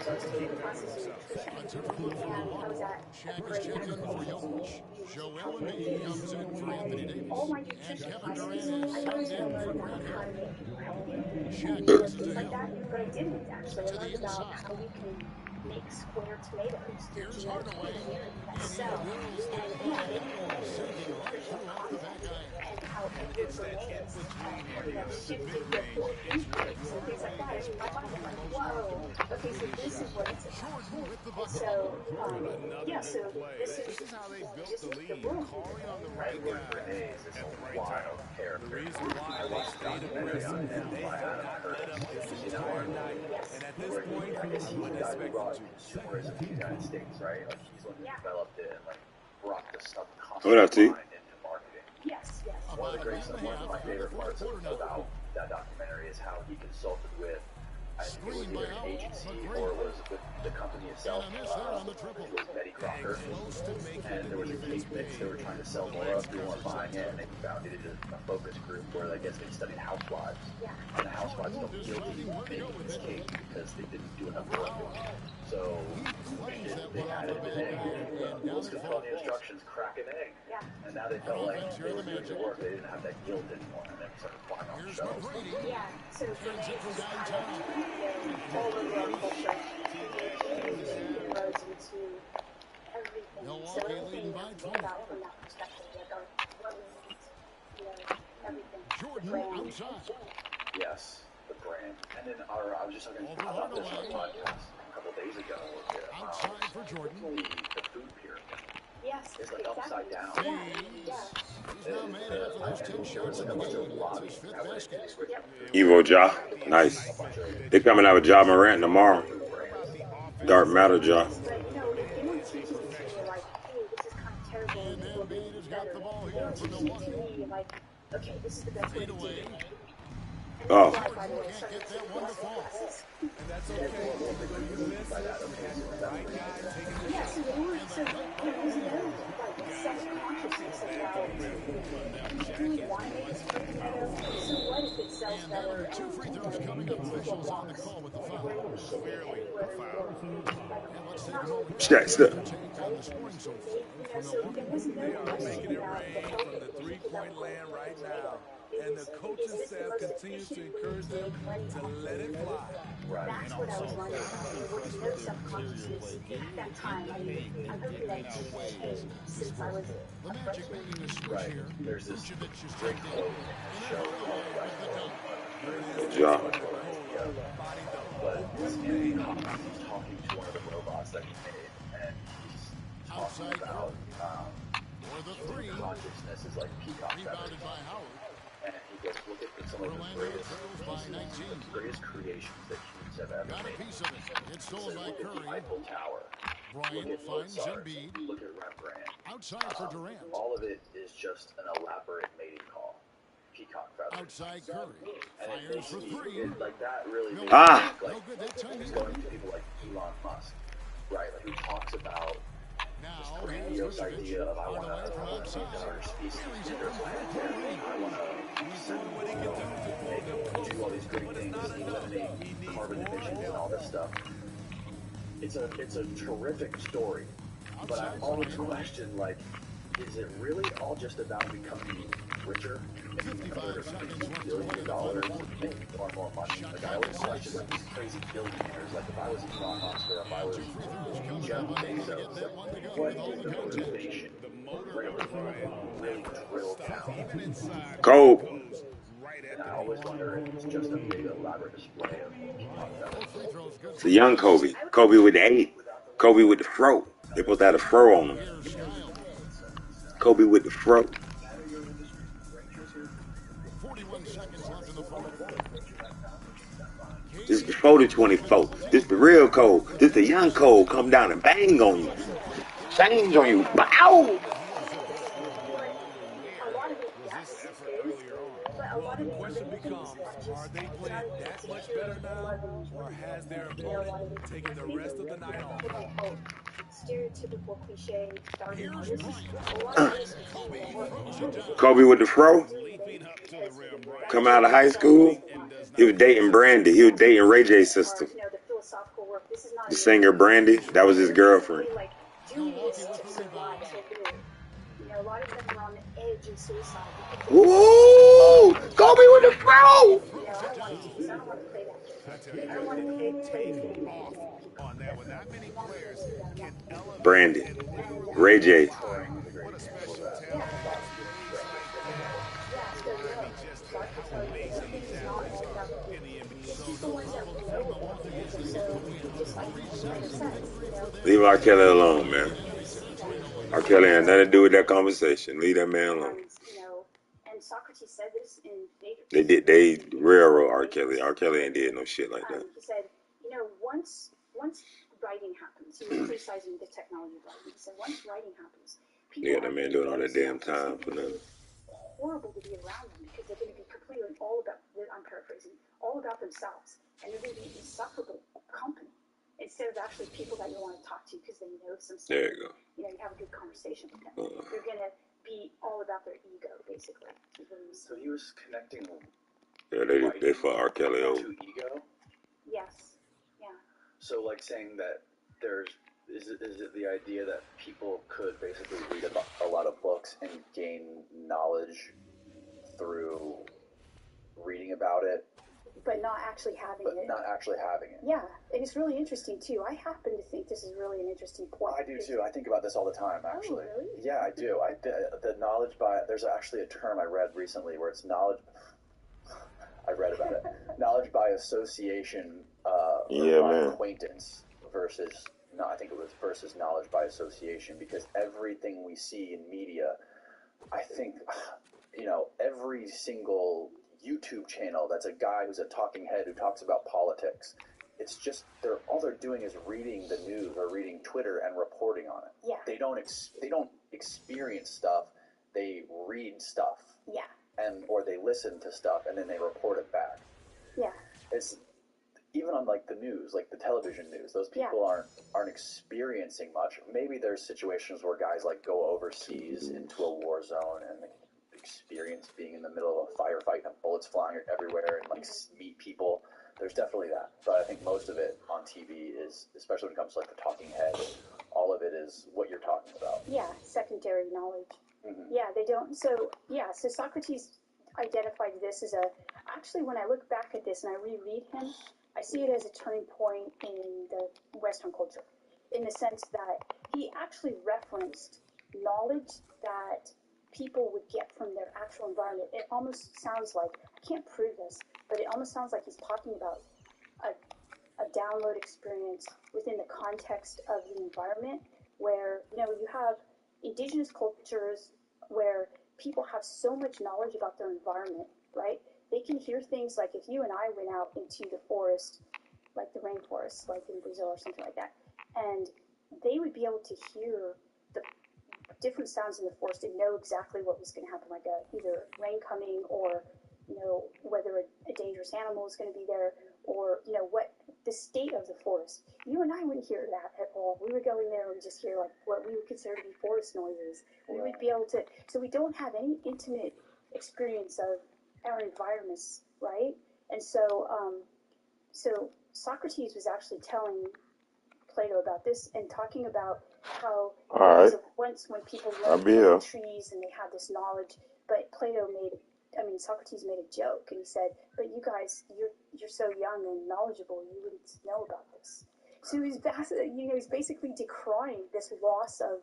So I was taking classes in nutrition, A different look from and I was Milwaukee. at Shaq is checked in for Jokic. Joel Embiid comes in for Anthony Davis. all my And nutrition Kevin classes, Durant is I subbed learned in for about Grant how Hill. to make healthy Shaq food passes to like Hill. that, but I didn't actually. To I the learned about inside. how we can make square tomatoes through Here's genetic Hardaway. engineering that And he cell. drills that And bucket. yeah, Sinking right through off the back iron. and how it It's that in-between area, the mid-range. It's where you so things like that. I find it like, whoa. Okay, so this is what it's about. Jordan with the bucket. So, yeah, so Another play. this This is how they built the lead, calling on the right Edward guy Bernays is at a the right time. wild character. The reason why they stayed aggressive and they have not let up this entire night. And at this point, I guess he's I'm the guy who expecting brought to. consumerism to the United States, right? Like he's the one who developed it and like brought the What up, subconscious T? mind into marketing. yes, yes. One of the great About a one of my minute and a favorite half parts in the fourth quarter now. about that documentary is how he consulted with I think it was either an agency or it was with the company itself. I think it was Betty Crocker. And there was a cake mix they were trying to sell more of. People weren't buying it, and they founded a focus group where I guess they studied housewives. And the housewives felt guilty making this cake because they didn't do enough work. So they added an egg. Let's just follow the instructions, crack an egg. Yeah. And now they felt like they were doing the work. They didn't have that guilt anymore, and then started flying off the shelves. Yeah, so grenades is kind of, all over our culture. Huge inroads into everything. So everything that we think about from that perspective, like our, what we eat, everything. The brand. Yes, the brand. And then I was just talking about this on a podcast a couple days ago. The food pyramid. Yes, it's like upside down. Yeah. It's like a bunch of lobbies. Evo Ja, nice. They're coming out with Ja Morant tomorrow. Dark Matter Ja. But if anyone teaches it to me like, hey, this is kind of terrible, and people are going to do better. They don't teach it to me like, okay, this is the best way to do it. And oh. that's why, by the way, I started to take classes. And that's okay. When you miss it, right guy taking Yeah, so there's no like self-consciousness about if you want to make this free, so what if it sells better and Two free throws coming up. Officials on the call with the foul. clearly a foul. Shaq Step. They are making it rain from the three-point land right now. And the coaching staff continues to encourage them to let it fly. That's what I was learning about. There was no self-consciousness at that time. I hope that changed since I was a freshman. Right. There's this great quote in the show called Ja. But Anthony Hopkins, he's talking to one of the robots that he made, and he's talking about consciousness is like peacock feathers. And he goes, look at some of the greatest creations that humans have ever made. Look at the Eiffel Tower. Look at Mozart. Look at Rembrandt. All of it is just an elaborate mating call. Peacock feathers. Outside Curry. And it makes me, like that really makes me like, it's going to people like Elon Musk, right? Like who talks about this grandiose idea of I want to start a species interplanetary. I want to do all these great things, eliminate carbon emissions and all this stuff. It's a terrific story, but I've always questioned, like, is it really all just about becoming richer, making another $50 billion, making far more money? Like, I always question, like, these crazy billionaires, like, if I was Elon Musk or if I was Jeff Bezos, like, what is the motivation? Like, if we really drill down. Kobe. And I always wonder if it's just a big elaborate display of peacock feathers. It's a young Kobe. Kobe with the 8. Kobe with the fro. They supposed to have a fro on him. Kobe with the fro. 41 seconds left in the fourth. This is before the 24. This the real Cole. This the young Cole. Come down and bang on you. Change on you. Bow! Well, the question becomes, are they playing that much better now, or has their opponent taken the rest of the night off? Stereotypical cliche starting Kobe with the fro. Come out of high school. He was dating Brandy. He was dating Ray J's sister. The singer Brandy. That was his girlfriend. A lot of them are on the edge of suicide. Ooh! Kobe with the fro! I don't want to play that. I don't want to play on that one. Not many players can elevate. Brandy. Ray J. What a special talent. Just how amazing these athletes are in the NBA. Leave R. Kelly alone, man. R. Kelly had nothing to do with that conversation. Leave that man alone. And Socrates said this in They railroad R. Kelly. R. Kelly ain't did no shit like that. He said, once writing happens, he was criticizing the technology of writing. He said, once writing happens, people Yeah, that man doing all that damn time for nothing. horrible to be around them because they're going to be completely all about, I'm paraphrasing, all about themselves. And they're going to be insufferable company instead of actually people that you want to talk to because they know some stuff. There you go. You have a good conversation with them. They're going to be all about their ego, basically. So he was connecting. Yeah, they for R. Kelly over. To ego? Yes. Yeah. So, like saying that is it the idea that people could basically read a lot of books and gain knowledge through reading about it, but not actually having it. Yeah, and it's really interesting too. I happen to think this is really an interesting point. I do too. I think about this all the time, actually. Oh, really? Yeah, I do. The knowledge by, there's actually a term I read recently where it's knowledge. I read about it. Knowledge by association, by acquaintance versus, no, I think it was versus knowledge by association, because everything we see in media, I think, every single YouTube channel that's a guy who's a talking head who talks about politics, it's just all they're doing is reading the news or reading Twitter and reporting on it. Yeah. They don't experience stuff. They read stuff. Yeah. Or they listen to stuff and then they report it back. Yeah. It's even on like the news, like the television news, those people aren't experiencing much. Maybe there's situations where guys like go overseas into a war zone and experience being in the middle of a firefight and bullets flying everywhere and like meet people. There's definitely that. But I think most of it on TV is, especially when it comes to like the talking head, all of it is what you're talking about. Yeah, secondary knowledge. Mm-hmm. Yeah, they don't. So Socrates identified this as actually when I look back at this and I reread him, I see it as a turning point in the Western culture, in the sense that he actually referenced knowledge that people would get from their actual environment. It almost sounds like, I can't prove this, but it almost sounds like he's talking about a download experience within the context of the environment where, you have indigenous cultures where people have so much knowledge about their environment, right? They can hear things like if you and I went out into the forest, like the rainforest, like in Brazil or something like that, and they would be able to hear the different sounds in the forest and know exactly what was going to happen, like either rain coming or, whether a dangerous animal is going to be there or, what the state of the forest. You and I wouldn't hear that at all. We would go in there and just hear like what we would consider to be forest noises. We would be able to, so we don't have any intimate experience of our environments, right? And so, so Socrates was actually telling Plato about this and talking about how once when people lived in the trees and they had this knowledge, but Socrates made a joke and he said, but you guys, you're so young and knowledgeable, you wouldn't know about this. So he's basically decrying this loss of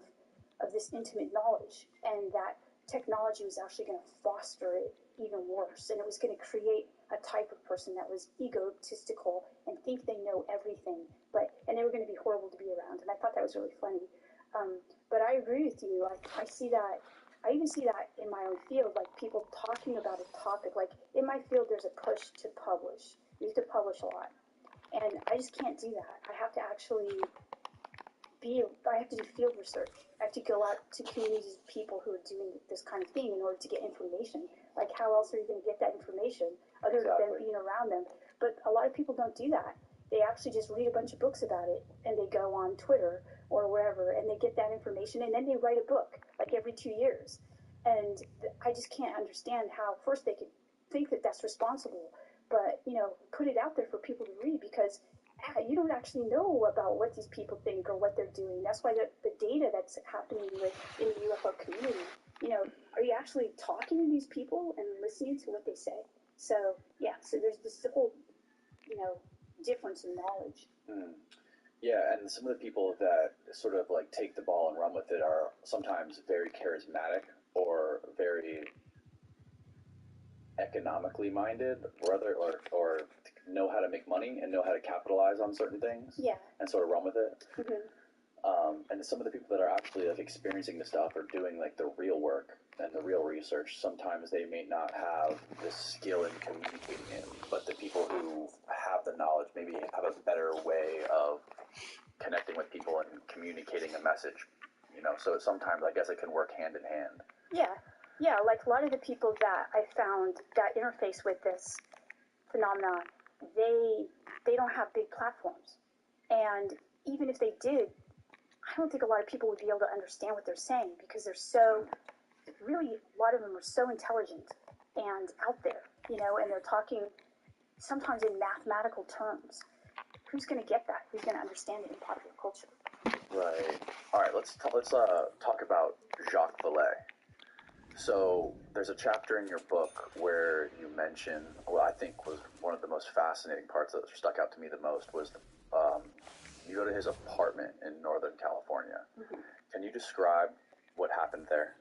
this intimate knowledge, and that technology was actually going to foster it even worse, and it was going to create a type of person that was egotistical and think they know everything, and they were going to be horrible to be around. And I thought that was really funny. But I agree with you. I see that. I even see that in my own field, like people talking about a topic. Like in my field, there's a push to publish. You have to publish a lot, and I just can't do that. I have to actually I have to do field research. I have to go out to communities of people who are doing this kind of thing in order to get information. Like, how else are you going to get that information other than being around them? But a lot of people don't do that. They actually just read a bunch of books about it, and they go on Twitter or wherever, and they get that information, and then they write a book, like every 2 years. And I just can't understand how, first, they could think that that's responsible, but, put it out there for people to read, because you don't actually know about what these people think or what they're doing. That's why the data that's happening in the UFO community, are you actually talking to these people and listening to what they say? So there's this whole, difference in knowledge. Yeah, and some of the people that sort of like take the ball and run with it are sometimes very charismatic or very economically minded, or know how to make money and know how to capitalize on certain things. Yeah. And sort of run with it. Mm-hmm. And some of the people that are actually like experiencing the stuff or doing like the real work and the real research, sometimes they may not have the skill in communicating it, but the people who have the knowledge maybe have a better way of connecting with people and communicating a message. So sometimes I guess it can work hand in hand. Yeah. Yeah, like a lot of the people that I found that interface with this phenomenon, they don't have big platforms. And even if they did, I don't think a lot of people would be able to understand what they're saying because they're so, really, a lot of them are so intelligent and out there, you know, and they're talking sometimes in mathematical terms. Who's going to get that? Who's going to understand it in popular culture? Right. All right, let's talk about Jacques Vallée. So there's a chapter in your book where you mention what I think was one of the most fascinating parts that stuck out to me the most was you go to his apartment in Northern California. Mm-hmm. Can you describe what happened there?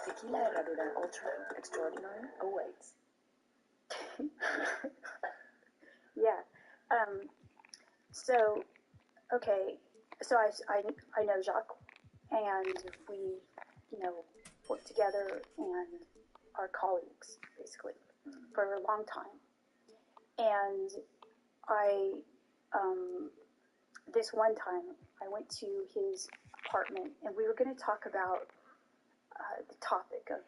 Tequila Herradura Ultra Extraordinary awaits. Yeah. So, okay. So I know Jacques, and we, you know, work together and are colleagues basically for a long time. And I, this one time, I went to his apartment, and we were going to talk about the topic of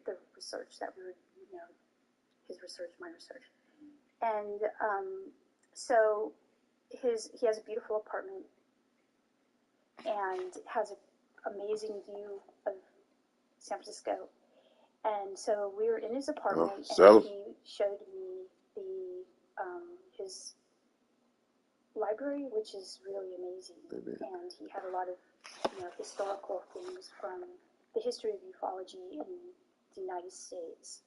the research that we were, you know, his research, my research. And so he has a beautiful apartment and has an amazing view of San Francisco. And so we were in his apartment, and he showed me his library, which is really amazing. And he had a lot of, you know, historical things from the history of ufology in the United States,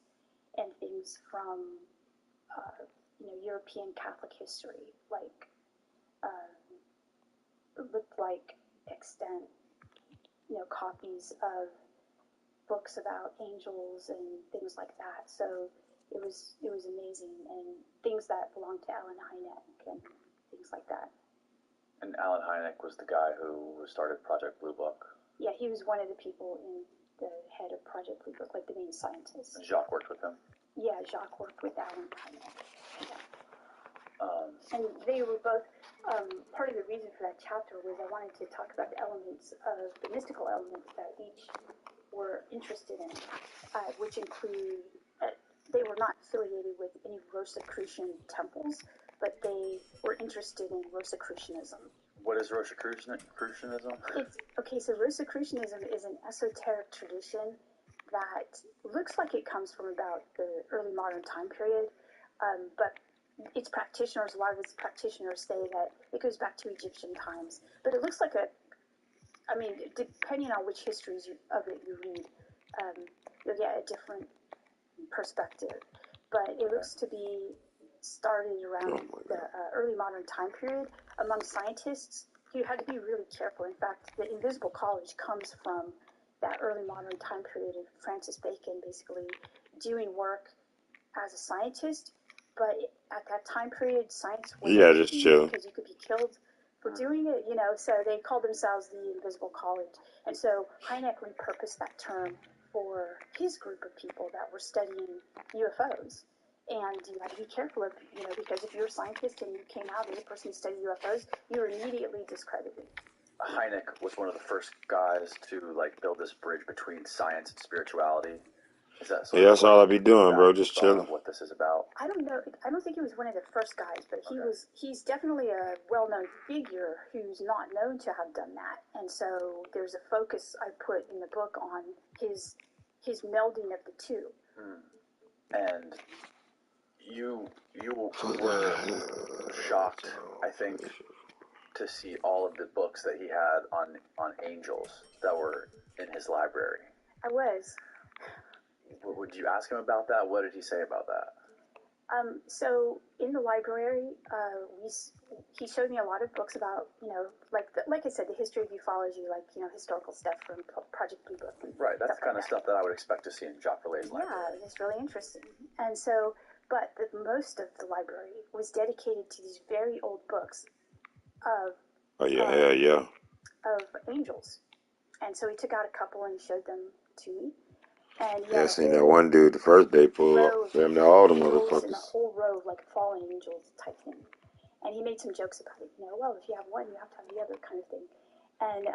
and things from you know, European Catholic history, like looked like extant, you know, copies of books about angels and things like that. So it was amazing, and things that belonged to Alan Hynek and things like that. And Alan Hynek was the guy who started Project Blue Book. Yeah, he was one of the people in the head of Project Blue Book, like the main scientist. And Jacques worked with him. Yeah, Jacques worked with Alan Hynek. Yeah. And they were both, part of the reason for that chapter was I wanted to talk about the elements of the mystical elements that each were interested in, which include, they were not affiliated with any Rosicrucian temples, but they were interested in Rosicrucianism. What is Rosicrucianism? Okay, so Rosicrucianism is an esoteric tradition that looks like it comes from about the early modern time period, but its practitioners, a lot of its practitioners say that it goes back to Egyptian times. But it looks like depending on which histories of it you read, you'll get a different perspective. But it looks to be started around the early modern time period among scientists. You had to be really careful. In fact, the Invisible College comes from that early modern time period of Francis Bacon basically doing work as a scientist. But at that time period, science was just chill. Because you could be killed for doing it, you know. So they called themselves the Invisible College, and so Hynek repurposed that term for his group of people that were studying UFOs. And you had to be careful of, you know, because if you're a scientist and you came out as a person who studied UFOs, you were immediately discredited. Hynek was one of the first guys to build this bridge between science and spirituality. Is that that's all I be doing, bro. Just chilling. What this is about? I don't know. I don't think he was one of the first guys, but he's definitely a well-known figure who's not known to have done that. And so there's a focus I put in the book on his melding of the two. And you were shocked, I think, to see all of the books that he had on angels that were in his library. I was. Would you ask him about that? What did he say about that? So in the library, he showed me a lot of books about, you know, like I said, the history of ufology, like, you know, historical stuff from Project Blue Book. Right, that's the kind of stuff that I would expect to see in Jacques Vallée's library. Yeah, it's really interesting. And so, but most of the library was dedicated to these very old books of of angels. And so he took out a couple and showed them to me. And Yeah, I seen that one dude the first day pull up. Damn near all the and a motherfuckers. whole row of like fallen angels type thing. And he made some jokes about it. Well, if you have one, you have to have the other kind of thing. And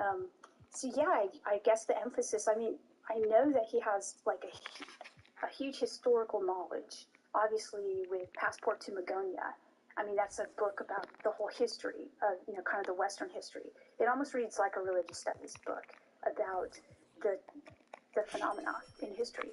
so yeah, I guess the emphasis. I mean, I know that he has like a huge historical knowledge. Obviously, with Passport to Magonia. I mean, that's a book about the whole history of, kind of the Western history. It almost reads like a religious studies book about the phenomena in history.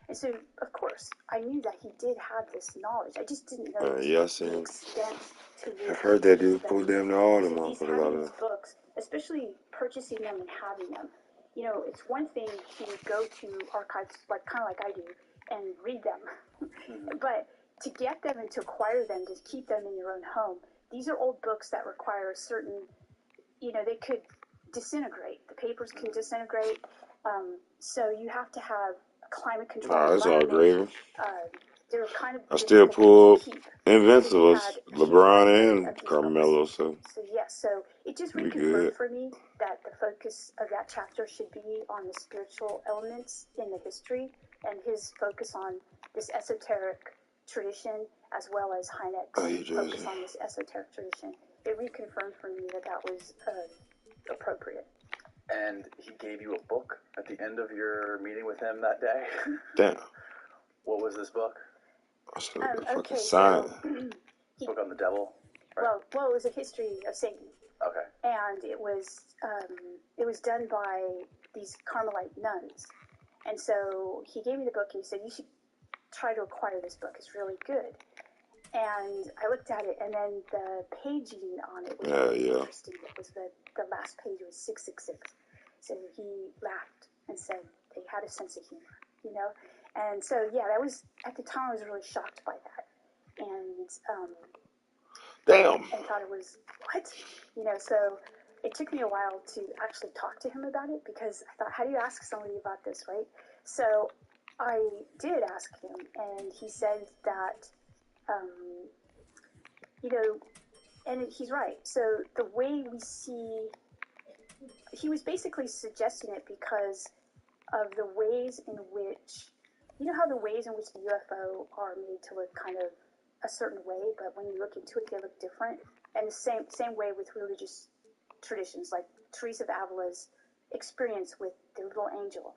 And so, of course, I knew that he did have this knowledge. I just didn't know Yeah, I the seen. extent to which I heard that dude pull that damn near all the so he's motherfuckers having out of these there. books, especially purchasing them and having them. It's one thing to go to archives, like kind of like I do, and read them, but to get them and to acquire them, to keep them in your own home, these are old books that require a certain, they could disintegrate. The papers can disintegrate, so you have to have a climate control Nah, it's all environment. gravy. They're kind of I still difficult pull to keep. Invincibles, LeBron and Of these Carmelo, books. so So yes, so it just we reconfirmed good. for me that the focus of that chapter should be on the spiritual elements in the history, and his focus on this esoteric tradition, as well as Hynek's focus on this esoteric tradition. It reconfirmed for me that was appropriate. And he gave you a book at the end of your meeting with him that day? Damn. What was this book? I should have been fucking signed. Book on the devil? Right. Well, it was a history of Satan. Okay. And it was done by these Carmelite nuns. And so he gave me the book and he said, you should try to acquire this book. It's really good. And I looked at it, and then the paging on it was really interesting. It was the last page was 666. So he laughed and said they had a sense of humor, And so, yeah, that was, at the time, I was really shocked by that. And, damn. And thought it was, what? So it took me a while to actually talk to him about it, because I thought, how do you ask somebody about this, right? So I did ask him, and he said that, and he's right. So the way we see, he was basically suggesting it because of the ways in which, how the ways in which the UFO are made to look kind of a certain way, but when you look into it, they look different. And the same way with religious traditions, like Teresa of Avila's experience with the little angel.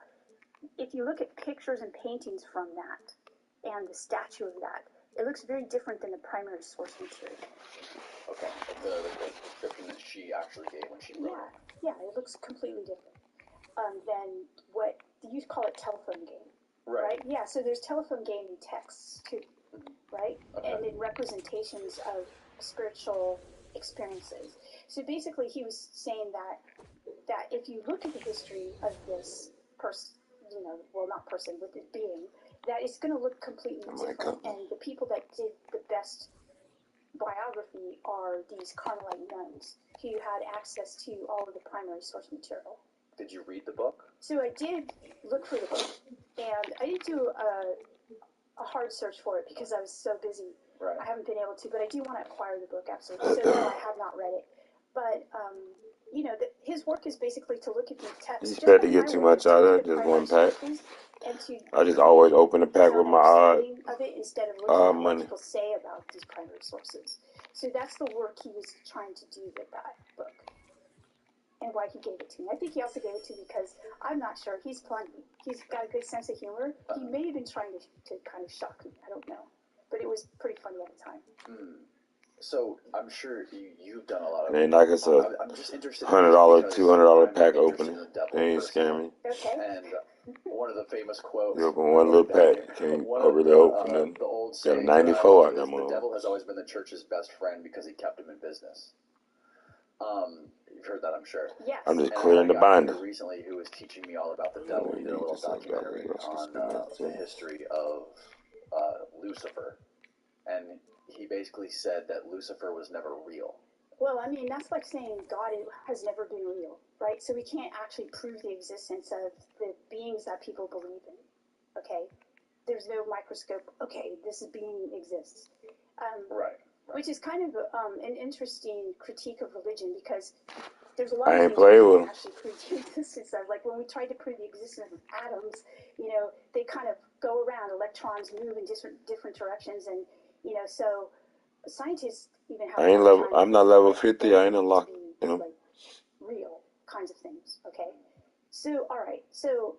If you look at pictures and paintings from that, and the statue of that, it looks very different than the primary source material. Okay, the description that she actually gave when she wrote it. Yeah, it looks completely different than what you call it telephone game, right? Yeah, so there's telephone game in texts too, right? Okay. And in representations of spiritual experiences. So basically, he was saying that if you look at the history of this person, not person, with this being, that it's going to look completely different. And the people that did the best biography are these Carmelite nuns who had access to all of the primary source material. Did you read the book? So I did look for the book, and I didn't do a hard search for it because I was so busy. Right. I haven't been able to, but I do want to acquire the book, absolutely. So no, I have not read it. But, his work is basically to look at the text. You expect to get too much out of it, just one pack. I just always open the pack with my odd instead of looking at what money. people say about these primary sources. So that's the work he was trying to do with that book, and why he gave it to me. I think he also gave it to me because I'm not sure. He's funny. He's got a good sense of humor. He may have been trying to kind of shock me. I don't know, but it was pretty funny at the time. So I'm sure you've done a lot of. It ain't like it's a I'm just interested $100, $200 pack opening. They ain't scaring me. Okay. And one of the famous quotes. You open one little pack, you can't really open it. The old Got a saying 94 out there, the devil has always been the church's best friend because he kept him in business. You've heard that, I'm sure. Yes. I'm just clearing the binder. Recently, who was teaching me all about the devil. He did a little documentary on the history of Lucifer, and he basically said that Lucifer was never real. Well, I mean, that's like saying God has never been real, right? So we can't actually prove the existence of the beings that people believe in, okay? There's no microscope, okay, this being exists. Right. Which is kind of an interesting critique of religion, because there's a lot I of ain't things played we with can him. actually prove the existence of. Like when we tried to prove the existence of atoms, you know, they kind of go around. Electrons move in different directions, and you know, so scientists even have I ain't a hard level. time I'm not level 50. I ain't unlocked. You know. like real kinds of things. Okay, so all right, so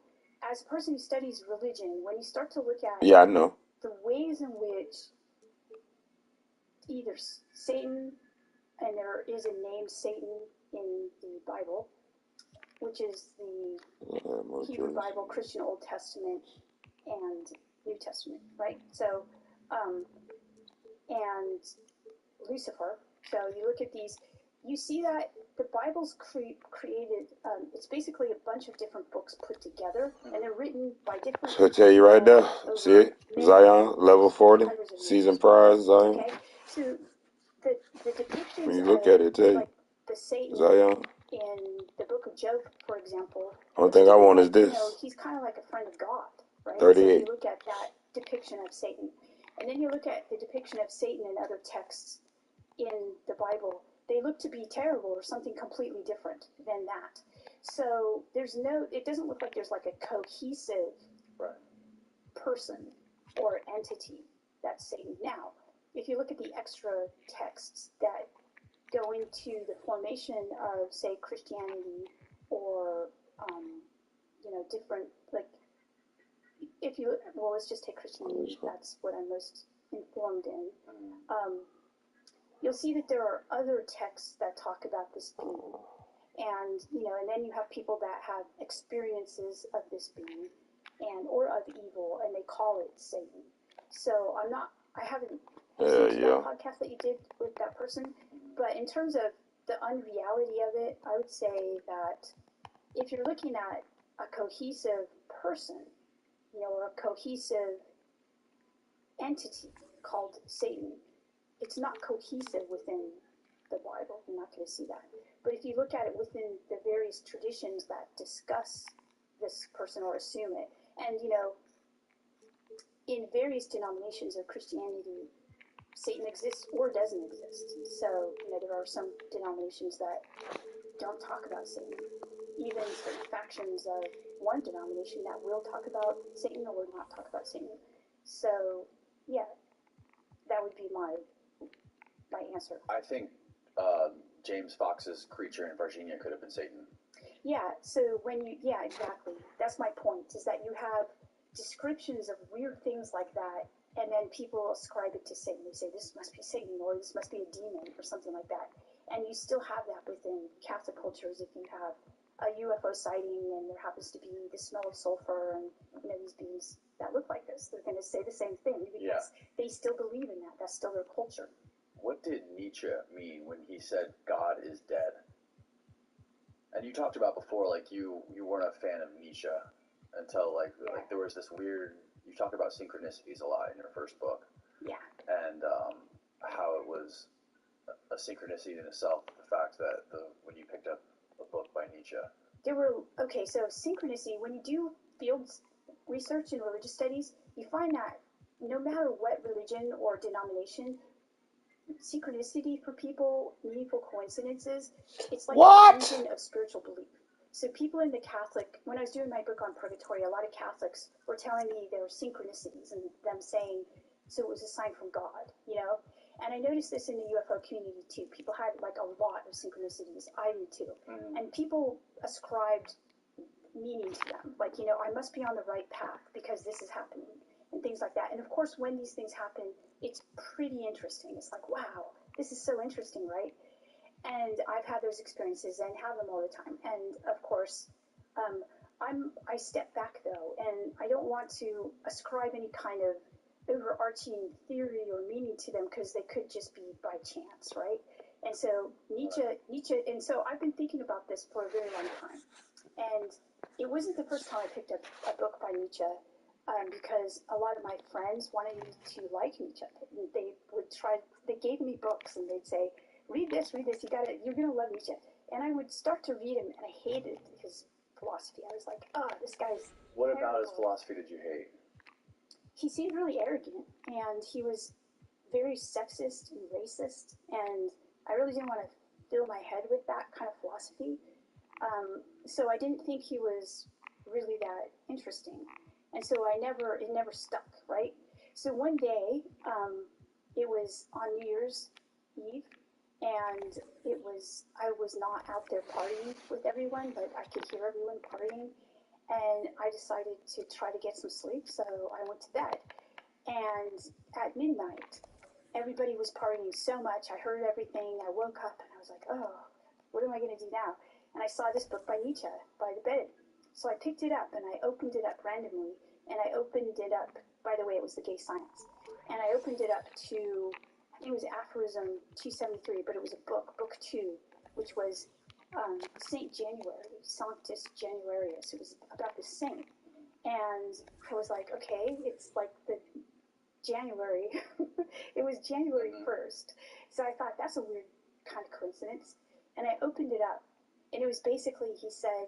as a person who studies religion, when you start to look at Yeah, I know. the ways in which either Satan, and there is a name Satan in the Bible, which is the Hebrew Bible, Christian Old Testament, and New Testament, right? So, and Lucifer. So you look at these, you see that the Bible's created, it's basically a bunch of different books put together, and they're written by different So I tell you right there. See it? Zion, level 40, season prize, Zion. Okay, so the depictions When you look at it, tell you. like the Satan Zion. in the book of Job, for example. Only thing I want is You this. know, he's kind of like a friend of God, right? 38. So if you look at that depiction of Satan, and then you look at the depiction of Satan in other texts in the Bible, they look to be terrible or something completely different than that. So it doesn't look like there's like a cohesive person or entity that's Satan. Now, if you look at the extra texts that go into the formation of, say, Christianity or, you know, different, like, let's just take Christianity, that's what I'm most informed in. You'll see that there are other texts that talk about this being. And, you know, and then you have people that have experiences of this being or of evil, and they call it Satan. So I haven't listened to that podcast that you did with that person, but in terms of the unreality of it, I would say that if you're looking at a cohesive person, you know, or a cohesive entity called Satan, it's not cohesive within the Bible. You're not going to see that. But if you look at it within the various traditions that discuss this person or assume it, and, you know, in various denominations of Christianity, Satan exists or doesn't exist. So, you know, there are some denominations that don't talk about Satan. Even certain factions of one denomination that will talk about Satan or will not talk about Satan. So, yeah, that would be my answer. I think James Fox's creature in Virginia could have been Satan. Yeah, so exactly. That's my point, is that you have descriptions of weird things like that, and then people ascribe it to Satan. They say, this must be Satan, or this must be a demon, or something like that. And you still have that within Catholic cultures. If you have a UFO sighting and there happens to be the smell of sulfur and, you know, these beings that look like this, they're going to say the same thing because they still believe in that. That's still their culture. What did Nietzsche mean when he said God is dead? And you talked about before, like you weren't a fan of Nietzsche until like there was this weird. You talked about synchronicities a lot in your first book. Yeah. And how it was a synchronicity in itself. The fact that when you picked up a book by Nietzsche. So synchronicity. When you do field research in religious studies, you find that no matter what religion or denomination, synchronicity for people, meaningful coincidences, it's like the engine of spiritual belief. So people in the Catholic, when I was doing my book on purgatory, a lot of Catholics were telling me there were synchronicities and them saying, so it was a sign from God, you know? And I noticed this in the UFO community too. People had like a lot of synchronicities. I did too. And people ascribed meaning to them. Like, you know, I must be on the right path because this is happening and things like that. And of course, when these things happen, it's pretty interesting. It's like, wow, this is so interesting, right? And I've had those experiences and have them all the time. And of course, I step back though, and I don't want to ascribe any kind of overarching theory or meaning to them because they could just be by chance, right? And so Nietzsche, and so I've been thinking about this for a very long time. And it wasn't the first time I picked up a book by Nietzsche, because a lot of my friends wanted me to like Nietzsche. They gave me books and they'd say, read this, you're gonna love Nietzsche. And I would start to read him and I hated his philosophy. I was like, this guy's What terrible. about his philosophy did you hate? He seemed really arrogant, and he was very sexist and racist, and I really didn't want to fill my head with that kind of philosophy. So I didn't think he was really that interesting. And so it never stuck, right? So one day, it was on New Year's Eve, and I was not out there partying with everyone, but I could hear everyone partying, and I decided to try to get some sleep, so I went to bed. And at midnight, everybody was partying so much, I heard everything, I woke up, and I was like, oh, what am I going to do now? And I saw this book by Nietzsche by the bed. So I picked it up, and I opened it up randomly, and I opened it up, by the way, it was The Gay Science, and I opened it up to, I think it was Aphorism 273, but it was a book 2, which was Saint January, Sanctus Januarius. It was about the saint. And I was like, okay, it's like the January. It was January 1st. So I thought, that's a weird kind of coincidence. And I opened it up, and it was basically, he said,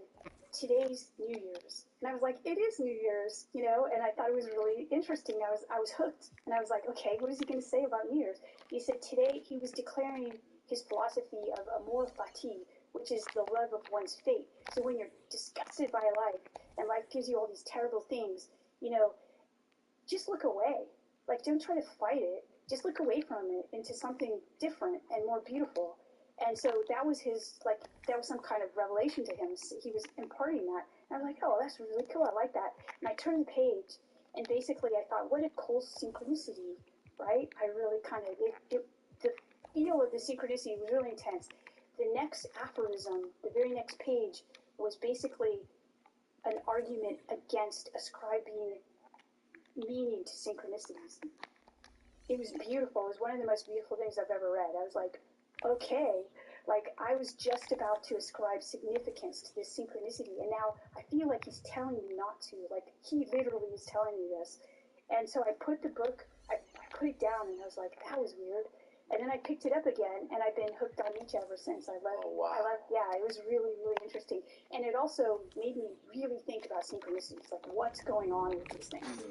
today's New Year's. And I was like, it is New Year's, you know, and I thought it was really interesting. I was hooked. And I was like, okay, what is he going to say about New Year's? He said today he was declaring his philosophy of amor fati, which is the love of one's fate. So when you're disgusted by life, and life gives you all these terrible things, you know, just look away. Like, don't try to fight it. Just look away from it into something different and more beautiful. And so that was that was some kind of revelation to him. He was imparting that. And I was like, oh, that's really cool. I like that. And I turned the page, and basically I thought, what a cool synchronicity, right? I really kind of, the feel of the synchronicity was really intense. The next aphorism, the very next page, was basically an argument against ascribing meaning to synchronicities. It was beautiful. It was one of the most beautiful things I've ever read. I was like, okay, like I was just about to ascribe significance to this synchronicity, and now I feel like he's telling me not to. Like, he literally is telling me this. And so I put the book, I put it down, and I was like, that was weird. And then I picked it up again, and I've been hooked on Nietzsche ever since. Yeah, it was really, really interesting. And it also made me really think about synchronicities, like what's going on with these things.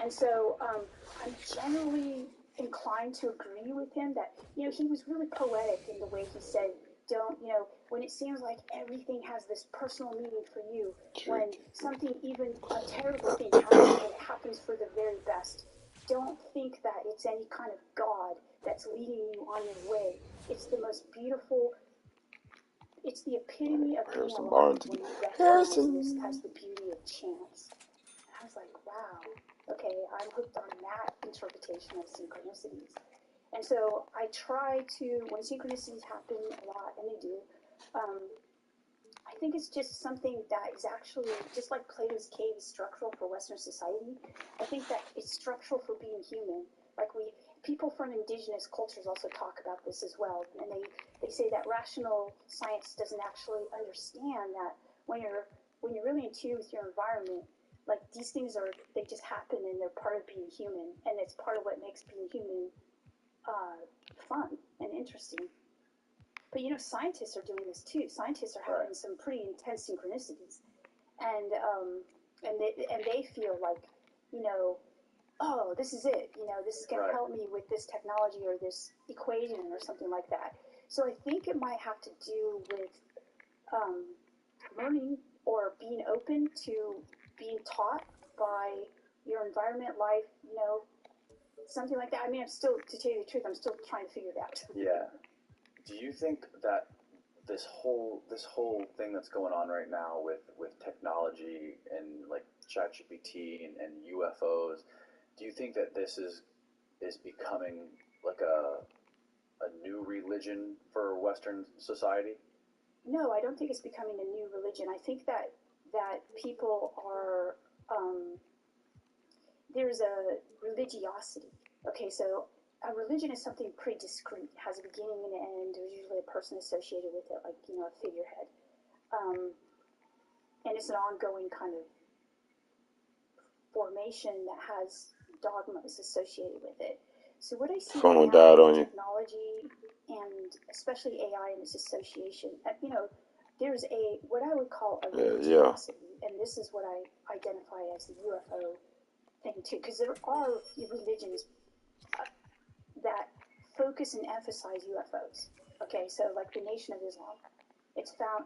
And so I'm generally inclined to agree with him that, you know, he was really poetic in the way he said, don't, you know, when it seems like everything has this personal meaning for you, when something, even a terrible thing happens, it happens for the very best. Don't think that it's any kind of God that's leading you on your way. It's the most beautiful, it's the epitome of being alive when you recognize this as the beauty of chance. And I was like, wow, okay, I'm hooked on that interpretation of synchronicities. And so I try to, when synchronicities happen a lot, and they do, I think it's just something that is actually, just like Plato's cave is structural for Western society, I think that it's structural for being human. Like people from indigenous cultures also talk about this as well, and they say that rational science doesn't actually understand that when you're really in tune with your environment, like these things they just happen, and they're part of being human, and it's part of what makes being human fun and interesting. But you know, scientists are doing this too. Scientists are having some pretty intense synchronicities, and they feel like, you know, oh, this is it. You know, this is going to help me with this technology or this equation or something like that. So I think it might have to do with learning or being open to being taught by your environment, life, you know, something like that. I mean, to tell you the truth, I'm still trying to figure it out. Yeah. Do you think that this whole thing that's going on right now with technology and like ChatGPT and UFOs, do you think that this is becoming like a new religion for Western society? No, I don't think it's becoming a new religion. I think that people are there's a religiosity. Okay, so a religion is something pretty discrete. It has a beginning and an end. There's usually a person associated with it, like, you know, a figurehead. And it's an ongoing kind of formation that has dogmas associated with it. So what I see now with technology, and especially AI and its association, you know, there's what I would call a religiosity, and this is what I identify as the UFO thing too, because there are religions that focus and emphasize UFOs. Okay, so like the Nation of Islam, it's found,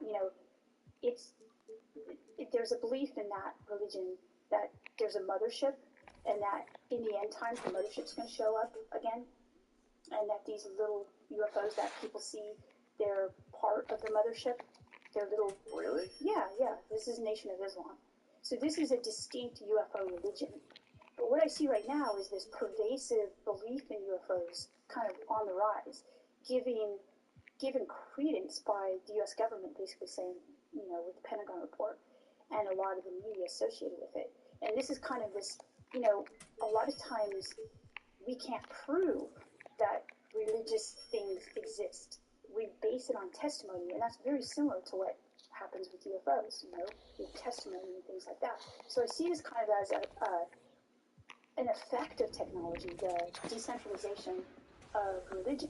there's a belief in that religion that there's a mothership, and that in the end times the mothership's going to show up again, and that these little UFOs that people see, they're part of the mothership. They're little. Really? Yeah. This is Nation of Islam. So this is a distinct UFO religion. But what I see right now is this pervasive belief in UFOs kind of on the rise, given credence by the U.S. government, basically saying, with the Pentagon report and a lot of the media associated with it. And this is kind of this, a lot of times we can't prove that religious things exist. We base it on testimony, and that's very similar to what happens with UFOs, with testimony and things like that. So I see this kind of as an effect of technology, the decentralization of religion.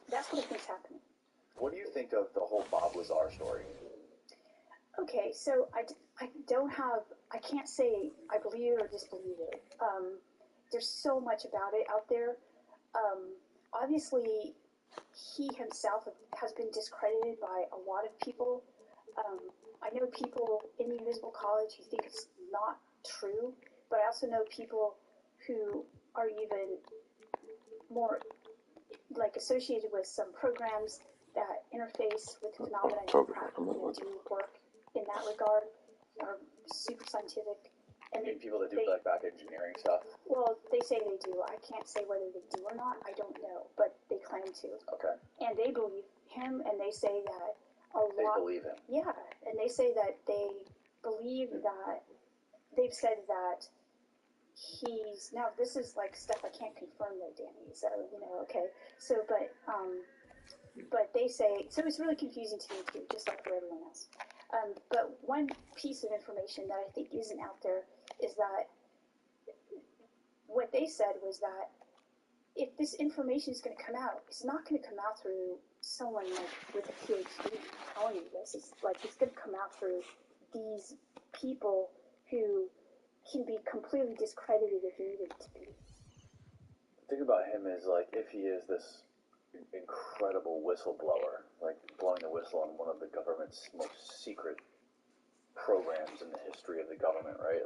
That's what I think is happening. What do you think of the whole Bob Lazar story? Okay, so I can't say I believe it or disbelieve it. There's so much about it out there. Obviously, he himself has been discredited by a lot of people. I know people in the Invisible College who think it's not true, but I also know people who are even more associated with some programs that interface with the phenomena and do work in that regard, are super scientific. And you mean people that do back engineering stuff? Well, they say they do. I can't say whether they do or not. I don't know, but they claim to. Okay. And they believe him, and they say that They believe him? Yeah, and they say that they believe that, they've said that he's, now this is stuff I can't confirm though, Danny, so, okay. So, but they say, so it's really confusing to me too, just like for everyone else. But one piece of information that I think isn't out there is that what they said was that if this information is going to come out, it's not going to come out through someone with a PhD telling you this. It's going to come out through these people who can be completely discredited if needed to be. The thing about him is, if he is this incredible whistleblower, blowing the whistle on one of the government's most secret programs in the history of the government, right?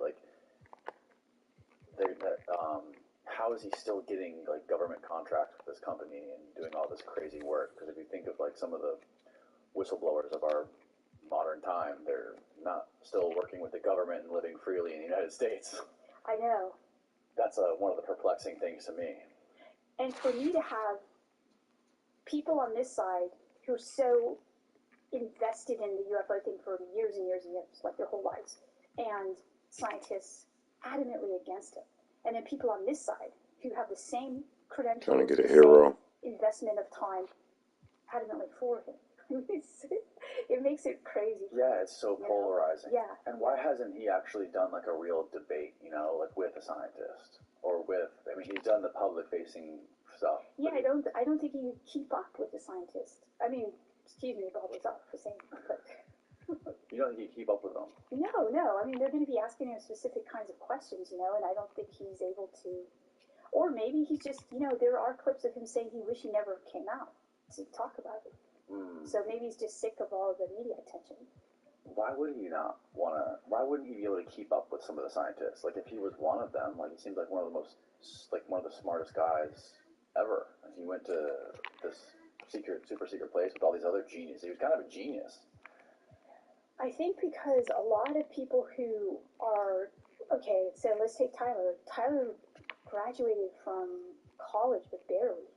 How is he still getting government contracts with this company and doing all this crazy work? Because if you think of some of the whistleblowers of our modern time, they're not still working with the government and living freely in the United States. I know. That's one of the perplexing things to me. And for me to have people on this side who are so invested in the UFO thing for years and years and years, their whole lives, and scientists adamantly against it. And then people on this side who have the same credentials, trying to get a hero, investment of time, adamantly for him. It makes it crazy. Yeah, it's so polarizing. Yeah. And why hasn't he actually done a real debate, with a scientist? Or he's done the public-facing stuff. Yeah, I don't think he would keep up with the scientist. I mean, excuse me, Bob was up for saying that, but... You don't think he'd keep up with them? No. I mean, they're going to be asking him specific kinds of questions, and I don't think he's able to... Or maybe he's just, there are clips of him saying he wished he never came out to talk about it. So maybe he's just sick of all the media attention. Why would he not want to? Why wouldn't he be able to keep up with some of the scientists? If he was one of them, he seems like one of the smartest guys ever. And he went to this super secret place with all these other geniuses. He was kind of a genius. I think because a lot of people who are, okay, so let's take Tyler. Tyler graduated from college, but barely.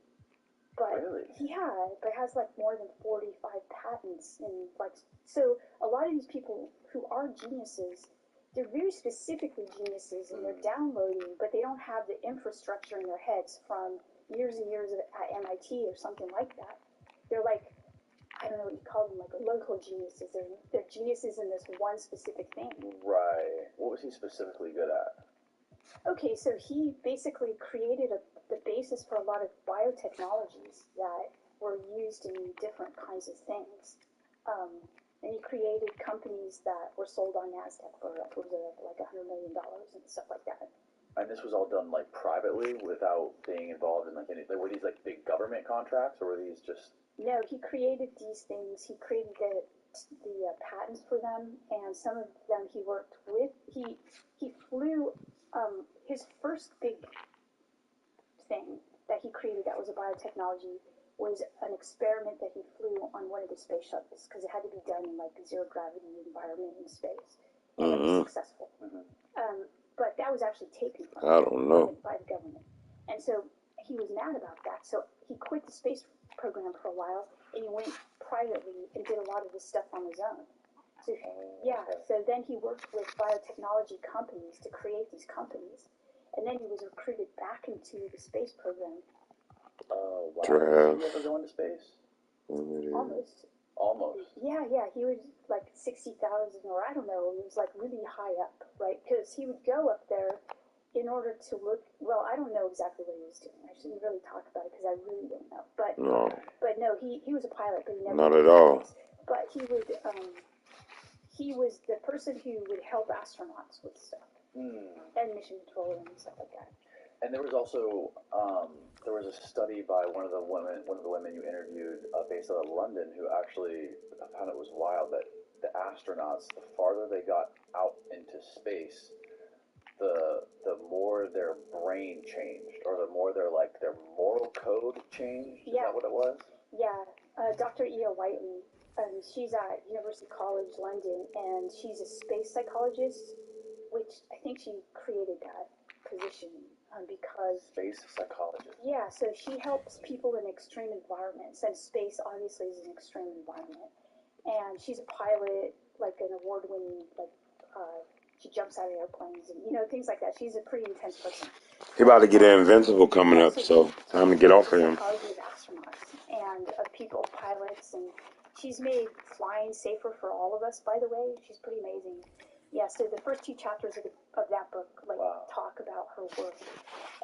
But really? Yeah, but has more than 45 patents in so a lot of these people who are geniuses, they're very specifically geniuses and they're downloading, but they don't have the infrastructure in their heads from years and years at MIT or something like that. They're I don't know what you call them, local geniuses. They're geniuses in this one specific thing. Right. What was he specifically good at? Okay, so he basically created the basis for a lot of biotechnologies that were used in different kinds of things. And he created companies that were sold on NASDAQ for $100 million and stuff like that. And this was all done like privately without being involved in like any. Were these like big government contracts, or were these just? No, he created these things. He created the patents for them, and some of them he worked with. He flew his first big thing that he created that was a biotechnology was an experiment that he flew on one of the space shuttles because it had to be done in like a zero gravity environment in space, and it was successful. But that was actually taken from him by the government, and so he was mad about that. So he quit the space program for a while, and he went privately and did a lot of this stuff on his own. So so then he worked with biotechnology companies to create these companies, and then he was recruited back into the space program. Oh, wow. Did he ever go into space? Almost. Yeah, he was like 60,000, or I don't know, he was like really high up, right? Because he would go up there in order to look, well, I don't know exactly what he was doing. I shouldn't really talk about it because I really don't know. But no, he was a pilot, but he never. Not at all. But he was the person who would help astronauts with stuff and mission control and stuff like that. And there was also there was a study by one of the women you interviewed based out of London who actually I found it was wild that the astronauts, the farther they got out into space, the more their brain changed, or the more their moral code changed. Is that what it was? Yeah, Dr. Ea Whiteley. She's at University College London, and she's a space psychologist, which I think she created that position because space psychologist. Yeah, so she helps people in extreme environments, and space obviously is an extreme environment. And she's a pilot, like an award-winning, she jumps out of airplanes and things like that. She's a pretty intense person. He about to get Invincible coming up, so time to get off of him. Psychology of astronauts and of people, pilots, and she's made flying safer for all of us. By the way, she's pretty amazing. Yeah, so the first 2 chapters of that book talk about her work,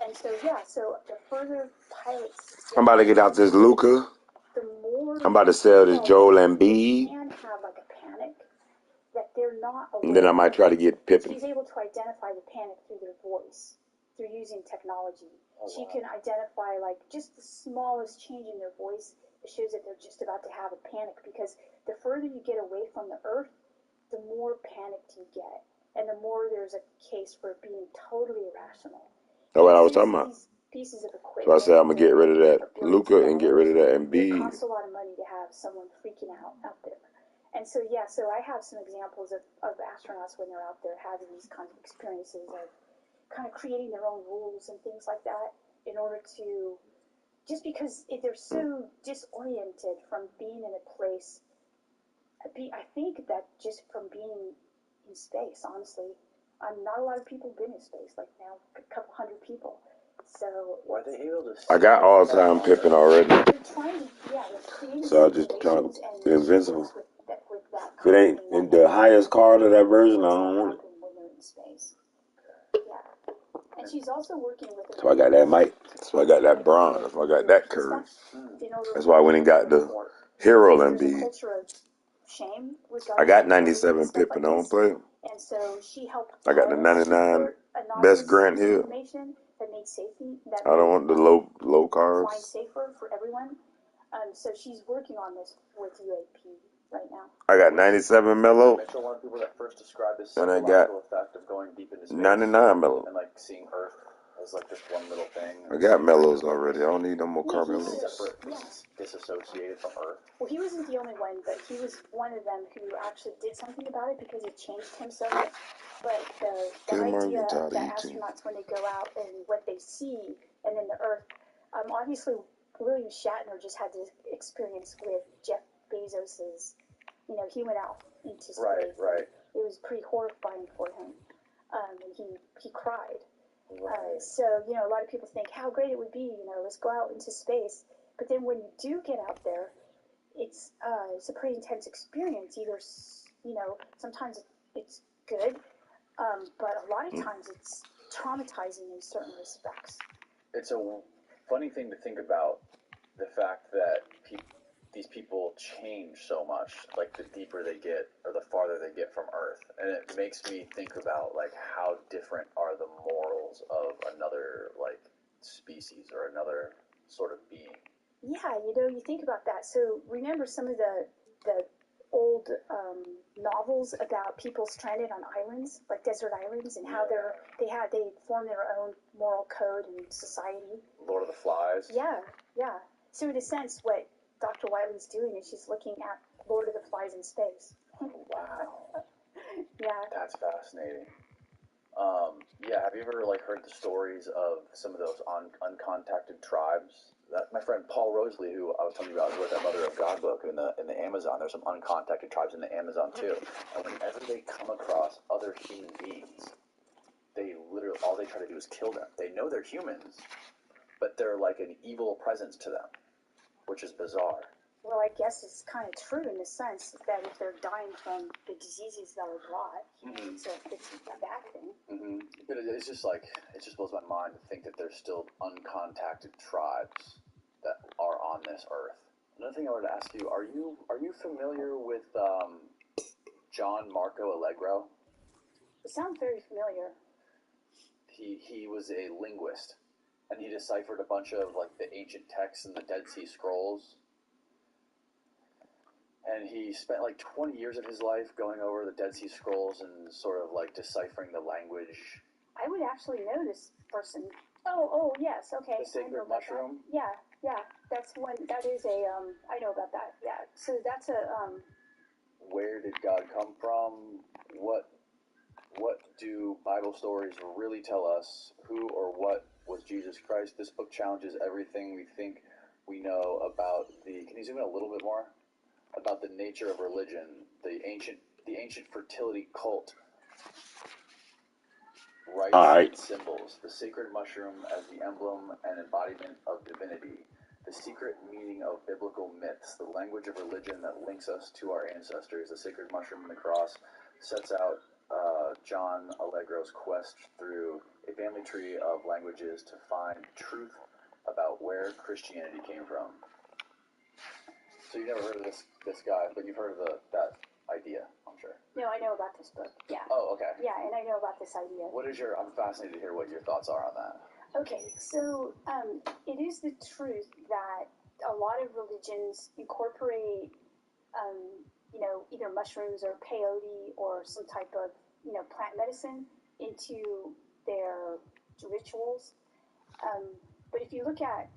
and so the further pilots. I'm about to get out this Luca. The more I'm about to sell this Joel Embiid. Can have like a panic that they're not aware. And then I might try to get Pippen. She's able to identify the panic through their voice, through using technology. She can identify like just the smallest change in their voice that shows that they're just about to have a panic, because the further you get away from the Earth, the more panicked you get, and the more there's a case for it being totally irrational. That's what I was talking about. Pieces of equipment. So I said I'm gonna get rid of that Luca and get rid of that Embiid. It costs a lot of money to have someone freaking out there. And so I have some examples of astronauts when they're out there having these kinds of experiences of kind of creating their own rules and things like that in order to, just because they're so disoriented from being in a place. I think that just from being in space, honestly, not a lot of people have been in space, like now a couple hundred people. So were they able to? I got all-time Pippen already. They're creating So I just try to be invincible. If it ain't in the highest card of that version, I don't want it. And she's also working with. So I got that mic. That's why I got that bronze. That's why I got that curve. That's why I went and got the Hero Embiid. I got 97 Pippen. I don't play him. And so she helped. I got the 99 best Grant Hill. That made safety. I don't want the low carbs. Flying safer for everyone. So she's working on this with UAP right now. I got 97 Mellow. Mitchell, one of the people that first described this and I psychological effect of going deep into space 99 Mellow. And like seeing Earth as like just one little thing. I got Mellows already. I don't need no more carbon loops. Disassociated from Earth. Well, he wasn't the only one, but he was one of them who actually did something about it because it changed him so much. But the idea that astronauts, when they go out and what they see, and then the Earth, obviously William Shatner just had this experience with Jeff Bezos's. He went out into space. Right. It was pretty horrifying for him, and he cried. Right. So a lot of people think how great it would be. Let's go out into space. But then when you do get out there, it's a pretty intense experience. Either sometimes it's good, but a lot of times it's traumatizing in certain respects. It's a funny thing to think about, the fact that these people change so much, like the deeper they get or the farther they get from Earth, and it makes me think about like how different are the moral portrayals of another like species or another sort of being. Yeah, you think about that. So remember some of the old novels about people stranded on islands, like desert islands, and how they form their own moral code and society. Lord of the Flies. Yeah. So in a sense, what Dr. Wiley's doing is she's looking at Lord of the Flies in space. Wow. Yeah. That's fascinating. Have you ever heard the stories of some of those uncontacted tribes? My friend Paul Roseley, who I was telling you about, wrote that Mother of God book in the Amazon. There's some uncontacted tribes in the Amazon too. And whenever they come across other human beings, they literally all they try to do is kill them. They know they're humans, but they're like an evil presence to them, which is bizarre. Well, I guess it's kind of true in the sense that if they're dying from the diseases that are brought, so it's a bad thing. Mm-hmm. But it just blows my mind to think that there's still uncontacted tribes that are on this earth. Another thing I wanted to ask you: Are you familiar with John Marco Allegro? It sounds very familiar. He was a linguist, and he deciphered a bunch of the ancient texts and the Dead Sea Scrolls. And he spent 20 years of his life going over the Dead Sea Scrolls and sort of deciphering the language. I would actually know this person. Oh, yes, okay. The sacred mushroom? Yeah, that's one, that is a, I know about that, yeah. So that's a, Where did God come from? What do Bible stories really tell us? Who or what was Jesus Christ? This book challenges everything we think we know about can you zoom in a little bit more? About the nature of religion, the ancient fertility cult, rites and symbols, the sacred mushroom as the emblem and embodiment of divinity, the secret meaning of biblical myths, the language of religion that links us to our ancestors, the sacred mushroom and the cross sets out John Allegro's quest through a family tree of languages to find truth about where Christianity came from. So you never heard of this guy, but you've heard of that idea, I'm sure. No, I know about this book, yeah. Oh, okay. Yeah, and I know about this idea. I'm fascinated to hear what your thoughts are on that. Okay, so it is the truth that a lot of religions incorporate, either mushrooms or peyote or some type of, plant medicine into their rituals. But if you look at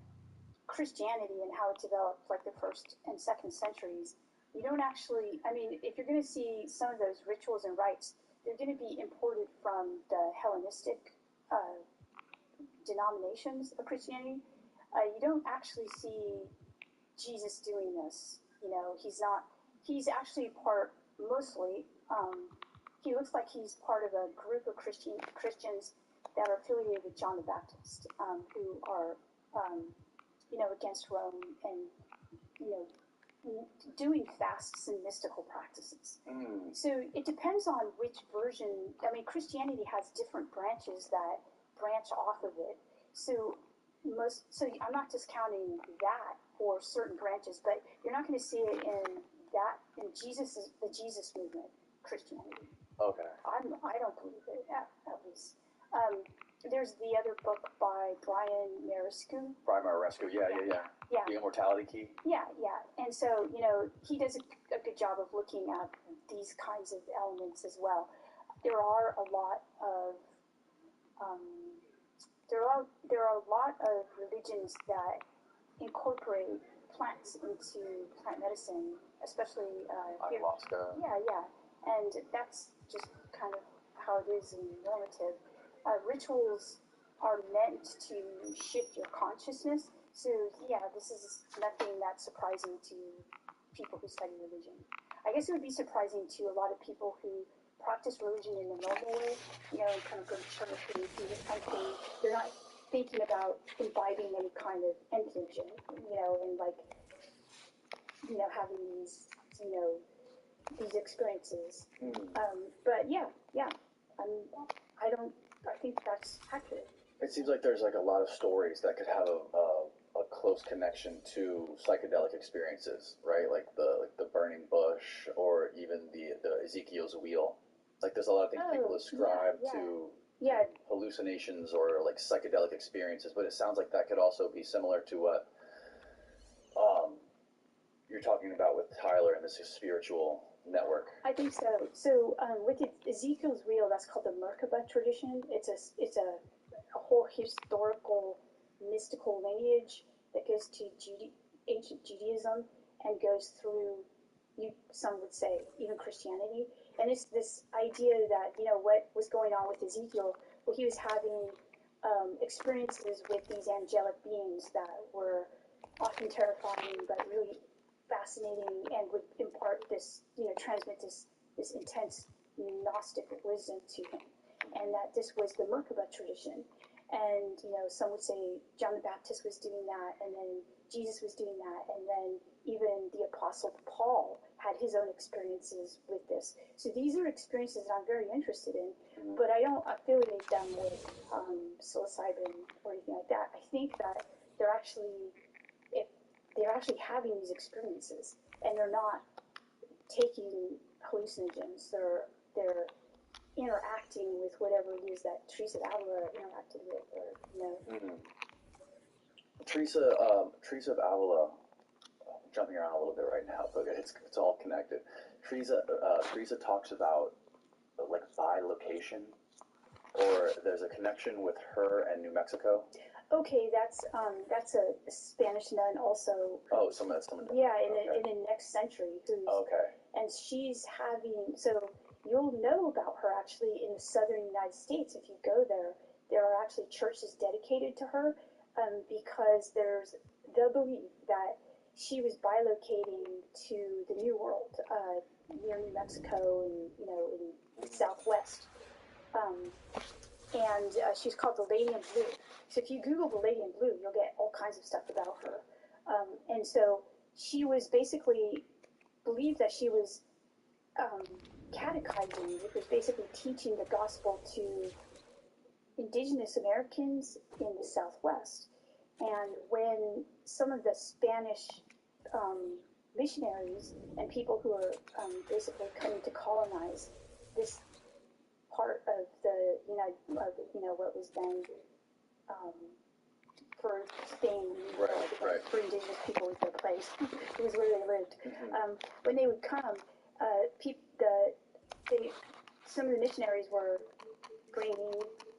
Christianity and how it developed, like the first and second centuries, you don't actually, if you're going to see some of those rituals and rites, they're going to be imported from the Hellenistic denominations of Christianity. You don't actually see Jesus doing this. He's actually mostly, he looks like he's part of a group of Christians that are affiliated with John the Baptist, who are, against Rome and, doing fasts and mystical practices. So it depends on which version. Christianity has different branches that branch off of it. So I'm not discounting that for certain branches, but you're not going to see it in the Jesus movement, Christianity. Okay. I don't believe it, at least. There's the other book by Brian Marescu. Yeah. The Immortality Key. Yeah. And so, he does a good job of looking at these kinds of elements as well. There are a lot of religions that incorporate plants into plant medicine, especially ayahuasca. Yeah. And that's just kind of how it is in normative. Rituals are meant to shift your consciousness. So, this is nothing that's surprising to people who study religion. I guess it would be surprising to a lot of people who practice religion in the normal way, and kind of go to church and do this kind of thing. They're not thinking about imbibing any kind of entheogen, and having these, these experiences. But I think that's accurate. It seems like there's a lot of stories that could have a close connection to psychedelic experiences, right? Like the burning bush, or even the Ezekiel's wheel. There's a lot of things people ascribe to hallucinations or like psychedelic experiences, but it sounds like that could also be similar to what you're talking about with Tyler and this spiritual network. I think so. So with Ezekiel's reel, that's called the Merkaba tradition. It's a whole historical, mystical lineage that goes to ancient Judaism and goes through, some would say, even Christianity. And it's this idea that, what was going on with Ezekiel, well, he was having experiences with these angelic beings that were often terrifying, but really fascinating, and would impart this, transmit this intense Gnostic wisdom to him. And that this was the Merkaba tradition. And, some would say John the Baptist was doing that, and then Jesus was doing that, and then even the Apostle Paul had his own experiences with this. So these are experiences that I'm very interested in, but I don't affiliate them with psilocybin or anything like that. I think that they're actually having these experiences, and they're not taking hallucinogens. They're interacting with whatever it is that Teresa of Avila interacted with, or Teresa of Avila, jumping around a little bit right now, but it's all connected. Teresa talks about like bilocation, or there's a connection with her and New Mexico. Okay, that's a Spanish nun also. Oh, someone. Yeah, in the next century. And she's having, so you'll know about her actually in the southern United States. If you go there, there are actually churches dedicated to her, because there's the belief that she was bilocating to the New World, near New Mexico, and in the Southwest. And she's called the Lady in Blue. So if you Google the Lady in Blue, you'll get all kinds of stuff about her. And so she was basically believed that she was catechizing, which was basically teaching the gospel to indigenous Americans in the Southwest. And when some of the Spanish missionaries and people who are basically coming to colonize this part of the what was then for Spain, for indigenous people was their place. It was where they lived. When they would come, some of the missionaries were bringing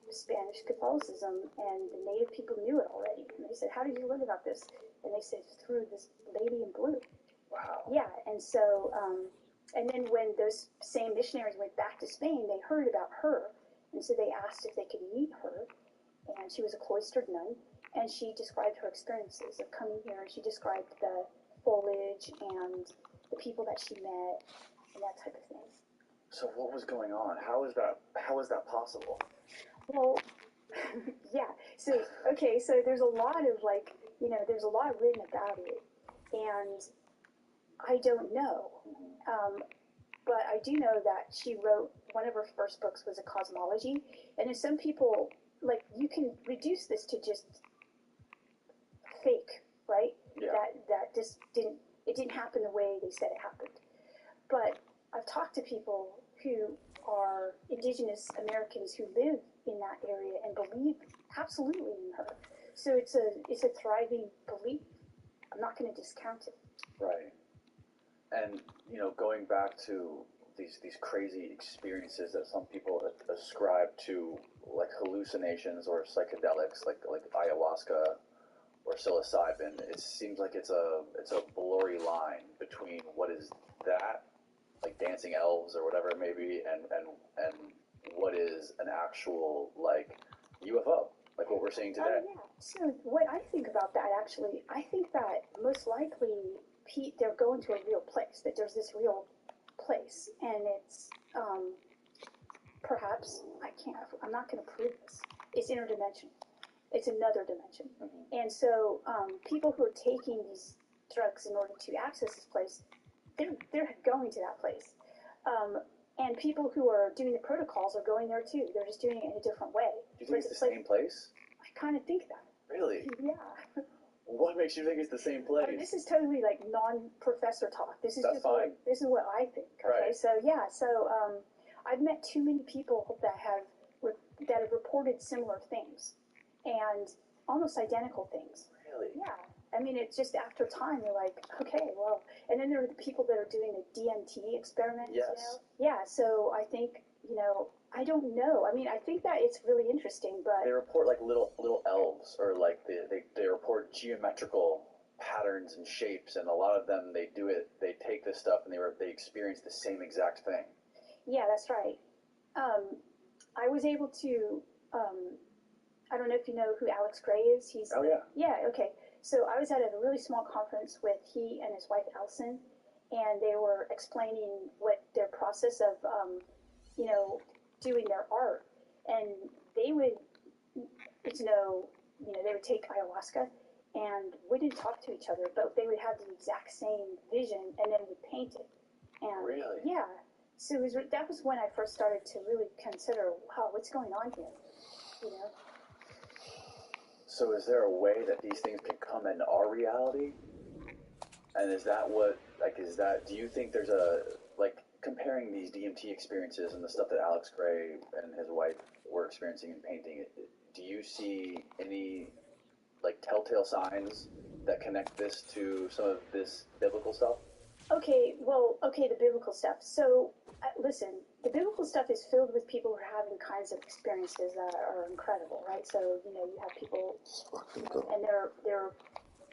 Spanish Catholicism, and the native people knew it already. And they said, "How did you learn about this?" And they said, "Through this Lady in Blue." Wow. Yeah, and so, and then when those same missionaries went back to Spain, they heard about her, and so they asked if they could meet her, and she was a cloistered nun, and she described her experiences of coming here, and she described the foliage and the people that she met, and that type of thing. So what was going on? How is that possible? Well, yeah. So, okay, so there's a lot of there's a lot written about it, and I don't know. But I do know that she wrote, one of her first books was a cosmology, and then some people, you can reduce this to just fake, right? Yeah. That just didn't happen the way they said it happened. But I've talked to people who are indigenous Americans who live in that area and believe absolutely in her. So it's a thriving belief. I'm not going to discount it. Right. And going back to these crazy experiences that some people ascribe to, like hallucinations or psychedelics, like ayahuasca or psilocybin, it seems like it's a blurry line between what is that, like dancing elves or whatever it may be, and what is an actual UFO, like what we're seeing today. Yeah. So what I think about that, actually, I think that most likely they're going to a real place, that there's this real place, and it's perhaps, I'm not going to prove this, it's interdimensional. It's another dimension. Mm-hmm. And so people who are taking these drugs in order to access this place, they're going to that place. And people who are doing the protocols are going there too. They're just doing it in a different way. Do you think it's the same place? I kind of think that. Really? Yeah. What makes you think it's the same place? This is totally non-professor talk. This is That's just fine. This is what I think. Okay, right. So yeah, I've met too many people that have that have reported similar things, and almost identical things. Really? Yeah. I mean, it's just after time, you're like, okay, well, and then there are the people that are doing the DMT experiments. Yes. You know? Yeah, so I think, I don't know. I mean, I think that it's really interesting, but they report like little elves, or like they report geometrical patterns and shapes, and a lot of them they take this stuff and they experience the same exact thing. Yeah, that's right. I was able to, I don't know if you know who Alex Gray is. Oh, yeah. Yeah, okay. So I was at a really small conference with he and his wife Alison, and they were explaining what their process of, doing their art. And they would, they would take ayahuasca, and we didn't talk to each other, but they would have the exact same vision, and then would paint it. And really? Yeah. So that was when I first started to really consider, wow, what's going on here? So is there a way that these things can come into our reality? And do you think there's comparing these DMT experiences and the stuff that Alex Gray and his wife were experiencing in painting, do you see any, telltale signs that connect this to some of this biblical stuff? The biblical stuff. So, listen, the biblical stuff is filled with people who are having kinds of experiences that are incredible, right? So, you have people, and they're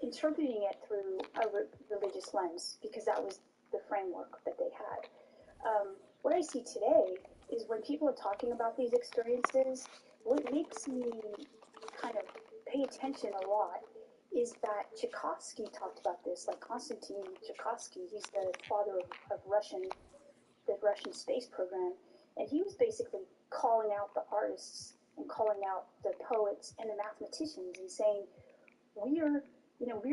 interpreting it through a religious lens, because that was the framework that they had. What I see today is when people are talking about these experiences, what makes me kind of pay attention a lot is that Tchaikovsky talked about this, like Konstantin Tchaikovsky. He's the father of the Russian space program, and he was basically calling out the artists and calling out the poets and the mathematicians and saying, we're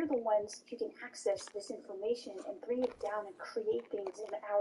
the ones who can access this information and bring it down and create things in our